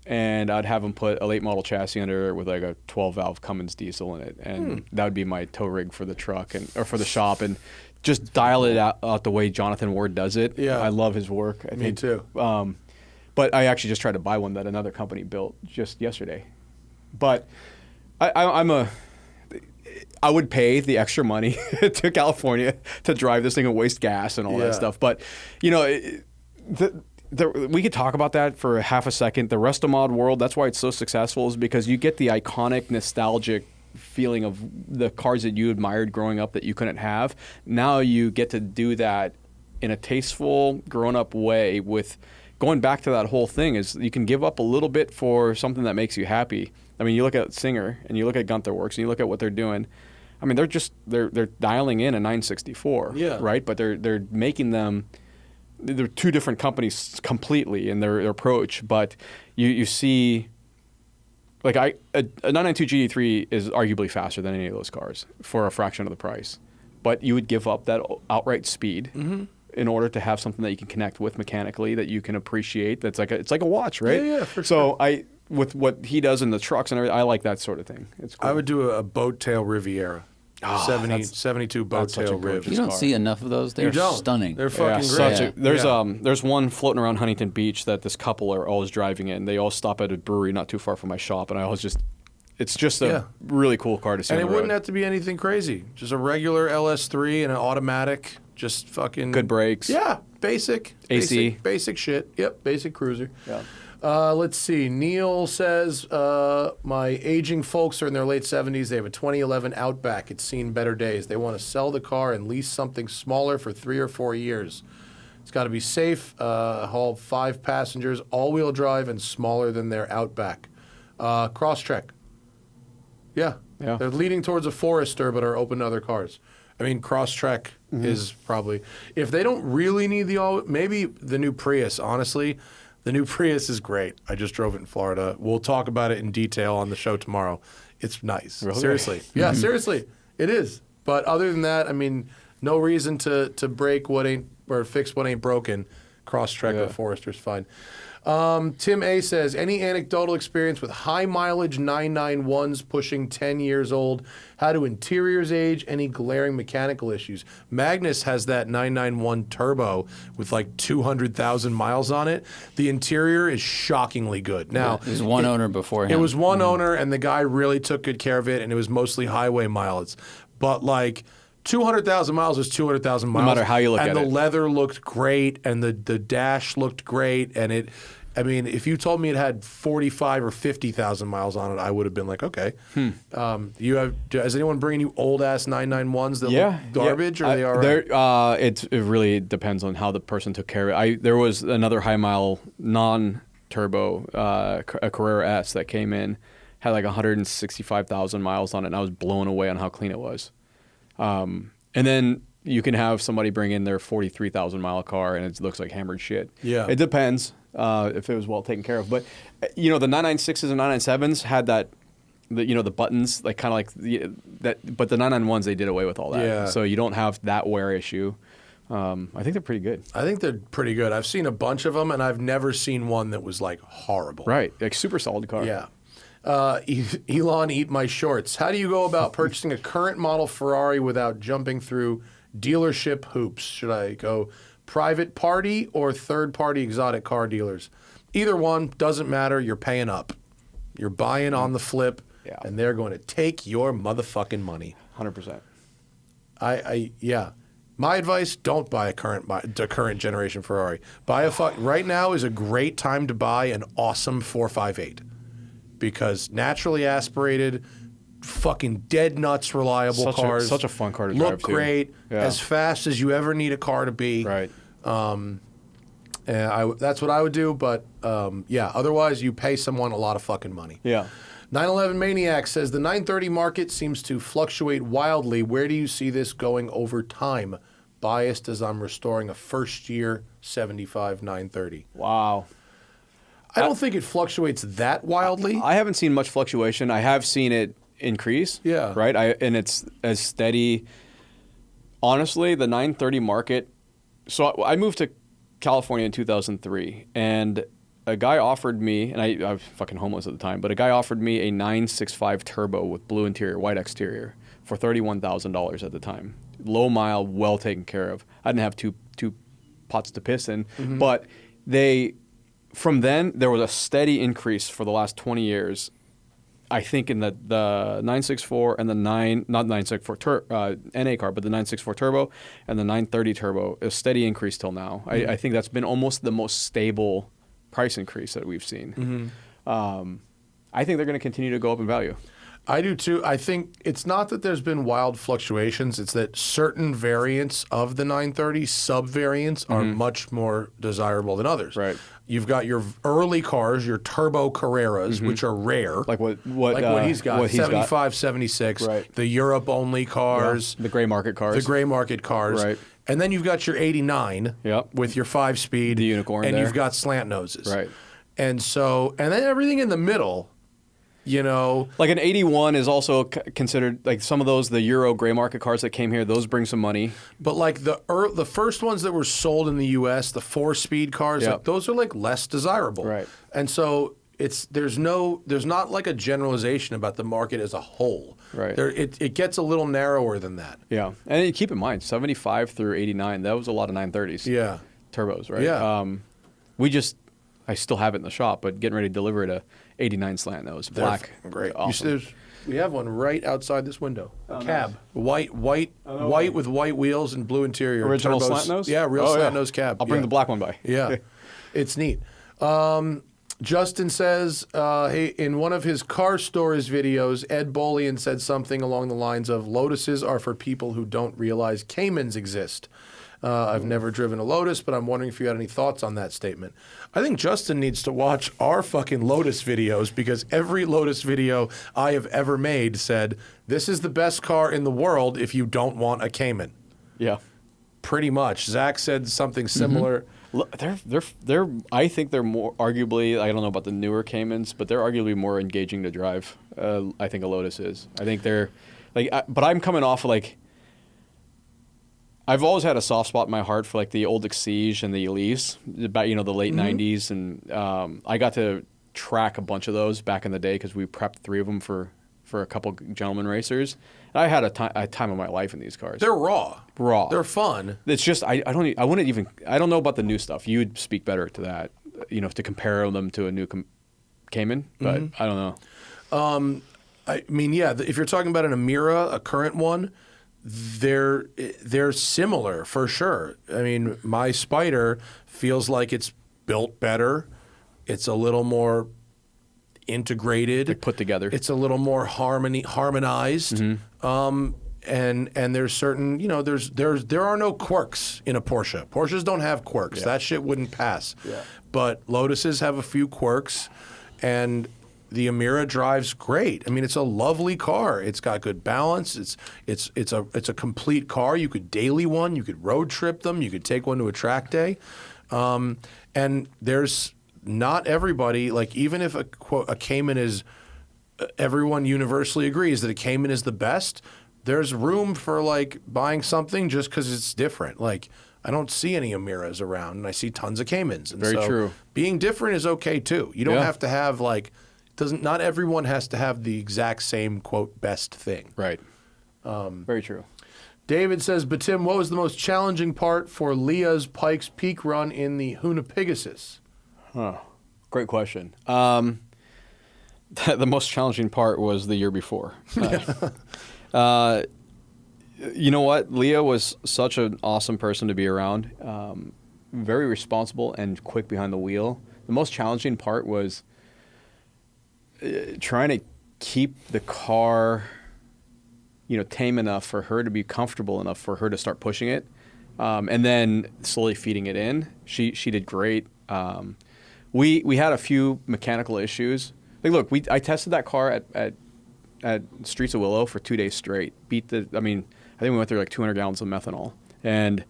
and I'd have them put a late model chassis under it with like a 12-valve Cummins diesel in it, and that would be my tow rig for the truck or for the shop, and just dial it out the way Jonathan Ward does it.
Yeah,
I love his work.
Me too.
But I actually just tried to buy one that another company built just yesterday. But I would pay the extra money to California to drive this thing and waste gas and all that stuff. But you know. We could talk about that for half a second. The Restomod world, that's why it's so successful, is because you get the iconic, nostalgic feeling of the cars that you admired growing up that you couldn't have. Now you get to do that in a tasteful, grown-up way with going back to that whole thing is you can give up a little bit for something that makes you happy. I mean, you look at Singer and you look at Gunther Works and you look at what they're doing. I mean, they're dialing in a 964, right? But they're making them. They're two different companies completely in their approach, but you see, like a 992 GT3 is arguably faster than any of those cars for a fraction of the price, but you would give up that outright speed in order to have something that you can connect with mechanically that you can appreciate. That's it's like a watch, right?
Yeah, for sure.
So with what he does in the trucks and everything, I like that sort of thing. It's cool.
I would do a boat tail Riviera. 72 boat tail ribs.
You don't see enough of those. They're stunning.
They're fucking great.
There's one floating around Huntington Beach that this couple are always driving in. They all stop at a brewery not too far from my shop, and it's just a really cool car to see.
And
on
it
the
wouldn't
road.
have to be anything crazy. Just a regular LS3 and an automatic. Just fucking
good brakes.
Yeah, basic
AC,
basic shit. Yep, basic cruiser.
Yeah.
Let's see. Neil says, my aging folks are in their late 70s. They have a 2011 Outback. It's seen better days. They want to sell the car and lease something smaller for 3 or 4 years. It's got to be safe, haul 5 passengers, all-wheel drive, and smaller than their Outback. Crosstrek. Yeah. They're leaning towards a Forester, but are open to other cars. I mean, Crosstrek is probably... If they don't really need maybe the new Prius, honestly... The new Prius is great. I just drove it in Florida. We'll talk about it in detail on the show tomorrow. It's nice.
Really?
Seriously. Yeah, seriously. It is. But other than that, I mean, no reason to break what ain't, or fix what ain't broken. Crosstrek or Forester's fine. Tim A says, any anecdotal experience with high mileage 991s pushing 10 years old? How do interiors age? Any glaring mechanical issues? Magnus has that 991 turbo with like 200,000 miles on it. The interior is shockingly good. Now,
it was one owner before him.
It was one owner, and the guy really took good care of it, and it was mostly highway mileage. But like... 200,000 miles is 200,000 miles.
No matter how you look at it.
And the leather looked great, and the dash looked great, and I mean, if you told me it had 45 or 50,000 miles on it, I would have been like, okay. Is anyone bringing you old-ass 991s that look garbage, or are they all right?
It really depends on how the person took care of it. There was another high-mile non-turbo, a Carrera S that came in, had like 165,000 miles on it, and I was blown away on how clean it was. And then you can have somebody bring in their 43,000 mile car and it looks like hammered shit.
Yeah.
It depends if it was well taken care of. But, you know, the 996s and 997s had that, the buttons, like kind of like that. But the 991s, they did away with all that.
Yeah.
So you don't have that wear issue. I think they're pretty good.
I think they're pretty good. I've seen a bunch of them, and I've never seen one that was like horrible.
Right. Like super solid car.
Yeah. Elon, eat my shorts. How do you go about purchasing a current model Ferrari without jumping through dealership hoops? Should I go private party or third-party exotic car dealers? Either one, doesn't matter. You're paying up. You're buying on the flip, and they're going to take your motherfucking money.
100%.
Yeah. My advice: don't buy a current generation Ferrari. Right now is a great time to buy an awesome 458 because naturally aspirated, fucking dead nuts reliable cars.
Such a fun car to drive
look great, as fast as you ever need a car to be.
Right.
And that's what I would do. But otherwise you pay someone a lot of fucking money.
Yeah.
911 Maniac says the 930 market seems to fluctuate wildly. Where do you see this going over time? Biased as I'm restoring a first-year 75 930.
Wow.
I don't think it fluctuates that wildly.
I haven't seen much fluctuation. I have seen it increase.
Yeah.
Right? And it's as steady. Honestly, the 930 market. So I moved to California in 2003, and a guy offered me, and I was fucking homeless at the time, but a guy offered me a 965 turbo with blue interior, white exterior for $31,000 at the time. Low mile, well taken care of. I didn't have two pots to piss in, but from then there was a steady increase for the last 20 years. I think in the 964 and the not 964 NA car, but the 964 turbo and the 930 turbo, a steady increase till now. I think that's been almost the most stable price increase that we've seen. I think they're going to continue to go up in value.
I do too. I think it's not that there's been wild fluctuations. It's that certain variants of the 930 sub-variants are much more desirable than others.
Right.
You've got your early cars, your turbo Carreras, which are rare.
Like what
he's got, 75, 76.
Right.
The Europe-only cars.
Yeah. The gray market cars.
The gray market cars.
Right.
And then you've got your 89 with your 5-speed.
The unicorn
and
there.
you've got slant noses.
Right.
And then everything in the middle, like
an 81 is also considered, like some of those, the Euro gray market cars that came here, those bring some money.
But like the first ones that were sold in the U.S., the 4-speed cars, like those are like less desirable.
Right.
And so there's not like a generalization about the market as a whole.
Right.
It gets a little narrower than that.
Yeah. And keep in mind, 75 through 89, that was a lot of 930s.
Yeah.
Turbos, right?
Yeah.
I still have it in the shop, but getting ready to deliver it a 89 slant nose, black.
Great.
Awesome.
We have one right outside this window. A cab.
Nice.
White with white wheels and blue interior.
Original
Turbos.
slant nose?
Yeah, real slant nose cab.
I'll bring the black one by.
Yeah. It's neat. Justin says, hey, in one of his car stories videos, Ed Bolian said something along the lines of, Lotuses are for people who don't realize Caymans exist. I've never driven a Lotus, but I'm wondering if you had any thoughts on that statement. I think Justin needs to watch our fucking Lotus videos because every Lotus video I have ever made said, this is the best car in the world if you don't want a Cayman.
Yeah.
Pretty much. Zach said something similar.
They're I think they're more arguably, I don't know about the newer Caymans, but they're arguably more engaging to drive. I think a Lotus is. I think they're but I'm coming off of I've always had a soft spot in my heart for the old Exige and the Elise, about the late '90s, and I got to track a bunch of those back in the day because we prepped 3 of them for a couple gentleman racers. And I had a time of my life in these cars.
They're raw.
They're
fun.
It's just I don't know about the new stuff. You'd speak better to that, to compare them to a new Cayman, but I don't know.
I mean, yeah, if you're talking about an Amira, a current one. They're similar for sure. I mean, my Spider feels like it's built better. It's a little more integrated,
put together.
It's a little more harmonized. And there's certain, there are no quirks in a Porsche. Porsches don't have quirks. That shit wouldn't pass. Yeah. But Lotuses have a few quirks, and the Amira drives great. I mean, it's a lovely car. It's got good balance. It's a complete car. You could daily one. You could road trip them. You could take one to a track day. And there's not everybody, even if a Cayman is, everyone universally agrees that a Cayman is the best, there's room for buying something just because it's different. I don't see any Amiras around, and I see tons of Caymans. And
Very true.
Being different is okay too. You don't have to have not everyone has to have the exact same, quote, best thing.
Right. Very true.
David says, but Tim, what was the most challenging part for Leah's Pikes Peak run in the Hoonipigasus?
Great question. The most challenging part was the year before. You know what? Leah was such an awesome person to be around. Very responsible and quick behind the wheel. The most challenging part was trying to keep the car, tame enough for her to be comfortable enough for her to start pushing it, and then slowly feeding it in. She did great. We had a few mechanical issues. Like, look, I tested that car at Streets of Willow for 2 days straight. I think we went through like 200 gallons of methanol, and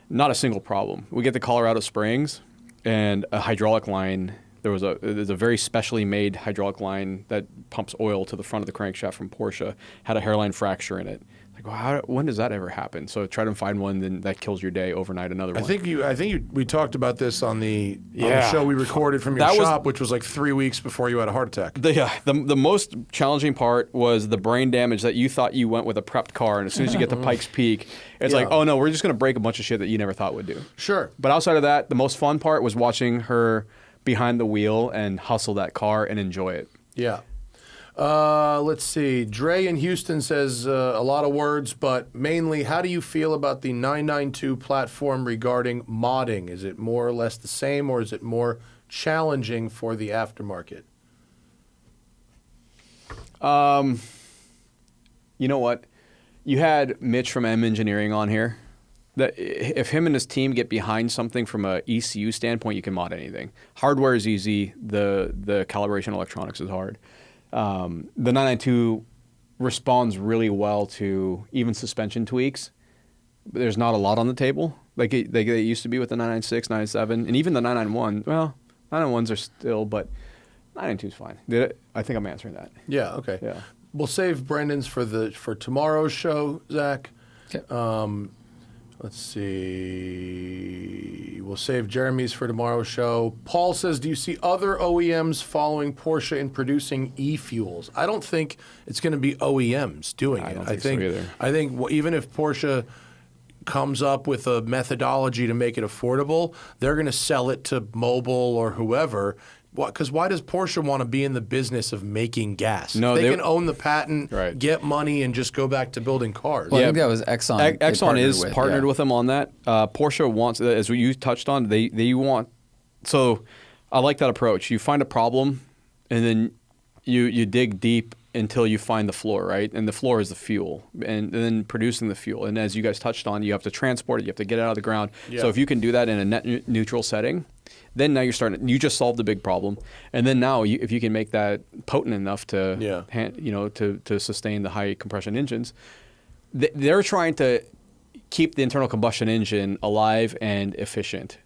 not a single problem. We get to Colorado Springs, and a hydraulic line. There's a very specially made hydraulic line that pumps oil to the front of the crankshaft from Porsche. Had a hairline fracture in it. Like, well, when does that ever happen? So try to find one, then that kills your day overnight. Another one.
I think we talked about this on the show we recorded from your shop, which was like 3 weeks before you had a heart attack.
The most challenging part was the brain damage that you thought you went with a prepped car, and as soon as you get to Pikes Peak, it's like, oh no, we're just going to break a bunch of shit that you never thought would do.
Sure.
But outside of that, the most fun part was watching her behind the wheel and hustle that car and enjoy it.
Yeah. Let's see. Dre in Houston says a lot of words, but mainly, how do you feel about the 992 platform regarding modding? Is it more or less the same, or is it more challenging for the aftermarket?
You know what? You had Mitch from M Engineering on here. That if him and his team get behind something from a ECU standpoint, you can mod anything. Hardware is easy. The calibration electronics is hard. The 992 responds really well to even suspension tweaks. There's not a lot on the table like it used to be with the 996, 997, and even the 991. Well, 991s are still, but 992 is fine. I think I'm answering that.
Yeah. Okay.
Yeah.
We'll save Brendan's for tomorrow's show, Zach.
Okay.
Let's see. We'll save Jeremy's for tomorrow's show. Paul says, do you see other OEMs following Porsche in producing e-fuels? I don't think it's going to be OEMs doing it.
I don't think so either.
I think even if Porsche comes up with a methodology to make it affordable, they're going to sell it to Mobil or whoever. Because why does Porsche want to be in the business of making gas?
No,
they can own the patent,
right,
get money, and just go back to building cars.
Well, I think that was Exxon.
Exxon is partnered with them on that. Porsche wants, as you touched on, they want. So I like that approach. You find a problem, and then you dig deep until you find the floor, right? And the floor is the fuel, and then producing the fuel. And as you guys touched on, you have to transport it, you have to get it out of the ground. Yeah. So if you can do that in a net neutral setting, then now you just solved the big problem. And then now if you can make that potent enough to to sustain the high compression engines, they're trying to keep the internal combustion engine alive and efficient.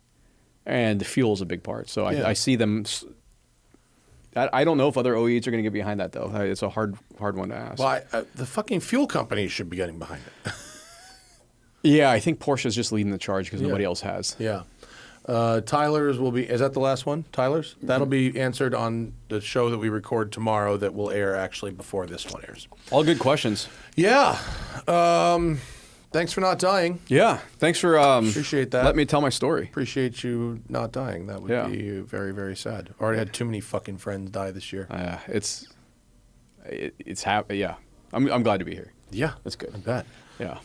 And the fuel is a big part. So I see them. I don't know if other OEs are going to get behind that, though. It's a hard one to ask.
Well, the fucking fuel companies should be getting behind it.
Yeah, I think Porsche is just leading the charge because nobody else has.
Yeah. Tyler's will be, is that the last one? Tyler's? Mm-hmm. That'll be answered on the show that we record tomorrow that will air actually before this one airs.
All good questions.
Yeah. Thanks for not dying.
Yeah. Thanks for
appreciate that.
Let me tell my story.
Appreciate you not dying. That would be very, very sad. Already had too many fucking friends die this year.
It's happy. Yeah. I'm glad to be here.
Yeah.
That's good.
I bet.
Yeah.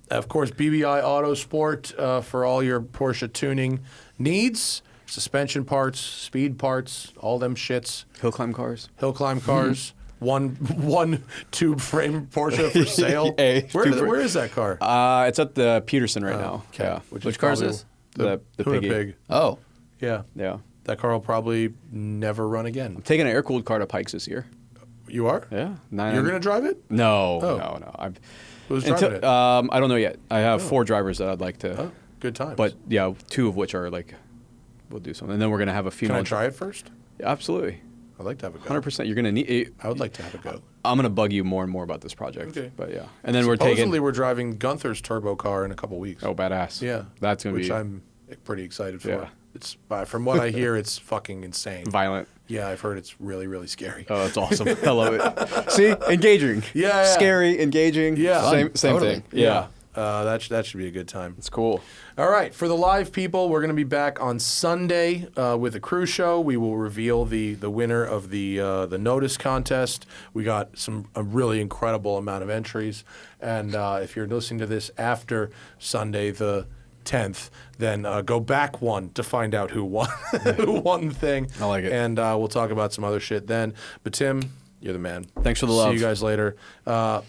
Of course, BBI Autosport for all your Porsche tuning needs. Suspension parts, speed parts, all them shits.
Hill climb cars.
Mm-hmm. One tube frame Porsche for sale. Where is that car?
It's at the Peterson right now.
Okay.
Yeah.
Which car is this?
The
Hoonipigasus.
Oh.
Yeah.
Yeah.
That car will probably never run again.
I'm taking an air-cooled car to Pikes this year.
You are?
Yeah.
You're going to drive it?
No.
Oh.
No.
Who's driving it?
I don't know yet. I have 4 drivers that I'd like to.
Oh, good times.
But yeah, 2 of which are we'll do something. And then we're going to have a female.
Can I try it first?
Yeah, absolutely.
I'd like to have a go.
100%. You're going to need it.
I would like to have a go.
I'm going to bug you more and more about this project.
Okay.
But yeah. And then
Supposedly we're driving Gunther's turbo car in a couple weeks.
Oh, badass.
Yeah.
That's going to be.
Which I'm pretty excited for.
Yeah.
It's from what I hear, it's fucking insane.
Violent.
Yeah, I've heard it's really, really scary.
Oh, that's awesome. I love it. See? Engaging.
Yeah.
Scary, engaging.
Yeah.
Same
totally.
thing. Yeah.
That should be a good time.
It's cool.
All right, for the live people, we're going to be back on Sunday with a crew show. We will reveal the winner of the Lotus contest. We got a really incredible amount of entries, and if you're listening to this after Sunday the 10th, then go back one to find out who won who won the thing.
I like it.
And we'll talk about some other shit then. But Tim, you're the man.
Thanks for the love.
See you guys later. Bye.